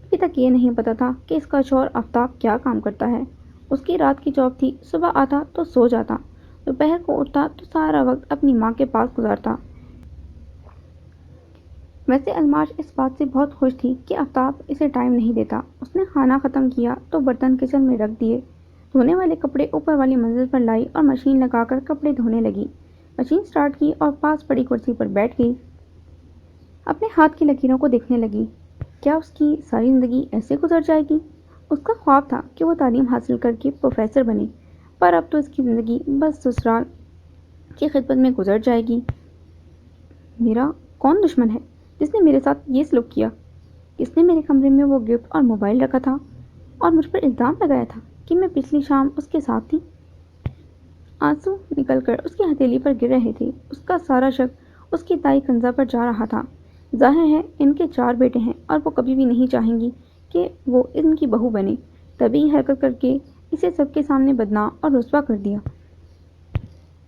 ابھی تک یہ نہیں پتا تھا کہ اس کا شوہر آفتاب کیا کام کرتا ہے۔ اس کی رات کی جاب تھی، صبح آتا تو سو جاتا، دوپہر کو اٹھتا تو سارا وقت اپنی ماں کے پاس گزارتا۔ ویسے الماش اس بات سے بہت خوش تھی کہ آفتاب اسے ٹائم نہیں دیتا۔ اس نے کھانا ختم کیا تو برتن کچن میں رکھ دیے، دھونے والے کپڑے اوپر والی منزل پر لائی اور مشین لگا کر کپڑے دھونے لگی۔ مشین سٹارٹ کی اور پاس پڑی کرسی پر بیٹھ گئی۔ اپنے ہاتھ کی لکیروں کو دیکھنے لگی۔ کیا اس کی ساری زندگی ایسے گزر جائے گی؟ اس کا خواب تھا کہ وہ تعلیم حاصل کر کے پروفیسر بنے، پر اب تو اس کی زندگی بس سسرال کی خدمت میں گزر جائے گی۔ میرا کون دشمن ہے جس نے میرے ساتھ یہ سلوک کیا؟ کس نے میرے کمرے میں وہ گفٹ اور موبائل رکھا تھا اور مجھ پر الزام لگایا تھا کہ میں پچھلی شام اس کے ساتھ تھی؟ آنسو نکل کر اس کی ہتھیلی پر گر رہے تھے۔ اس کا سارا شک اس کی تائی کنزا پر جا رہا تھا۔ ظاہر ہے ان کے 4 بیٹے ہیں اور وہ کبھی بھی نہیں چاہیں گی کہ وہ ان کی بہو بنے، تبھی یہ حرکت کر کے اسے سب کے سامنے بدنام اور رسوا کر دیا۔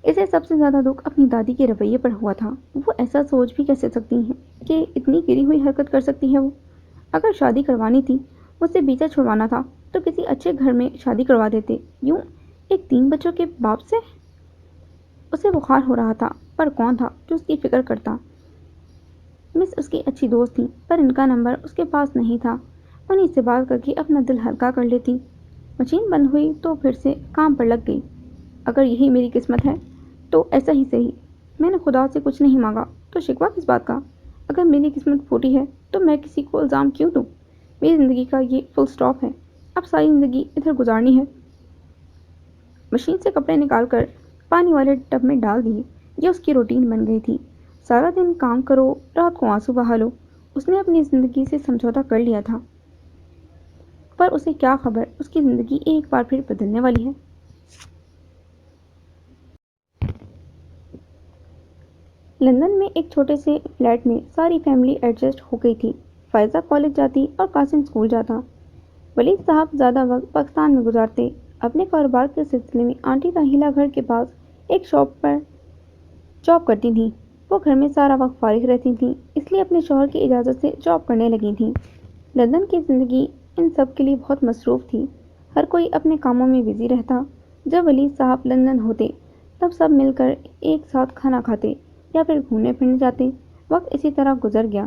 اسے سب سے زیادہ دکھ اپنی دادی کے رویے پر ہوا تھا۔ وہ ایسا سوچ بھی کیسے سکتی ہیں کہ اتنی گری ہوئی حرکت کر سکتی ہے وہ؟ اگر شادی کروانی تھی، مجھ سے بیچا چھڑوانا تھا تو کسی اچھے گھر میں شادی کروا دیتے، یوں ایک 3 بچوں کے باپ سے۔ اسے بخار ہو رہا تھا، پر کون تھا جو اس کی فکر کرتا؟ مس اس کی اچھی دوست تھی، پر ان کا نمبر اس کے پاس نہیں تھا، انہیں سے بات کر کے اپنا دل ہلکا کر لیتی۔ مشین بند ہوئی تو پھر سے کام پر لگ گئی۔ اگر یہی میری قسمت ہے تو ایسا ہی صحیح، میں نے خدا سے کچھ نہیں مانگا تو شکوہ کس بات کا؟ اگر میری قسمت پھوٹی ہے تو میں کسی کو الزام کیوں دوں؟ میری زندگی کا یہ فل سٹاپ ہے، اب ساری زندگی ادھر گزارنی ہے۔ مشین سے کپڑے نکال کر پانی والے ٹب میں ڈال دیے، یہ اس کی روٹین بن گئی تھی۔ سارا دن کام کرو، رات کو آنسو بہا لو۔ اس نے اپنی زندگی سے سمجھوتا کر لیا تھا، پر اسے کیا خبر اس کی زندگی ایک بار پھر بدلنے والی ہے۔ لندن میں ایک چھوٹے سے فلیٹ میں ساری فیملی ایڈجسٹ ہو گئی تھی۔ فائزہ کالج جاتی اور قاسم اسکول جاتا۔ ولید صاحب زیادہ وقت پاکستان میں گزارتے۔ اپنے کاروبار کے سلسلے میں آنٹی راحیلہ گھر کے پاس ایک شاپ پر جاب کرتی تھیں۔ وہ گھر میں سارا وقت فارغ رہتی تھیں، اس لیے اپنے شوہر کی اجازت سے جاب کرنے لگی تھیں۔ لندن کی زندگی ان سب کے لیے بہت مصروف تھی، ہر کوئی اپنے کاموں میں بزی رہتا۔ جب ولید صاحب لندن ہوتے تب سب مل کر ایک ساتھ کھانا کھاتے یا پھر گھومنے پھرنے جاتے۔ وقت اسی طرح گزر گیا۔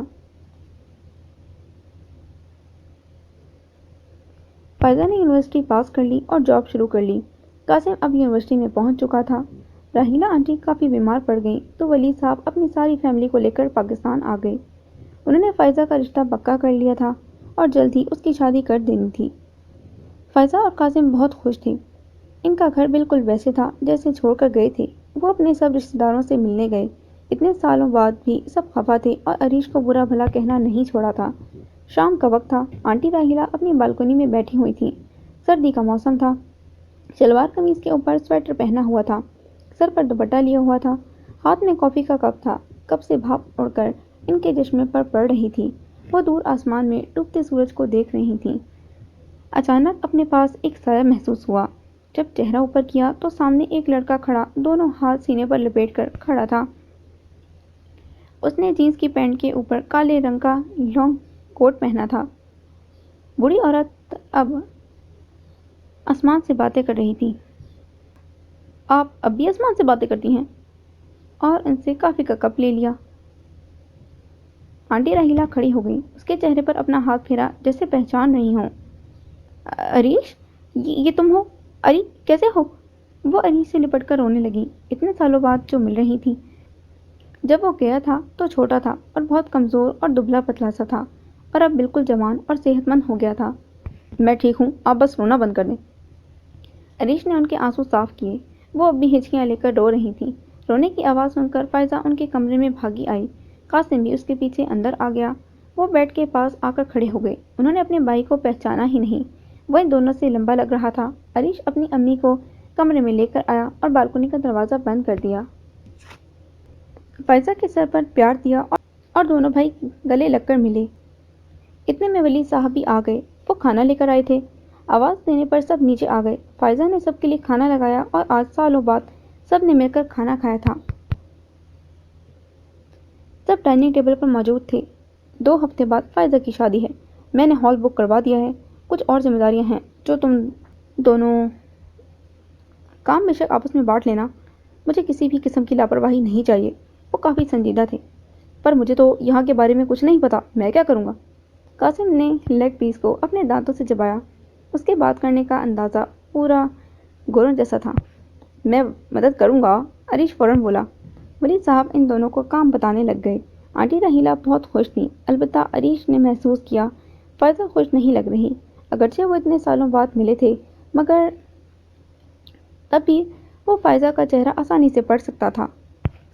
فائزہ نے یونیورسٹی پاس کر لی اور جاب شروع کر لی۔ قاسم اب یونیورسٹی میں پہنچ چکا تھا۔ راحیلہ آنٹی کافی بیمار پڑ گئیں تو ولید صاحب اپنی ساری فیملی کو لے کر پاکستان آ گئے۔ انہوں نے فائزہ کا رشتہ پکا کر لیا تھا اور جلد ہی اس کی شادی کر دینی تھی۔ فائزہ اور قاسم بہت خوش تھے۔ ان کا گھر بالکل ویسے تھا جیسے چھوڑ کر گئے تھے۔ وہ اپنے سب رشتہ داروں سے ملنے گئے۔ اتنے سالوں بعد بھی سب خفا تھے اور عریش کو برا بھلا کہنا نہیں چھوڑا تھا۔ شام کا وقت تھا۔ آنٹی راحیلہ اپنی بالکنی میں بیٹھی ہوئی تھیں۔ سردی کا موسم تھا۔ شلوار قمیض کے اوپر سویٹر پہنا ہوا تھا، سر پر دوپٹہ لیا ہوا تھا، ہاتھ میں کافی کا کپ تھا۔ کپ سے بھاپ اڑ کر ان کے چشمے پر پڑ رہی تھی۔ وہ دور آسمان میں ڈوبتے سورج کو دیکھ رہی تھیں۔ اچانک اپنے پاس ایک سایہ محسوس ہوا۔ جب چہرہ اوپر کیا تو سامنے ایک لڑکا کھڑا دونوں ہاتھ سینے پر لپیٹ کر کھڑا تھا۔ اس نے جینس کی پینٹ کے اوپر کالے رنگ کا لانگ کوٹ پہنا تھا۔ بوڑھی عورت اب آسمان سے باتیں کر رہی تھی۔ آپ اب بھی آسمان سے باتیں کرتی ہیں؟ اور ان سے کافی کا کپ لے لیا۔ آنٹی راحیلہ کھڑی ہو گئی، اس کے چہرے پر اپنا ہاتھ پھیرا جیسے پہچان رہی ہوں۔ عریش، یہ تم ہو؟ اری کیسے ہو؟ وہ عریش سے لپٹ کر رونے لگی۔ اتنے سالوں بعد جو مل رہی تھی۔ جب وہ گیا تھا تو چھوٹا تھا اور بہت کمزور اور دبلا پتلا سا تھا، اور اب بالکل جوان اور صحت مند ہو گیا تھا۔ میں ٹھیک ہوں، آپ بس رونا بند کر دیں۔ عریش نے ان کے آنسو صاف کیے۔ وہ اب بھی ہچکیاں لے کر رو رہی تھیں۔ رونے کی آواز سن کر فائزہ ان کے کمرے میں بھاگی آئی۔ قاسم بھی اس کے پیچھے اندر آ گیا۔ وہ بیڈ کے پاس آ کر کھڑے ہو گئے۔ انہوں نے اپنے بھائی کو پہچانا ہی نہیں۔ وہ ان دونوں سے لمبا لگ رہا تھا۔ عریش اپنی امی کو کمرے میں لے کر آیا اور بالکنی کا دروازہ بند کر دیا۔ فائزہ کے سر پر پیار دیا اور دونوں بھائی گلے لگ کر ملے۔ اتنے میں ولید صاحب بھی آ گئے۔ وہ کھانا لے کر آئے تھے۔ آواز دینے پر سب نیچے آ گئے۔ فائزہ نے سب کے لیے کھانا لگایا اور آج سالوں بعد سب نے مل کر کھانا کھایا تھا۔ سب ڈائننگ ٹیبل پر موجود تھے۔ 2 ہفتے بعد فائزہ کی شادی ہے۔ میں نے ہال بک کروا دیا ہے۔ کچھ اور ذمہ داریاں ہیں جو تم دونوں کام بے شک آپس میں بانٹ لینا۔ مجھے کسی بھی قسم کی لاپرواہی نہیں چاہیے۔ وہ کافی سنجیدہ تھے۔ پر مجھے تو یہاں کے بارے میں کچھ نہیں پتا، میں کیا کروں گا؟ قاسم نے لیگ پیس کو اپنے دانتوں سے چبایا۔ اس کے بات کرنے کا اندازہ پورا گورن جیسا تھا۔ میں مدد کروں گا، عریش فوراً بولا۔ ولید صاحب ان دونوں کو کام بتانے لگ گئے۔ آنٹی راحیلہ بہت خوش تھیں، البتہ عریش نے محسوس کیا فائزہ خوش نہیں لگ رہی۔ اگرچہ وہ اتنے سالوں بعد ملے تھے، مگر تب بھی وہ فائزہ کا چہرہ آسانی سے پڑھ سکتا تھا۔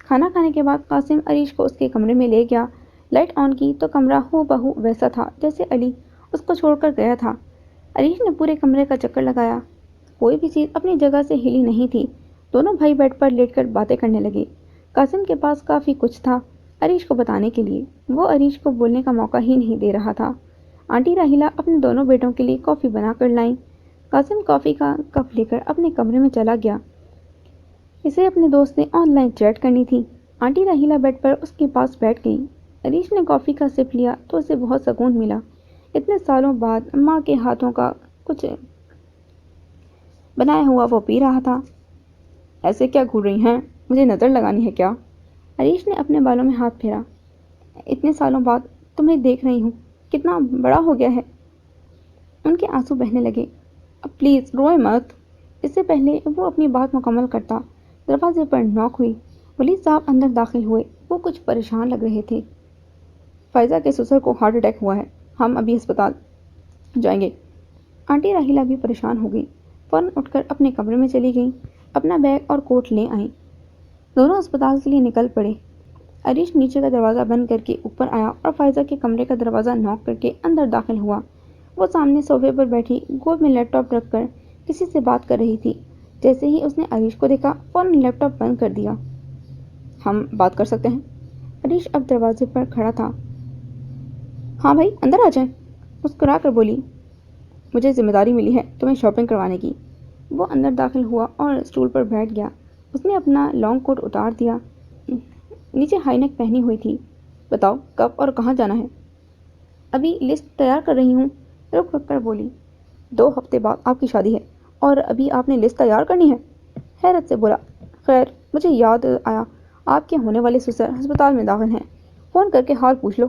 کھانا کھانے کے بعد قاسم عریش کو اس کے کمرے میں لے گیا۔ لائٹ آن کی تو کمرہ ہو بہو ویسا تھا جیسے علی اس کو چھوڑ کر گیا تھا۔ عریش نے پورے کمرے کا چکر لگایا۔ کوئی بھی چیز اپنی جگہ سے ہلی نہیں تھی۔ دونوں بھائی بیڈ پر لیٹ کر باتیں کرنے لگے۔ قاسم کے پاس کافی کچھ تھا عریش کو بتانے کے لیے۔ وہ عریش کو بولنے کا موقع ہی نہیں دے رہا تھا۔ آنٹی راحیلہ اپنے دونوں بیٹوں کے لیے کافی بنا کر لائیں۔ قاسم کافی کا کپ لے کر اپنے کمرے میں چلا گیا۔ اسے اپنے دوست سے آن لائن چیٹ کرنی تھی۔ آنٹی راحیلہ بیڈ پر اس کے پاس بیٹھ گئی۔ عریش نے کافی کا سپ لیا تو اسے بہت سکون ملا۔ اتنے سالوں بعد ماں کے ہاتھوں کا کچھ بنایا ہوا وہ پی رہا تھا۔ ایسے کیا گھور رہی ہیں؟ مجھے نظر لگانی ہے کیا؟ عریش نے اپنے بالوں میں ہاتھ پھیرا۔ اتنے سالوں بعد تمہیں دیکھ رہی ہوں، کتنا بڑا ہو گیا ہے۔ ان کے آنسو بہنے لگے۔ اب پلیز روئے مت۔ اس سے پہلے وہ اپنی بات مکمل کرتا، دروازے پر نوک ہوئی۔ ولید صاحب اندر داخل ہوئے۔ وہ کچھ پریشان لگ رہے تھے۔ فائزہ کے سسر کو ہارٹ اٹیک ہوا ہے، ہم ابھی ہسپتال جائیں گے۔ آنٹی راحیلہ بھی پریشان ہو گئی، فوراً اٹھ کر اپنے کمرے میں چلی گئیں، اپنا بیگ اور کوٹ لے آئیں۔ دونوں ہسپتال کے لیے نکل پڑے۔ عریش نیچے کا دروازہ بند کر کے اوپر آیا اور فائزہ کے کمرے کا دروازہ نوک کر کے اندر داخل ہوا۔ وہ سامنے صوفے پر بیٹھی گود میں لیپ ٹاپ رکھ کر کسی سے بات کر رہی تھی۔ جیسے ہی اس نے عریش کو دیکھا فوراً لیپ ٹاپ بند کر دیا۔ ہم بات کر سکتے ہیں؟ عریش اب دروازے پر کھڑا تھا۔ ہاں بھائی، اندر آ جائیں، مسکرا کر بولی۔ مجھے ذمہ داری ملی ہے تمہیں شاپنگ کروانے کی۔ وہ اندر داخل ہوا اور اسٹول پر بیٹھ گیا۔ اس نے اپنا لانگ کوٹ اتار دیا، نیچے ہائی نیک پہنی ہوئی تھی۔ بتاؤ کب اور کہاں جانا ہے؟ ابھی لسٹ تیار کر رہی ہوں، رک رک کر بولی۔ 2 ہفتے بعد آپ کی شادی ہے اور ابھی آپ نے لسٹ تیار کرنی ہے؟ حیرت سے بولا۔ خیر، مجھے یاد آیا آپ کے ہونے والے سسر ہسپتال میں داخل ہیں، فون کر کے حال پوچھ لو۔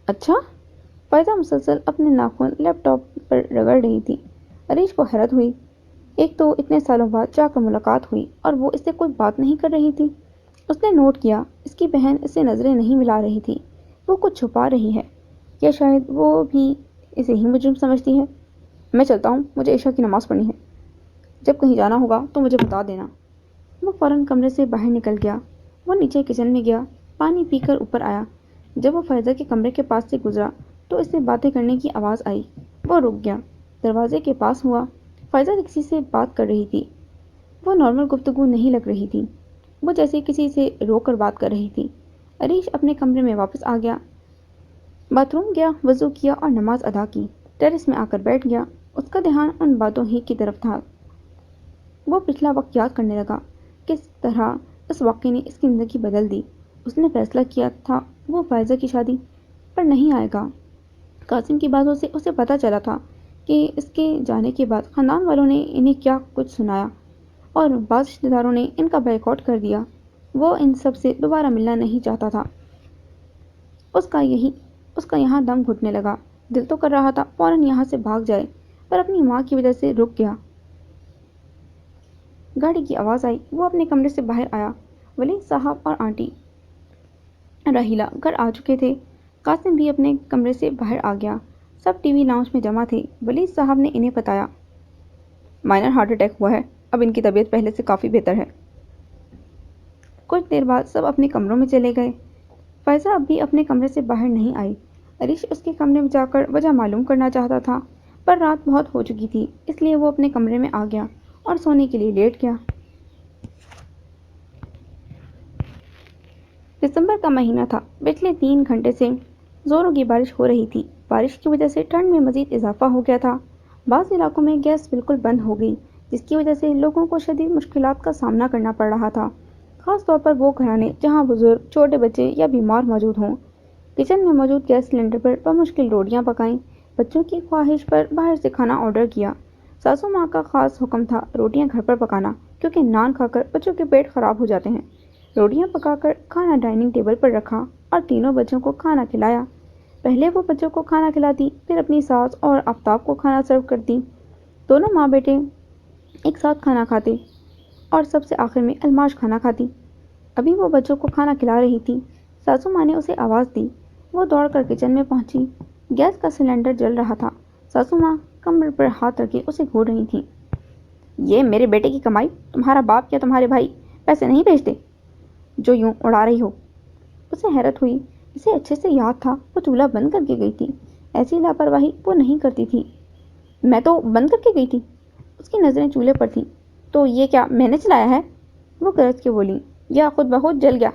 اچھا؟ فائزہ مسلسل اپنے ناخن لیپ ٹاپ پر رگڑ رہی تھی۔ عریش کو حیرت ہوئی، ایک تو اتنے سالوں بعد جا کر ملاقات ہوئی اور وہ اس سے کوئی بات نہیں کر رہی تھی۔ اس نے نوٹ کیا اس کی بہن اس سے نظریں نہیں ملا رہی تھی، وہ کچھ چھپا رہی ہے یا شاید وہ بھی اسے ہی مجرم سمجھتی ہے۔ میں چلتا ہوں، مجھے عشاء کی نماز پڑھنی ہے، جب کہیں جانا ہوگا تو مجھے بتا دینا۔ وہ فوراً کمرے سے باہر نکل گیا۔ وہ نیچے کچن میں گیا، پانی پی کر اوپر آیا۔ جب وہ فائزہ کے کمرے کے پاس سے گزرا تو اس سے باتیں کرنے کی آواز آئی۔ وہ رک گیا، دروازے کے پاس ہوا۔ فائزہ کسی سے بات کر رہی تھی۔ وہ نارمل گفتگو نہیں لگ رہی تھی، وہ جیسے کسی سے رو کر بات کر رہی تھی۔ عریش اپنے کمرے میں واپس آ گیا، باتھ روم گیا، وضو کیا اور نماز ادا کی۔ ٹیرس میں آ کر بیٹھ گیا، اس کا دھیان ان باتوں ہی کی طرف تھا۔ وہ پچھلا وقت یاد کرنے لگا، کس طرح اس واقعے نے اس کی زندگی بدل دی۔ اس نے فیصلہ کیا تھا وہ فائزہ کی شادی پر نہیں آئے گا۔ قاسم کی باتوں سے اسے پتہ چلا تھا کہ اس کے جانے کے بعد خاندان والوں نے انہیں کیا کچھ سنایا اور بعض رشتہ داروں نے ان کا بائیکاٹ کر دیا۔ وہ ان سب سے دوبارہ ملنا نہیں چاہتا تھا۔ اس کا یہاں دم گھٹنے لگا، دل تو کر رہا تھا فوراً یہاں سے بھاگ جائے، پر اپنی ماں کی وجہ سے رک گیا۔ گاڑی کی آواز آئی، وہ اپنے کمرے سے باہر آیا۔ ولی صاحب اور آنٹی راحیلہ گھر آ چکے تھے۔ قاسم بھی اپنے کمرے سے باہر آ گیا۔ سب ٹی وی لاؤنج میں جمع تھے۔ ولی صاحب نے انہیں بتایا، مائنر ہارٹ اٹیک ہوا ہے، اب ان کی طبیعت پہلے سے کافی بہتر ہے۔ کچھ دیر بعد سب اپنے کمروں میں چلے گئے۔ فائزہ اب بھی اپنے کمرے سے باہر نہیں آئی۔ عریش اس کے کمرے میں جا کر وجہ معلوم کرنا چاہتا تھا، پر رات بہت ہو چکی تھی، اس لیے وہ اپنے کمرے میں آ گیا اور سونے کے لیے لیٹ گیا۔ دسمبر کا مہینہ تھا۔ پچھلے 3 گھنٹے سے زوروں کی بارش ہو رہی تھی۔ بارش کی وجہ سے ٹھنڈ میں مزید اضافہ ہو گیا تھا۔ بعض علاقوں میں گیس بالکل بند ہو گئی، جس کی وجہ سے لوگوں کو شدید مشکلات کا سامنا کرنا پڑ رہا تھا، خاص طور پر وہ گھرانے جہاں بزرگ، چھوٹے بچے یا بیمار موجود ہوں۔ کچن میں موجود گیس سلنڈر پر بمشکل روٹیاں پکائیں، بچوں کی خواہش پر باہر سے کھانا آرڈر کیا۔ ساسو ماں کا خاص حکم تھا روٹیاں گھر پر پکانا، کیونکہ نان کھا کر بچوں کے پیٹ خراب ہو جاتے ہیں۔ روٹیاں پکا کر کھانا ڈائننگ ٹیبل پر رکھا اور تینوں بچوں کو کھانا کھلایا۔ پہلے وہ بچوں کو کھانا کھلاتی، پھر اپنی ساس اور آفتاب کو کھانا سرو کرتی۔ دونوں ماں بیٹے ایک ساتھ کھانا کھاتے اور سب سے آخر میں الماش کھانا کھاتی۔ ابھی وہ بچوں کو کھانا کھلا رہی تھی، ساسو ماں نے اسے آواز دی۔ وہ دوڑ کر کچن میں پہنچی۔ گیس کا سلنڈر جل رہا تھا۔ ساسو ماں کمر پر ہاتھ رکھے اسے گھور رہی تھیں۔ یہ میرے بیٹے کی کمائی، تمہارا باپ یا تمہارے بھائی پیسے نہیں بھیجتے جو یوں اڑا رہی ہو؟ اسے حیرت ہوئی، اسے اچھے سے یاد تھا وہ چولہا بند کر کے گئی تھی، ایسی لاپرواہی وہ نہیں کرتی تھی۔ میں تو بند کر کے گئی تھی؟ اس کی نظریں چولہے پر تھیں۔ تو یہ کیا میں نے چلایا ہے؟ وہ گرج کے بولی، یا خود بخود جل گیا؟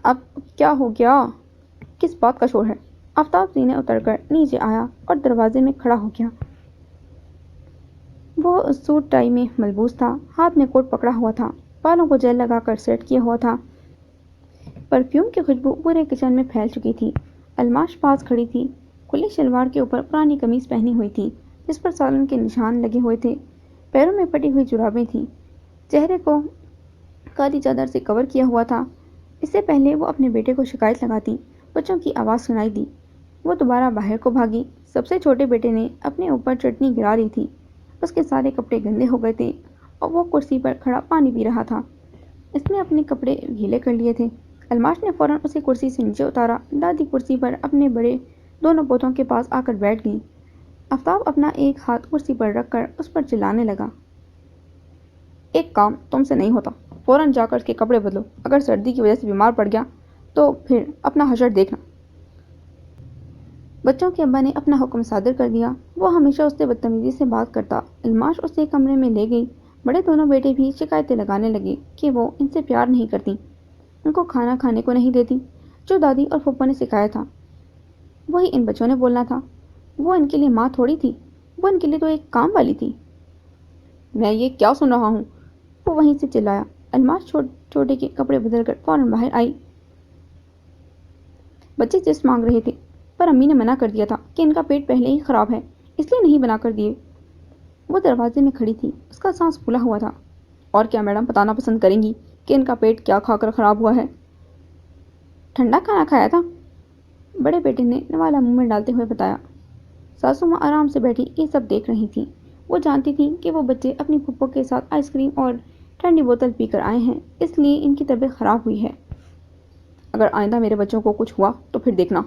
اب کیا ہو گیا؟ کس بات کا شور ہے؟ آفتاب زینے اتر کر نیچے آیا اور دروازے میں کھڑا ہو گیا۔ وہ سوٹ ٹائی میں ملبوس تھا، ہاتھ میں کوٹ پکڑا ہوا تھا، بالوں کو جیل لگا کر سیٹ کیا ہوا تھا۔ پرفیوم کی خوشبو پورے کچن میں پھیل چکی تھی۔ الماش پاس کھڑی تھی، کھلی شلوار کے اوپر پرانی قمیص پہنی ہوئی تھی جس پر سالن کے نشان لگے ہوئے تھے، پیروں میں پھٹی ہوئی جرابیں تھیں، چہرے کو کالی چادر سے کور کیا ہوا تھا۔ اس سے پہلے وہ اپنے بیٹے کو شکایت لگاتی، بچوں کی آواز سنائی دی۔ وہ دوبارہ باہر کو بھاگی۔ سب سے چھوٹے بیٹے نے اپنے اوپر چٹنی گرا لی تھی، اس کے سارے کپڑے گندے ہو گئے تھے اور وہ کرسی پر کھڑا پانی پی رہا تھا۔ اس نے اپنے کپڑے گیلے کر لیے تھے۔ الماش نے فوراً اسے کرسی سے نیچے اتارا۔ دادی کرسی پر اپنے بڑے دونوں پوتوں کے پاس آ کر بیٹھ گئی۔ آفتاب اپنا ایک ہاتھ کرسی پر رکھ کر اس پر چلانے لگا۔ ایک کام تم سے نہیں ہوتا، فوراً جا کر اس کے کپڑے بدلو، اگر سردی کی وجہ سے بیمار پڑ گیا تو پھر اپنا حشر دیکھنا۔ بچوں کے ابا نے اپنا حکم صادر کر دیا۔ وہ ہمیشہ اس سے بدتمیزی سے بات کرتا۔ الماش اسے کمرے میں لے گئی۔ بڑے دونوں بیٹے بھی شکایتیں لگانے لگے کہ وہ ان سے پیار نہیں کرتی، ان کو کھانا کھانے کو نہیں دیتی، جو دادی اور پھپھو نے سکھایا تھا وہی ان بچوں نے بولنا تھا۔ وہ ان کے لیے ماں تھوڑی تھی، وہ ان کے لیے تو ایک کام والی تھی۔ میں یہ کیا سن رہا ہوں؟ وہ وہیں سے چلایا۔ الماش چھوٹے کے کپڑے بدل کر فوراً باہر آئی۔ بچے چپس مانگ رہے تھے پر امی نے منع کر دیا تھا کہ ان کا پیٹ پہلے ہی خراب ہے، اس لیے نہیں بنا کر دیے۔ وہ دروازے میں کھڑی تھی، اس کا سانس پھولا ہوا تھا۔ اور کیا میڈم بتانا پسند کریں گی کہ ان کا پیٹ کیا کھا کر خراب ہوا ہے؟ ٹھنڈا کھانا کھایا تھا، بڑے بیٹے نے نوالا منہ میں ڈالتے ہوئے بتایا۔ ساسو ماں آرام سے بیٹھی یہ سب دیکھ رہی تھی۔ وہ جانتی تھی کہ وہ بچے اپنی پھپھو کے ساتھ آئس کریم اور ٹھنڈی بوتل پی کر آئے ہیں، اس لیے ان کی طبیعت خراب ہوئی ہے۔ اگر آئندہ میرے بچوں کو کچھ ہوا تو پھر دیکھنا۔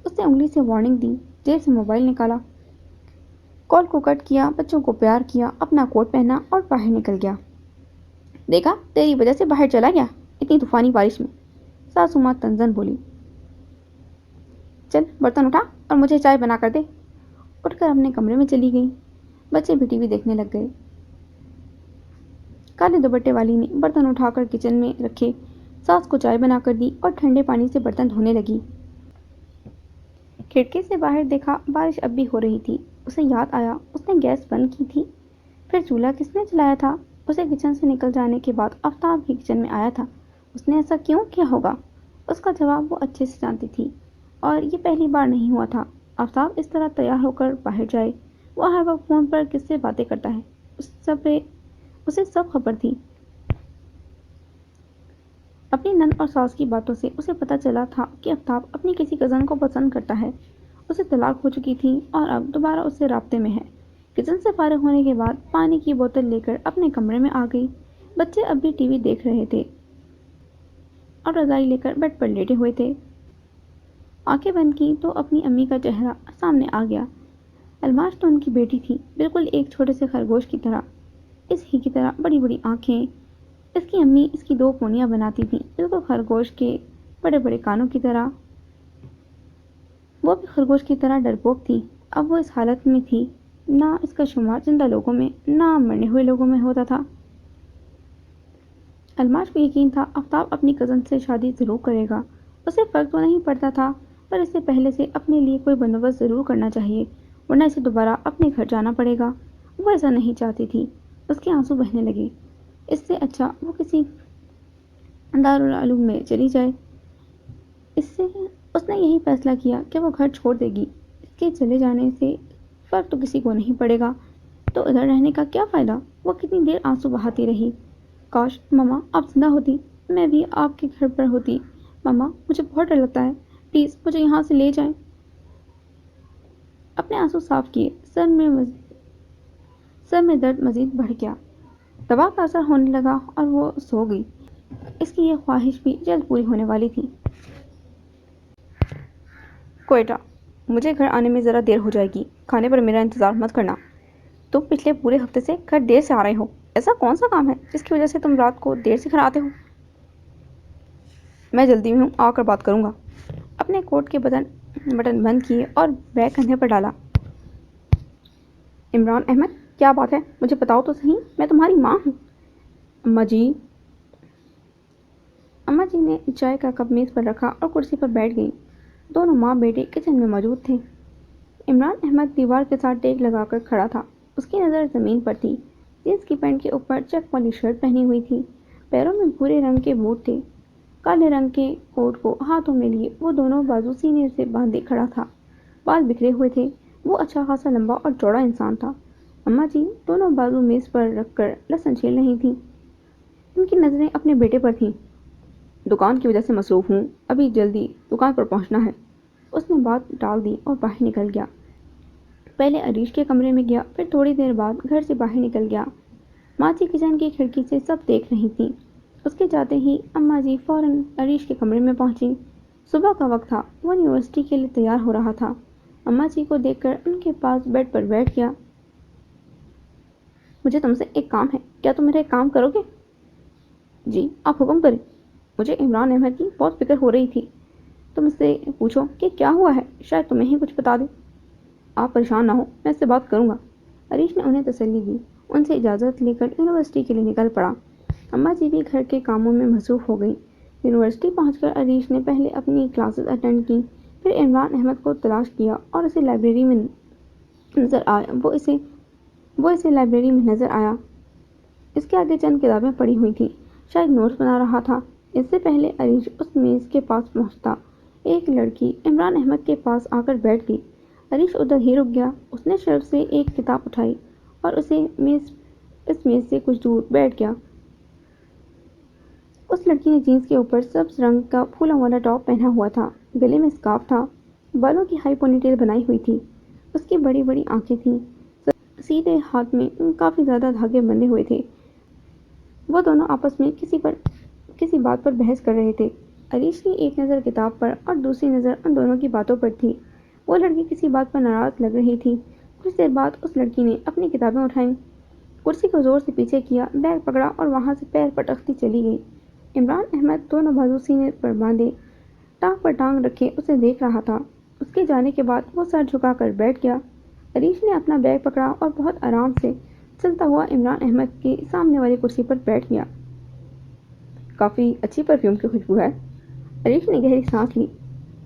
اس نے انگلی سے وارننگ دی، جیب سے موبائل نکالا، کال کو کٹ کیا، بچوں کو پیار کیا، اپنا کوٹ پہنا اور باہر نکل گیا۔ دیکھا تیری وجہ سے باہر چلا گیا اتنی طوفانی بارش میں، ساسو ماں تنزن بولی۔ چل برتن اٹھا اور مجھے چائے بنا کر دے۔ اٹھ کر اپنے کمرے میں چلی گئی۔ بچے بھی ٹی وی دیکھنے لگ گئے۔ کالے دوپٹے والی نے برتن اٹھا کر کچن میں رکھے، ساس کو چائے بنا کر دی اور ٹھنڈے پانی سے برتن دھونے لگی۔ کھڑکی سے باہر دیکھا، بارش اب بھی ہو رہی تھی۔ اسے یاد آیا اس نے گیس بند کی تھی، پھر چولہا کس نے چلایا تھا؟ اسے کچن سے نکل جانے کے بعد آفتاب ہی کچن میں آیا تھا۔ اس نے ایسا کیوں کیا ہوگا؟ اس کا جواب وہ اچھے سے جانتی تھی، اور یہ پہلی بار نہیں ہوا تھا۔ آفتاب اس طرح تیار ہو کر باہر جائے۔ وہ ہر وقت فون پر کس سے باتیں کرتا ہے، اسے سب خبر تھی۔ اپنی نند اور ساس کی باتوں سے اسے پتہ چلا تھا کہ آفتاب اپنی کسی کزن کو پسند کرتا ہے۔ اسے طلاق ہو چکی تھی اور اب دوبارہ اس سے رابطے میں ہے۔ کچن سے فارغ ہونے کے بعد پانی کی بوتل لے کر اپنے کمرے میں آ گئی۔ بچے اب بھی ٹی وی دیکھ رہے تھے اور رضائی لے کر بیڈ پر لیٹے ہوئے تھے۔ آنکھیں بند کی تو اپنی امی کا چہرہ سامنے آ گیا۔ الماش تو ان کی بیٹی تھی، بالکل ایک چھوٹے سے خرگوش کی طرح، اس ہی کی طرح بڑی بڑی آنکھیں۔ اس کی امی اس کی دو پونیاں بناتی تھیں، بالکل خرگوش کے بڑے بڑے کانوں کی طرح۔ وہ بھی خرگوش کی طرح ڈرپوک تھی۔ اب وہ اس حالت میں تھی، نہ اس کا شمار زندہ لوگوں میں نہ مرنے ہوئے لوگوں میں ہوتا تھا۔ الماش کو یقین تھا آفتاب اپنی کزن سے شادی ضرور کرے گا۔ اسے فرق تو نہیں پڑتا تھا، پر اسے پہلے سے اپنے لیے کوئی بندوبست ضرور کرنا چاہیے، ورنہ اسے دوبارہ اپنے گھر جانا پڑے گا۔ وہ ایسا نہیں چاہتی تھی۔ اس کے آنسو بہنے لگے۔ اس سے اچھا وہ کسی دارالعلوم میں چلی جائے۔ اس نے یہی فیصلہ کیا کہ وہ گھر چھوڑ دے گی۔ اس کے چلے جانے سے فرق تو کسی کو نہیں پڑے گا، تو ادھر رہنے کا کیا فائدہ؟ وہ کتنی دیر آنسو بہاتی رہی۔ کاش ماما آپ زندہ ہوتی، میں بھی آپ کے گھر پر ہوتی۔ ماما مجھے بہت ڈر لگتا ہے، پلیز مجھے یہاں سے لے جائیں۔ اپنے آنسو صاف کیے، سر میں درد مزید بڑھ گیا، دوا کا اثر ہونے لگا اور وہ سو گئی۔ اس کی یہ خواہش بھی جلد پوری ہونے والی تھی۔ کوئٹہ، مجھے گھر آنے میں ذرا دیر ہو جائے گی، کھانے پر میرا انتظار مت کرنا۔ تم پچھلے پورے ہفتے سے گھر دیر سے آ رہے ہو، ایسا کون سا کام ہے جس کی وجہ سے تم رات کو دیر سے گھر آتے ہو؟ میں جلدی میں ہوں، آ کر بات کروں گا۔ اپنے کوٹ کے بٹن بند کیے اور بیگ کندھے پر ڈالا۔ عمران احمد، کیا بات ہے؟ مجھے بتاؤ تو صحیح، میں تمہاری ماں ہوں۔ اماں جی نے چائے کا کپ میز پر رکھا اور کرسی پر بیٹھ گئی۔ دونوں ماں بیٹے کچن میں موجود تھے۔ عمران احمد دیوار کے ساتھ ٹیک لگا کر کھڑا تھا۔ اس کی نظر زمین پر تھی۔ جینس کی پینٹ کے اوپر چیک والی شرٹ پہنی ہوئی تھی، پیروں میں بھورے رنگ کے بوٹ تھے۔ کالے رنگ کے کوٹ کو ہاتھوں میں لیے وہ دونوں بازو سینے سے باندھے کھڑا تھا۔ بال بکھرے ہوئے تھے۔ وہ اچھا خاصا لمبا اور چوڑا انسان تھا۔ اماں جی دونوں بازو میز پر رکھ کر لہسن چھیل رہی تھیں۔ ان کی نظریں اپنے بیٹے پر تھیں۔ دکان کی وجہ سے مصروف ہوں، ابھی جلدی دکان پر پہنچنا ہے۔ اس نے بات ٹال دی اور باہر نکل گیا۔ پہلے عریش کے کمرے میں گیا، پھر تھوڑی دیر بعد گھر سے باہر نکل گیا۔ ماں جی کچن کی کھڑکی سے سب دیکھ رہی تھیں۔ اس کے جاتے ہی اماں جی فوراً عریش کے کمرے میں پہنچی۔ صبح کا وقت تھا، وہ یونیورسٹی کے لیے تیار ہو رہا تھا۔ اماں جی کو دیکھ کر ان کے پاس بیڈ پر بیٹھ گیا۔ مجھے تم سے ایک کام ہے، کیا تم میرا ایک کام کرو گے؟ جی آپ حکم کریں۔ مجھے عمران احمد کی بہت فکر ہو رہی تھی، تم اس سے پوچھو کہ کیا ہوا ہے، شاید تمہیں ہی کچھ بتا دے۔ آپ پریشان نہ ہو، میں اس سے بات کروں گا۔ عریش نے انہیں تسلی دی، ان سے اجازت لے کر یونیورسٹی کے لیے نکل پڑا۔ اماں جی بھی گھر کے کاموں میں مصروف ہو گئیں۔ یونیورسٹی پہنچ کر عریش نے پہلے اپنی کلاسز اٹینڈ کی، پھر عمران احمد کو تلاش کیا اور اسے لائبریری میں نظر آیا۔ وہ اسے لائبریری میں نظر آیا۔ اس کے آگے چند کتابیں پڑی ہوئی تھیں، شاید نوٹس بنا رہا تھا۔ اس سے پہلے عریش اس میز کے پاس پہنچتا، ایک لڑکی عمران احمد کے پاس آ کر بیٹھ گئی۔ عریش ادھر ہی رک گیا۔ اس نے شیلف سے ایک کتاب اٹھائی اور اس میز سے کچھ دور بیٹھ گیا۔ اس لڑکی نے جینس کے اوپر سبز رنگ کا پھولوں والا ٹاپ پہنا ہوا تھا، گلے میں اسکارف تھا، بالوں کی ہائی پونی ٹیل بنائی ہوئی تھی۔ اس کی بڑی بڑی آنکھیں تھیں، سیدھے ہاتھ میں کافی زیادہ دھاگے بندھے ہوئے تھے۔ وہ دونوں آپس میں کسی بات پر بحث کر رہے تھے۔ عریش کی ایک نظر کتاب پر اور دوسری نظر ان دونوں کی باتوں پر تھی۔ وہ لڑکی کسی بات پر ناراض لگ رہی تھی۔ کچھ دیر بعد اس لڑکی نے اپنی کتابیں اٹھائیں، کرسی کو زور سے پیچھے کیا، بیگ پکڑا اور وہاں سے پیر پٹکتی چلی گئی۔ عمران احمد دونوں بازو سینے پر باندھے، ٹانگ پر ٹانگ رکھے اسے دیکھ رہا تھا۔ اس کے جانے کے بعد وہ سر جھکا کر بیٹھ گیا۔ عریش نے اپنا بیگ پکڑا اور بہت آرام سے چلتا ہوا عمران احمد کے سامنے والی کرسی پر بیٹھ گیا۔ کافی اچھی پرفیوم کی خوشبو ہے۔ عریش نے گہری سانس لی۔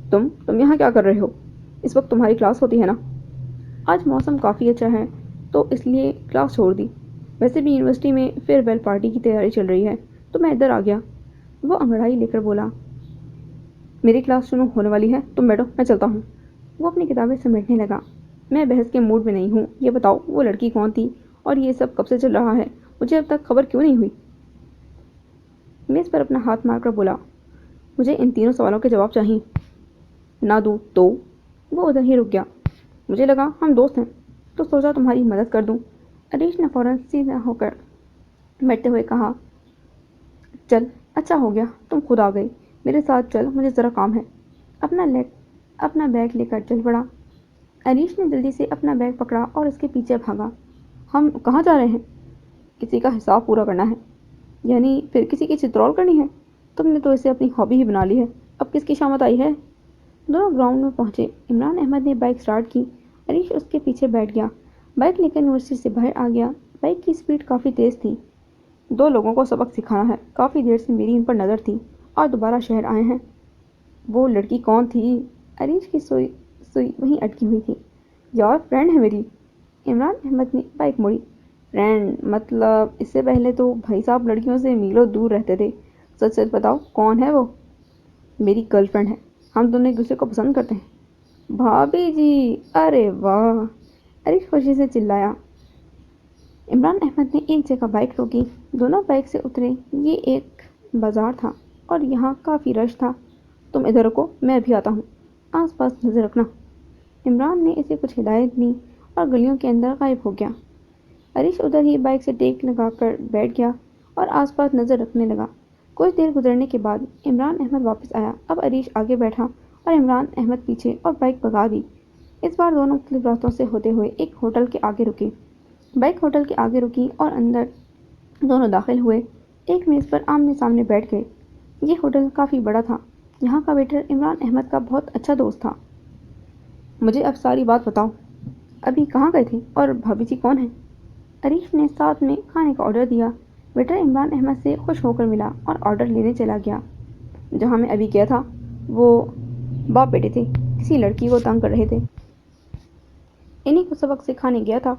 تم یہاں کیا کر رہے ہو؟ اس وقت تمہاری کلاس ہوتی ہے نا؟ آج موسم کافی اچھا ہے تو اس لیے کلاس چھوڑ دی۔ ویسے بھی یونیورسٹی میں فیئر ویل پارٹی کی تیاری چل رہی ہے تو میں ادھر آ گیا۔ وہ انگڑائی لے کر بولا۔ میری کلاس شروع ہونے والی ہے، تم بیٹھو، میں چلتا ہوں۔ وہ اپنی کتابیں سمیٹنے لگا۔ میں بحث کے موڈ میں نہیں ہوں، یہ بتاؤ وہ لڑکی کون تھی اور یہ سب کب سے چل رہا ہے؟ مجھے اب تک خبر کیوں نہیں ہوئی؟ میز پر اپنا ہاتھ مار کر بولا۔ مجھے ان تینوں سوالوں کے جواب چاہیے۔ نہ دوں تو؟ وہ ادھر ہی رک گیا۔ مجھے لگا ہم دوست ہیں تو سوچا تمہاری مدد کر دوں۔ عریش نے فوراً سیدھا ہو کر بیٹھتے ہوئے کہا۔ چل اچھا ہو گیا تم خود آ گئی، میرے ساتھ چل، مجھے ذرا کام ہے۔ اپنا بیگ لے کر چل پڑا۔ عریش نے جلدی سے اپنا بیگ پکڑا اور اس کے پیچھے بھاگا۔ ہم کہاں جا رہے ہیں؟ کسی کا حساب پورا کرنا ہے۔ یعنی پھر کسی کی چترول کرنی ہے؟ تم نے تو اسے اپنی ہابی ہی بنا لی ہے، اب کس کی شامت آئی ہے؟ دونوں گراؤنڈ میں پہنچے۔ عمران احمد نے بائک سٹارٹ کی، عریش اس کے پیچھے بیٹھ گیا۔ بائک لے کر یونیورسٹی سے باہر آ گیا۔ بائک کی سپیڈ کافی تیز تھی۔ دو لوگوں کو سبق سکھانا ہے، کافی دیر سے میری ان پر نظر تھی اور دوبارہ شہر آئے ہیں۔ وہ لڑکی کون تھی؟ عریش کی سوئی وہیں اٹکی ہوئی تھی۔ یار فرینڈ ہے میری۔ عمران احمد نے بائک موڑی۔ فرینڈ مطلب اس سے پہلے تو بھائی صاحب لڑکیوں سے میلوں دور رہتے تھے، سچ سچ بتاؤ کون ہے وہ؟ میری گرل فرینڈ ہے، ہم دونوں ایک دوسرے کو پسند کرتے ہیں۔ بھابھی جی، ارے واہ! عریش خوشی سے چلایا۔ عمران احمد نے ایک جگہ بائک روکی، دونوں بائک سے اترے۔ یہ ایک بازار تھا اور یہاں کافی رش تھا۔ تم ادھر رکو، میں ابھی آتا ہوں، آس پاس نظر رکھنا۔ عمران نے اسے کچھ ہدایت دی اور گلیوں کے اندر غائب ہو گیا۔ عریش ادھر ہی بائک سے ٹیک لگا کر بیٹھ گیا اور آس پاس نظر رکھنے لگا۔ کچھ دیر گزرنے کے بعد عمران احمد واپس آیا۔ اب عریش آگے بیٹھا اور عمران احمد پیچھے اور بائک بھگا دی۔ اس بار دونوں مختلف راستوں سے ہوتے ہوئے ایک ہوٹل کے آگے رکے۔ بائک ہوٹل کے آگے رکی اور اندر دونوں داخل ہوئے۔ ایک میز پر آمنے سامنے بیٹھ گئے۔ یہ ہوٹل کافی بڑا تھا۔ یہاں کا ویٹر عمران احمد کا بہت اچھا دوست تھا۔ مجھے اب ساری بات بتاؤ، ابھی کہاں گئے تھے اور بھابھی جی کون ہیں؟ عریش نے ساتھ میں کھانے کا آرڈر دیا۔ ویٹر عمران احمد سے خوش ہو کر ملا اور آرڈر لینے چلا گیا۔ جہاں میں ابھی گیا تھا وہ باپ بیٹے تھے، کسی لڑکی کو تنگ کر رہے تھے، انہیں کو سبق سکھانے گیا تھا۔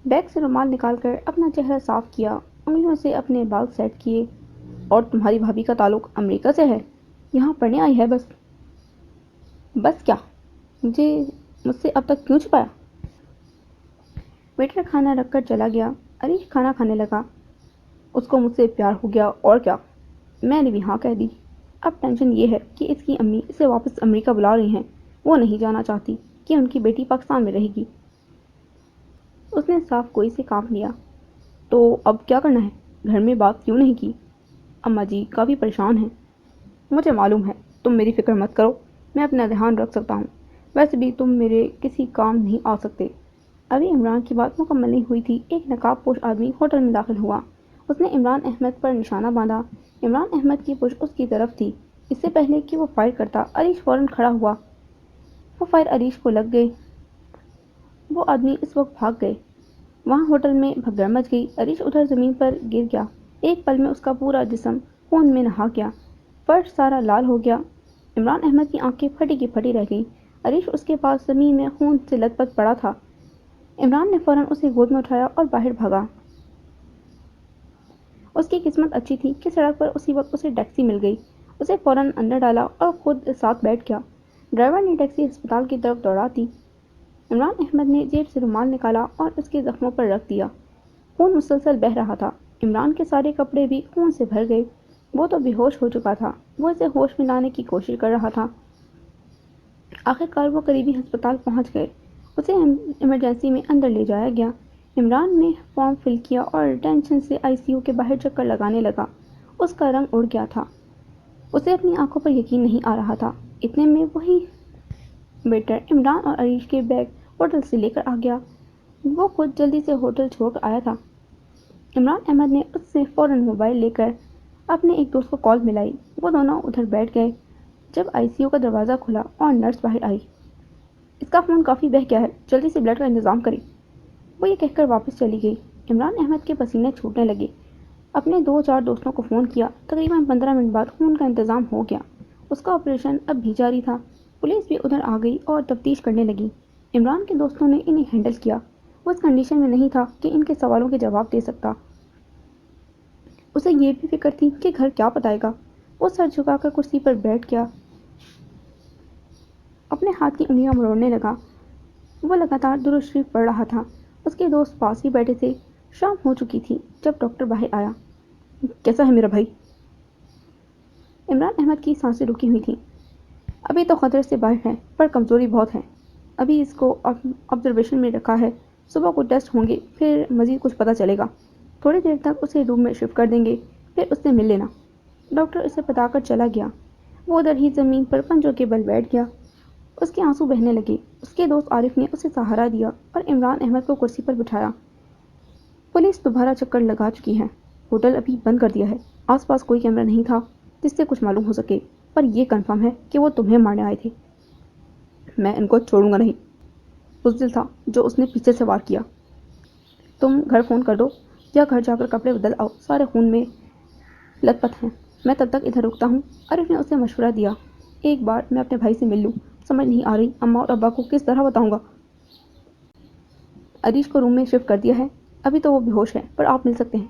بیگ سے رومال نکال کر اپنا چہرہ صاف کیا، انگلیوں سے اپنے بال سیٹ کیے۔ اور تمہاری بھابھی کا تعلق امریکہ سے ہے؟ یہاں پڑھنے آئی ہے بس؟ بس کیا؟ مجھ سے اب تک کیوں چھپایا؟ ویٹر کھانا رکھ کر چلا گیا۔ عریش کھانا کھانے لگا۔ اس کو مجھ سے پیار ہو گیا اور کیا، میں نے بھی ہاں کہہ دی۔ اب ٹینشن یہ ہے کہ اس کی امی اسے واپس امریکہ بلا رہی ہیں، وہ نہیں جانا چاہتی کہ ان کی بیٹی پاکستان میں رہے گی۔ اس نے صاف گوئی سے کام لیا۔ تو اب کیا کرنا ہے؟ گھر میں بات کیوں نہیں کی؟ اماں جی کافی پریشان ہیں۔ مجھے معلوم ہے، تم میری فکر مت کرو، میں اپنا دھیان رکھ سکتا ہوں۔ ویسے بھی تم میرے کسی کام نہیں آ سکتے۔ ابھی عمران کی بات مکمل نہیں ہوئی تھی، ایک نقاب پوش آدمی ہوٹل میں داخل ہوا۔ اس نے عمران احمد پر نشانہ باندھا۔ عمران احمد کی پشت اس کی طرف تھی۔ اس سے پہلے کہ وہ فائر کرتا، عریش فوراً کھڑا ہوا۔ وہ فائر عریش کو لگ گئے۔ وہ آدمی اس وقت بھاگ گئے۔ وہاں ہوٹل میں بھگدڑ مچ گئی۔ عریش ادھر زمین پر گر گیا۔ ایک پل میں اس کا پورا جسم خون میں نہا گیا۔ فرش سارا لال ہو گیا۔ عمران احمد کی آنکھیں پھٹی کی پھٹی رہ گئیں۔ عریش اس کے پاس زمین میں خون سے لت پت پڑا تھا۔ عمران نے فوراً اسے گود میں اٹھایا اور باہر بھاگا۔ اس کی قسمت اچھی تھی کہ سڑک پر اسی وقت اسے ٹیکسی مل گئی۔ اسے فوراً اندر ڈالا اور خود ساتھ بیٹھ گیا۔ ڈرائیور نے ٹیکسی ہسپتال کی طرف دوڑا دی۔ عمران احمد نے جیب سے رومال نکالا اور اس کے زخموں پر رکھ دیا۔ خون مسلسل بہہ رہا تھا۔ عمران کے سارے کپڑے بھی خون سے بھر گئے۔ وہ تو بے ہوش ہو چکا تھا۔ وہ اسے ہوش میں لانے کی کوشش کر رہا تھا۔ آخرکار وہ قریبی ہسپتال پہنچ گئے۔ اسے ایمرجنسی میں اندر لے جایا گیا۔ عمران نے فارم فل کیا اور ٹینشن سے آئی سی یو کے باہر چکر لگانے لگا۔ اس کا رنگ اڑ گیا تھا۔ اسے اپنی آنکھوں پر یقین نہیں آ رہا تھا۔ اتنے میں وہی ویٹر عمران اور عریش کے بیگ ہوٹل سے لے کر آ گیا۔ وہ خود جلدی سے ہوٹل چھوڑ کر آیا تھا۔ عمران احمد نے اس سے فوراً موبائل لے کر اپنے ایک دوست کو کال ملائی۔ وہ دونوں ادھر بیٹھ گئے۔ جب آئی سی یو کا دروازہ کھلا اور نرس باہر آئی، اس کا خون کافی بہہ گیا ہے، جلدی سے بلڈ کا انتظام کریں۔ وہ یہ کہہ کر واپس چلی گئی۔ عمران احمد کے پسینے چھوٹنے لگے۔ اپنے 2-4 دوستوں کو فون کیا۔ تقریباً 15 منٹ بعد خون کا انتظام ہو گیا۔ اس کا آپریشن اب بھی جاری تھا۔ پولیس بھی ادھر آ گئی اور تفتیش کرنے لگی۔ عمران کے دوستوں نے انہیں ہینڈل کیا۔ وہ اس کنڈیشن میں نہیں تھا کہ ان کے سوالوں کے جواب دے سکتا۔ اسے یہ بھی فکر تھی کہ گھر کیا بتائے گا۔ وہ سر جھکا کر کرسی پر بیٹھ گیا، اپنے ہاتھ کی انگلیاں مروڑنے لگا۔ وہ لگاتار درود شریف پڑھ رہا تھا۔ اس کے دوست پاس ہی بیٹھے تھے۔ شام ہو چکی تھی جب ڈاکٹر باہر آیا۔ کیسا ہے میرا بھائی؟ عمران احمد کی سانسیں رکی ہوئی تھیں۔ ابھی تو خطرے سے باہر ہے، پر کمزوری بہت ہے۔ ابھی اس کو آبزرویشن میں رکھا ہے۔ صبح کو ٹیسٹ ہوں گے، پھر مزید کچھ پتہ چلے گا۔ تھوڑی دیر تک اسے روم میں شفٹ کر دیں گے، پھر اس سے مل لینا۔ ڈاکٹر اسے بتا کر چلا گیا۔ وہ ادھر ہی زمین پر پنجوں کے بل بیٹھ گیا۔ اس کے آنسو بہنے لگے۔ اس کے دوست عارف نے اسے سہارا دیا اور عمران احمد کو کرسی پر بٹھایا۔ پولیس دوبارہ چکر لگا چکی ہے۔ ہوٹل ابھی بند کر دیا ہے۔ آس پاس کوئی کیمرہ نہیں تھا جس سے کچھ معلوم ہو سکے، پر یہ کنفرم ہے کہ وہ تمہیں مارنے آئے تھے۔ میں ان کو چھوڑوں گا نہیں۔ بزدل تھا جو اس نے پیچھے سے وار کیا۔ تم گھر فون کر دو یا گھر جا کر کپڑے بدل آؤ، سارے خون میں لت پت ہیں۔ میں تب تک ادھر رکتا ہوں۔ عارف نے اسے مشورہ دیا۔ ایک بار میں اپنے بھائی سے مل لوں۔ سمجھ نہیں آ رہی اماں اور ابا کو کس طرح بتاؤں گا۔ عریش کو روم میں شفٹ کر دیا ہے، ابھی تو وہ بے ہوش ہے، پر آپ مل سکتے ہیں۔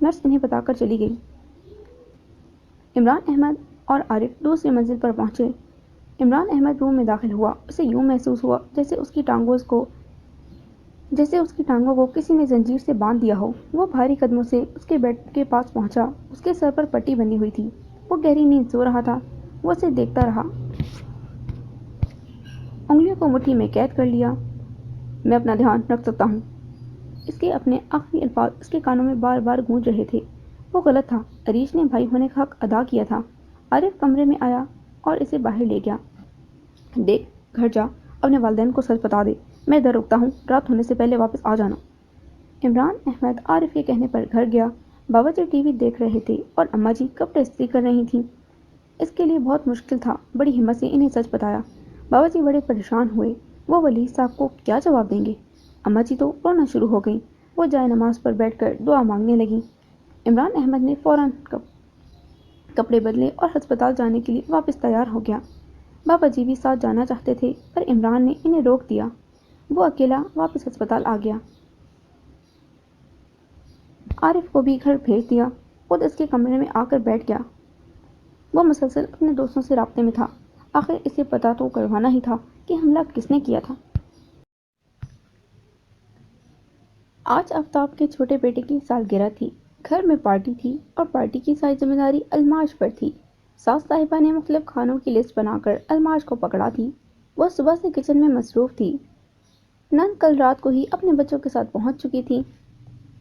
نرس انہیں بتا کر چلی گئی۔ عمران احمد اور عارف دوسری منزل پر پہنچے۔ عمران احمد روم میں داخل ہوا۔ اسے یوں محسوس ہوا جیسے اس کی ٹانگوں کو کسی نے زنجیر سے باندھ دیا ہو۔ وہ بھاری قدموں سے اس کے بیڈ کے پاس پہنچا۔ اس کے سر پر پٹی بندھی ہوئی تھی۔ وہ گہری نیند سو رہا تھا۔ وہ اسے دیکھتا رہا، انگلیوں کو مٹھی میں قید کر لیا۔ میں اپنا دھیان رکھ سکتا ہوں۔ اس کے اپنے آخری الفاظ اس کے کانوں میں بار بار گونج رہے تھے۔ وہ غلط تھا۔ عریش نے بھائی ہونے کا حق ادا کیا تھا۔ عارف کمرے میں آیا اور اسے باہر لے گیا۔ دیکھ، گھر جا، اپنے والدین کو سچ بتا دے۔ میں ادھر رکتا ہوں، رات ہونے سے پہلے واپس آ جانا۔ عمران احمد عارف کے کہنے پر گھر گیا۔ بابا جی ٹی وی دیکھ رہے تھے اور اماں جی کپڑے استری کر رہی تھیں۔ اس کے لیے بہت مشکل تھا۔ بڑی ہمت سے انہیں سچ بتایا۔ بابا جی بڑے پریشان ہوئے۔ وہ ولی صاحب کو کیا جواب دیں گے؟ اماں جی تو رونا شروع ہو گئیں۔ وہ جائے نماز پر بیٹھ کر دعا مانگنے لگیں۔ عمران احمد نے فوراً کپڑے بدلے اور ہسپتال جانے کے لیے واپس تیار ہو گیا۔ بابا جی بھی ساتھ جانا چاہتے تھے، پر عمران نے انہیں روک دیا۔ وہ اکیلا واپس ہسپتال آ گیا۔ عارف کو بھی گھر بھیج دیا۔ خود اس کے کمرے میں آ کر بیٹھ گیا۔ وہ مسلسل اپنے دوستوں سے رابطے میں تھا۔ آخر اسے پتہ تو کروانا ہی تھا کہ حملہ کس نے کیا تھا۔ آج آفتاب کے چھوٹے بیٹے کی سالگرہ تھی۔ گھر میں پارٹی تھی اور پارٹی کی ساری ذمہ داری الماش پر تھی۔ ساس صاحبہ نے مختلف کھانوں کی لسٹ بنا کر الماش کو پکڑا تھی۔ وہ صبح سے کچن میں مصروف تھی۔ نند کل رات کو ہی اپنے بچوں کے ساتھ پہنچ چکی تھی۔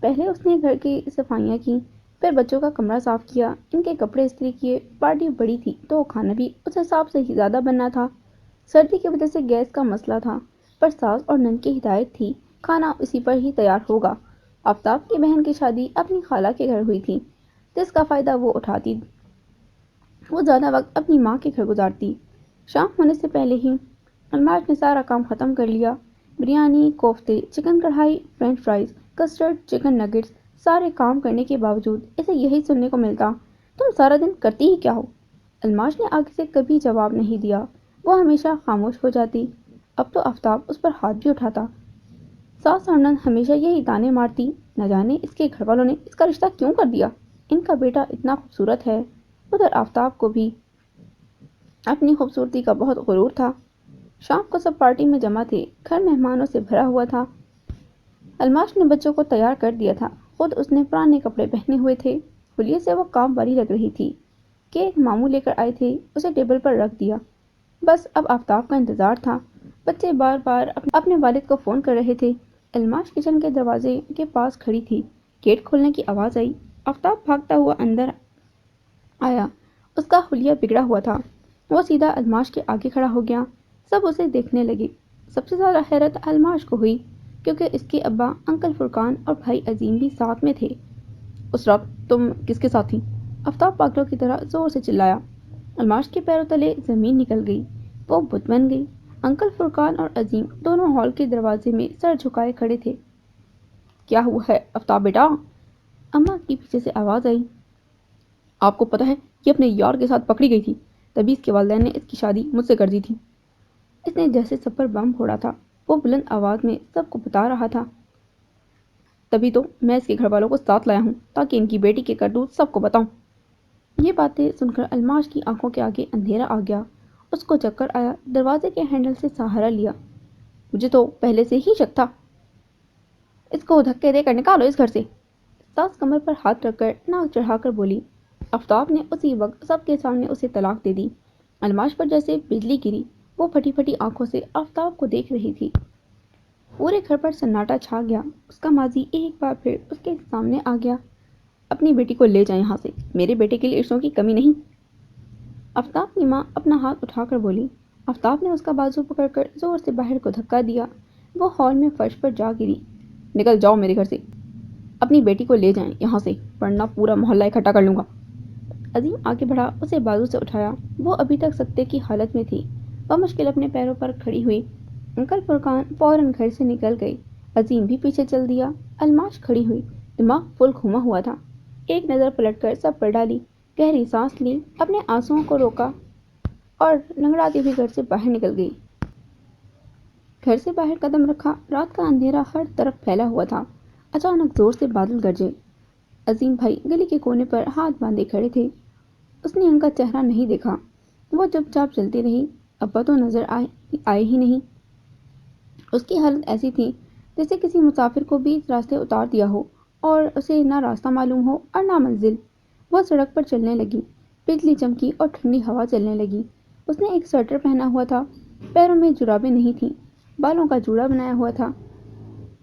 پہلے اس نے گھر کی صفائیاں کی، پھر بچوں کا کمرہ صاف کیا، ان کے کپڑے استری کیے۔ پارٹی بڑی تھی تو کھانا بھی اس حساب سے ہی زیادہ بننا تھا۔ سردی کی وجہ سے گیس کا مسئلہ تھا، پر ساس اور نند کی ہدایت تھی کھانا اسی پر ہی تیار ہوگا۔ آفتاب کی بہن کی شادی اپنی خالہ کے گھر ہوئی تھی، جس کا فائدہ وہ اٹھاتی۔ وہ زیادہ وقت اپنی ماں کے گھر گزارتی۔ شام ہونے سے پہلے ہی الماس نے سارا کام ختم کر لیا۔ بریانی، کوفتے، چکن کڑھائی، French fries, custard, chicken nuggets, سارے کام کرنے کے باوجود اسے یہی سننے کو ملتا، تم سارا دن کرتی ہی کیا ہو؟ الماس نے آگے سے کبھی جواب نہیں دیا، وہ ہمیشہ خاموش ہو جاتی۔ اب تو آفتاب اس پر ہاتھ بھی اٹھاتا۔ ساس اور نند ہمیشہ یہی طعنے مارتی، نہ جانے اس کے گھر والوں نے اس کا رشتہ کیوں کر دیا، ان کا بیٹا اتنا خوبصورت ہے۔ ادھر آفتاب کو بھی اپنی خوبصورتی کا بہت غرور تھا۔ شام کو سب پارٹی میں جمع تھے، گھر مہمانوں سے بھرا ہوا تھا۔ الماس نے بچوں کو تیار کر دیا تھا، خود اس نے پرانے کپڑے پہنے ہوئے تھے۔ حلیے سے وہ کام والی لگ رہی تھی۔ کیک ماموں لے کر آئے تھے، اسے ٹیبل پر رکھ دیا۔ بس اب آفتاب کا انتظار تھا۔ بچے بار بار اپنے والد کو فون کر رہے تھے۔ الماس کچن کے دروازے کے پاس کھڑی تھی، گیٹ کھولنے کی آواز آئی۔ آفتاب بھاگتا ہوا اندر آیا، اس کا حلیہ بگڑا ہوا تھا۔ وہ سیدھا الماس کے آگے کھڑا ہو گیا، سب اسے دیکھنے لگے۔ سب سے زیادہ حیرت الماس کو ہوئی، کیونکہ اس کے ابا انکل فرقان اور بھائی عظیم بھی ساتھ میں تھے۔ اس رات تم کس کے ساتھ تھی؟ آفتاب پاگلوں کی طرح زور سے چلایا۔ الماس کے پیروں تلے زمین نکل گئی، وہ بت بن گئی۔ انکل فرقان اور عظیم دونوں ہال کے دروازے میں سر جھکائے کھڑے تھے۔ کیا ہوا ہے آفتاب بیٹا؟ اماں کی پیچھے سے آواز آئی۔ آپ کو پتہ ہے یہ اپنے یار کے ساتھ پکڑی گئی تھی، تبھی اس کے والدین نے اس کی شادی مجھ سے کر دی تھی۔ اس نے جیسے سب پر بم پھوڑا تھا، وہ بلند آواز میں سب کو بتا رہا تھا۔ تبھی تو میں اس کے گھر والوں کو ساتھ لایا ہوں، تاکہ ان کی بیٹی کے کرتوت سب کو بتاؤں۔ یہ باتیں سن کر الماس کی آنکھوں کے آگے اندھیرا آ گیا، اس کو چکر آیا، دروازے کے ہینڈل سے سہارا لیا۔ مجھے تو پہلے سے ہی شک تھا، اس کو دھکے دے کر نکالو اس گھر سے۔ ساس کمر پر ہاتھ رکھ کر ناک چڑھا کر بولی۔ آفتاب نے اسی وقت سب کے سامنے اسے طلاق دے دی۔ الماس پر جیسے بجلی گری، وہ پھٹی پھٹی آنکھوں سے آفتاب کو دیکھ رہی تھی۔ پورے گھر پر سناٹا چھا گیا، اس کا ماضی ایک بار پھر اس کے سامنے آ گیا۔ اپنی بیٹی کو لے جائیں یہاں سے، میرے بیٹے کے لیے عشقوں کی کمی نہیں۔ آفتاب کی ماں اپنا ہاتھ اٹھا کر بولی۔ آفتاب نے اس کا بازو پکڑ کر زور سے باہر کو دھکا دیا، وہ ہال میں فرش پر جا گری۔ نکل جاؤ میرے گھر سے، اپنی بیٹی کو لے جائیں یہاں سے، ورنہ پورا محلہ اکٹھا کر لوں گا۔ عظیم آگے بڑھا، اسے بازو سے اٹھایا، وہ ابھی تک سکتے کی حالت میں تھی۔ بمشکل اپنے پیروں پر کھڑی ہوئی۔ انکل فرقان فوراً گھر سے نکل گئے، عظیم بھی پیچھے چل دیا۔ الماس کھڑی ہوئی، دماغ فل گھوما ہوا تھا، ایک نظر پلٹ کر سب پر ڈالی، گہری سانس لی، اپنے آنسوؤں کو روکا اور لنگڑاتی ہوئی گھر سے باہر نکل گئی۔ گھر سے باہر قدم رکھا، رات کا اندھیرا ہر طرف پھیلا ہوا تھا۔ اچانک زور سے بادل گرجے۔ عظیم بھائی گلی کے کونے پر ہاتھ باندھے کھڑے تھے، اس نے ان کا چہرہ نہیں دیکھا، وہ چپ چاپ چلتی رہی۔ ابا تو نظر آئے ہی نہیں۔ اس کی حالت ایسی تھی جیسے کسی مسافر کو بیچ راستے اتار دیا ہو اور اسے نہ راستہ معلوم ہو اور نہ منزل۔ وہ سڑک پر چلنے لگی، بجلی چمکی اور ٹھنڈی ہوا چلنے لگی۔ اس نے ایک سویٹر پہنا ہوا تھا، پیروں میں جرابیں نہیں تھیں، بالوں کا جوڑا بنایا ہوا تھا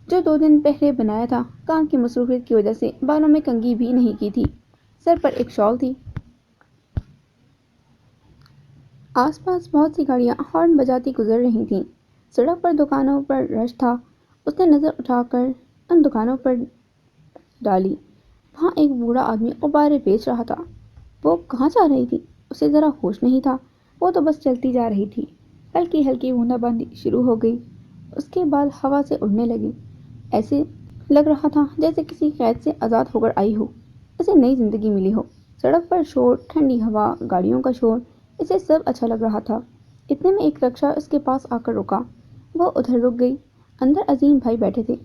جو 2 دن پہلے بنایا تھا۔ کام کی مصروفیت کی وجہ سے بالوں میں کنگھی بھی نہیں کی تھی، سر پر ایک شال تھی۔ آس پاس بہت سی گاڑیاں ہارن بجاتی گزر رہی تھیں، سڑک پر دکانوں پر رش تھا۔ اس نے نظر اٹھا کر ان دکانوں پر ڈالی، وہاں ایک بوڑھا آدمی غبارے بیچ رہا تھا۔ وہ کہاں جا رہی تھی، اسے ذرا ہوش نہیں تھا، وہ تو بس چلتی جا رہی تھی۔ ہلکی ہلکی بوندا باندی شروع ہو گئی، اس کے بال ہوا سے اڑنے لگے، ایسے لگ رہا تھا جیسے کسی قید سے آزاد ہو کر آئی ہو، اسے نئی زندگی ملی ہو۔ سڑک پر شور، ٹھنڈی ہوا، گاڑیوں کا شور، اسے سب اچھا لگ رہا تھا۔ اتنے میں ایک رکشا اس کے پاس آ کر رکا، وہ ادھر رک گئی۔ اندر عظیم بھائی بیٹھے تھے،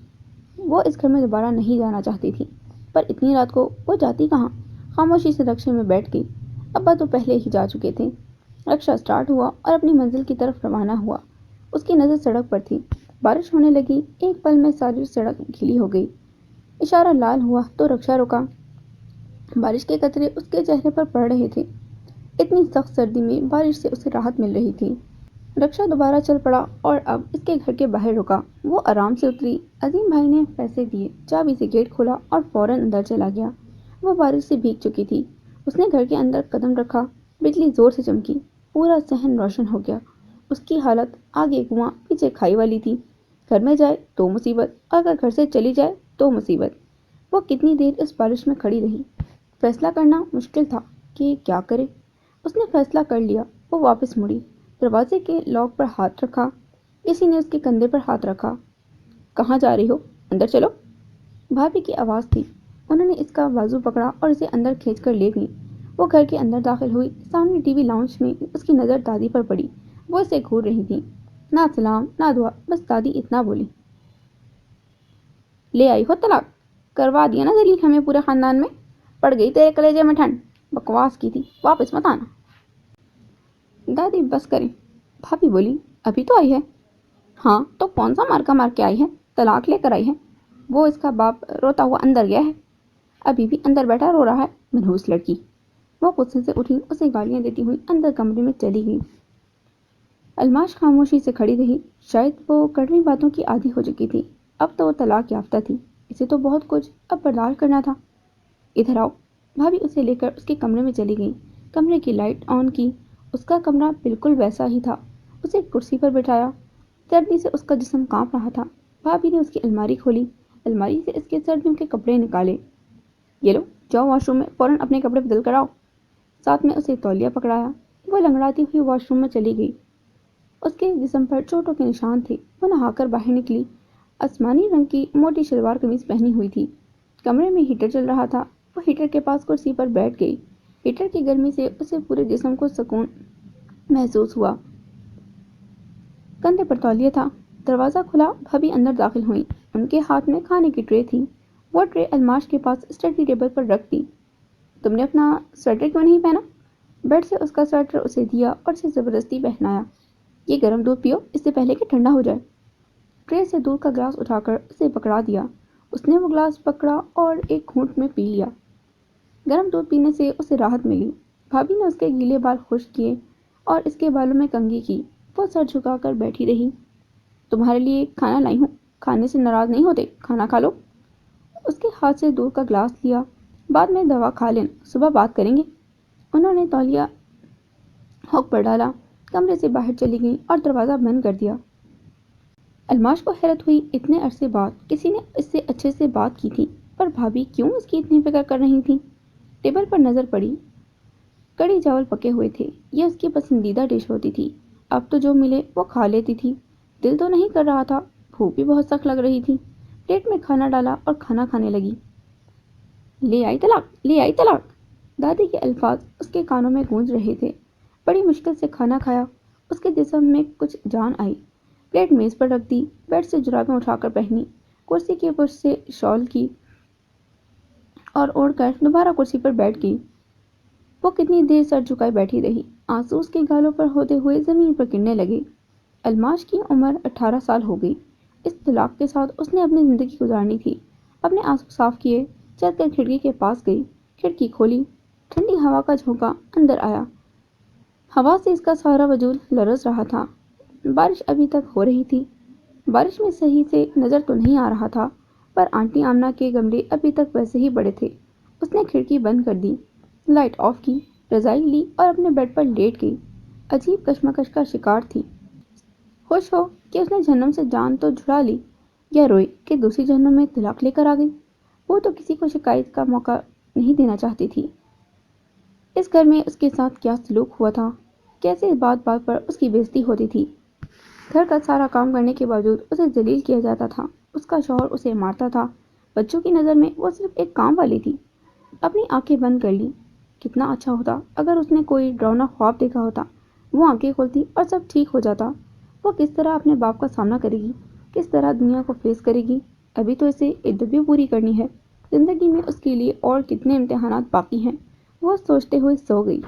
وہ اس گھر میں دوبارہ نہیں جانا چاہتی تھی، پر اتنی رات کو وہ جاتی کہاں؟ خاموشی سے رکشے میں بیٹھ گئی، ابا تو پہلے ہی جا چکے تھے۔ رکشا سٹارٹ ہوا اور اپنی منزل کی طرف روانہ ہوا۔ اس کی نظر سڑک پر تھی، بارش ہونے لگی، ایک پل میں ساری سڑک گیلی ہو گئی۔ اشارہ لال ہوا تو رکشا رکا، بارش کے قطرے اس کے چہرے پر پڑ رہے تھے، اتنی سخت سردی میں بارش سے اسے راحت مل رہی تھی۔ رکشا دوبارہ چل پڑا اور اب اس کے گھر کے باہر رکا، وہ آرام سے اتری۔ عظیم بھائی نے پیسے دیے، چابی سے گیٹ کھولا اور فوراً اندر چلا گیا۔ وہ بارش سے بھیگ چکی تھی۔ اس نے گھر کے اندر قدم رکھا، بجلی زور سے چمکی، پورا صحن روشن ہو گیا۔ اس کی حالت آگے کنواں پیچھے کھائی والی تھی۔ گھر میں جائے تو مصیبت، اگر گھر سے چلی جائے تو مصیبت۔ وہ کتنی دیر اس بارش میں کھڑی رہی۔ فیصلہ کرنا مشکل تھا کہ کیا کرے۔ اس نے فیصلہ کر لیا۔ وہ واپس مڑی، دروازے کے لاک پر ہاتھ رکھا۔ کسی نے اس کے کندھے پر ہاتھ رکھا۔ کہاں جا رہی ہو؟ اندر چلو۔ بھابھی کی آواز تھی۔ انہوں نے اس کا بازو پکڑا اور اسے اندر کھینچ کر لے گئی۔ وہ گھر کے اندر داخل ہوئی۔ سامنے ٹی وی لاؤنج میں اس کی نظر دادی پر پڑی۔ وہ اسے گھور رہی تھی۔ نہ سلام نہ دعا، بس دادی اتنا بولی، لے آئی ہو طلاق؟ کروا دیا نا ذلیل ہمیں پورے خاندان میں، پڑ گئی تیرے کلیجے میں ٹھنڈ۔ بکواس کی تھی، واپس مت آنا۔ دادی بس کریں، بھابھی بولی، ابھی تو آئی ہے۔ ہاں تو کون سا مارکا مار کے آئی ہے؟ طلاق لے کر آئی ہے۔ وہ اس کا باپ روتا ہوا اندر گیا ہے، ابھی بھی اندر بیٹھا رو رہا ہے، منحوس لڑکی۔ وہ غصے سے اٹھی، اسے گالیاں دیتی ہوئی اندر کمرے میں چلی گئی۔ الماش خاموشی سے کھڑی رہی۔ شاید وہ کڑوی باتوں کی عادی ہو چکی تھی۔ اب تو وہ طلاق یافتہ تھی، اسے تو بہت کچھ اب برداشت کرنا تھا۔ ادھر آؤ۔ بھابھی اسے لے کر اس کے کمرے میں چلی گئی۔ کمرے کی لائٹ آن کی۔ اس کا کمرہ بالکل ویسا ہی تھا۔ اسے کرسی پر بٹھایا۔ سردی سے اس کا جسم کانپ رہا تھا۔ بھابھی نے اس کی الماری کھولی، الماری سے اس کے سردیوں کے کپڑے نکالے۔ یہ لو، جاؤ واش روم میں فوراً اپنے کپڑے بدل کر آؤ۔ ساتھ میں اسے تولیہ پکڑایا۔ وہ لنگڑاتی ہوئی واش روم میں چلی گئی۔ اس کے جسم پر چوٹوں کے نشان تھے۔ وہ نہا کر باہر نکلی۔ آسمانی رنگ کی موٹی شلوار قمیض پہنی ہوئی تھی۔ کمرے میں ہیٹر چل رہا تھا۔ وہ ہیٹر کے پاس کرسی پر بیٹھ گئی۔ ہیٹر کی گرمی سے اسے پورے جسم کو سکون محسوس ہوا۔ کندھے پر تولیہ تھا۔ دروازہ کھلا، بھابھی اندر داخل ہوئی۔ ان کے ہاتھ میں کھانے کی ٹرے تھی۔ وہ ٹرے الماش کے پاس اسٹڈی ٹیبل پر رکھ دی۔ تم نے اپنا سویٹر کیوں نہیں پہنا؟ بیڈ سے اس کا سویٹر اسے دیا اور اسے زبردستی پہنایا۔ یہ گرم دودھ پیو، اس سے پہلے کہ ٹھنڈا ہو جائے۔ ٹرے سے دودھ کا گلاس اٹھا کر اسے پکڑا دیا۔ اس نے وہ گلاس پکڑا اور ایک گھونٹ میں پی لیا۔ گرم دودھ پینے سے اسے راحت ملی۔ بھابھی نے اس کے گیلے بال خشک کیے اور اس کے بالوں میں کنگھی کی۔ وہ سر جھکا کر بیٹھی رہی۔ تمہارے لیے کھانا لائی ہوں، کھانے سے ناراض نہیں ہوتے، کھانا کھا لو۔ اس کے ہاتھ سے دودھ کا گلاس لیا۔ بعد میں دوا کھا لینا، صبح بات کریں گے۔ انہوں نے تولیہ ہوک پر ڈالا، کمرے سے باہر چلی گئی اور دروازہ بند کر دیا۔ الماش کو حیرت ہوئی، اتنے عرصے بعد کسی نے اس سے اچھے سے بات کی تھی، پر بھابھی کیوں اس کی اتنی فکر کر رہی تھی؟ ٹیبل پر نظر پڑی، کڑی چاول پکے ہوئے تھے۔ یہ اس کی پسندیدہ ڈش ہوتی تھی۔ اب تو جو ملے وہ کھا لیتی تھی۔ دل تو نہیں کر رہا تھا، بھوک بھی بہت سخت لگ رہی تھی۔ پلیٹ میں کھانا ڈالا اور کھانا کھانے لگی۔ لے آئی طلاق، لے آئی طلاق، دادی کے الفاظ اس کے کانوں میں گونج رہے تھے۔ بڑی مشکل سے کھانا کھایا۔ اس کے جسم میں کچھ جان آئی۔ پلیٹ میز پر رکھ دی، بیڈ سے جرابیں اٹھا کر پہنی، کرسی کے اوپر سے شال کی اور اوڑھ کر دوبارہ کرسی پر بیٹھ گئی۔ وہ کتنی دیر سر جھکائے بیٹھی رہی۔ آنسو اس کے گالوں پر ہوتے ہوئے زمین پر گرنے لگے۔ الماش کی عمر 18 سال ہو گئی۔ اس طلاق کے ساتھ اس نے اپنی زندگی گزارنی تھی۔ اپنے آنسو صاف کیے، چل کر کھڑکی کے پاس گئی، کھڑکی کھولی، ٹھنڈی ہوا کا جھونکا اندر آیا۔ ہوا سے اس کا سارا وجود لرز رہا تھا۔ بارش ابھی تک ہو رہی تھی۔ بارش میں صحیح سے نظر تو نہیں آ رہا تھا، پر آنٹی آمنہ کے گملے ابھی تک ویسے ہی بڑے تھے۔ اس نے کھڑکی بند کر دی، لائٹ آف کی، رضائی لی اور اپنے بیڈ پر لیٹ گئی۔ عجیب کشمکش کا شکار تھی۔ خوش ہو کہ اس نے جہنم سے جان تو چھڑا لی، یا روئی کہ دوسری جہنم میں طلاق لے کر آ گئی؟ وہ تو کسی کو شکایت کا موقع نہیں دینا چاہتی تھی۔ اس گھر میں اس کے ساتھ کیا سلوک ہوا تھا، کیسے بات بات پر اس کی بے عزتی ہوتی تھی۔ گھر کا سارا کام کرنے کے باوجود اسے ذلیل کیا جاتا تھا۔ اس کا شوہر اسے مارتا تھا۔ بچوں کی نظر میں وہ صرف ایک کام والی تھی۔ اپنی آنکھیں بند کر لی۔ کتنا اچھا ہوتا اگر اس نے کوئی ڈراؤنا خواب دیکھا ہوتا۔ وہ آنکھیں کھولتی اور سب ٹھیک ہو جاتا۔ وہ کس طرح اپنے باپ کا سامنا کرے گی، کس طرح دنیا کو فیس کرے گی؟ ابھی تو اسے عدت بھی پوری کرنی ہے۔ زندگی میں اس کے لیے اور کتنے امتحانات باقی ہیں، وہ سوچتے ہوئے سو گئی۔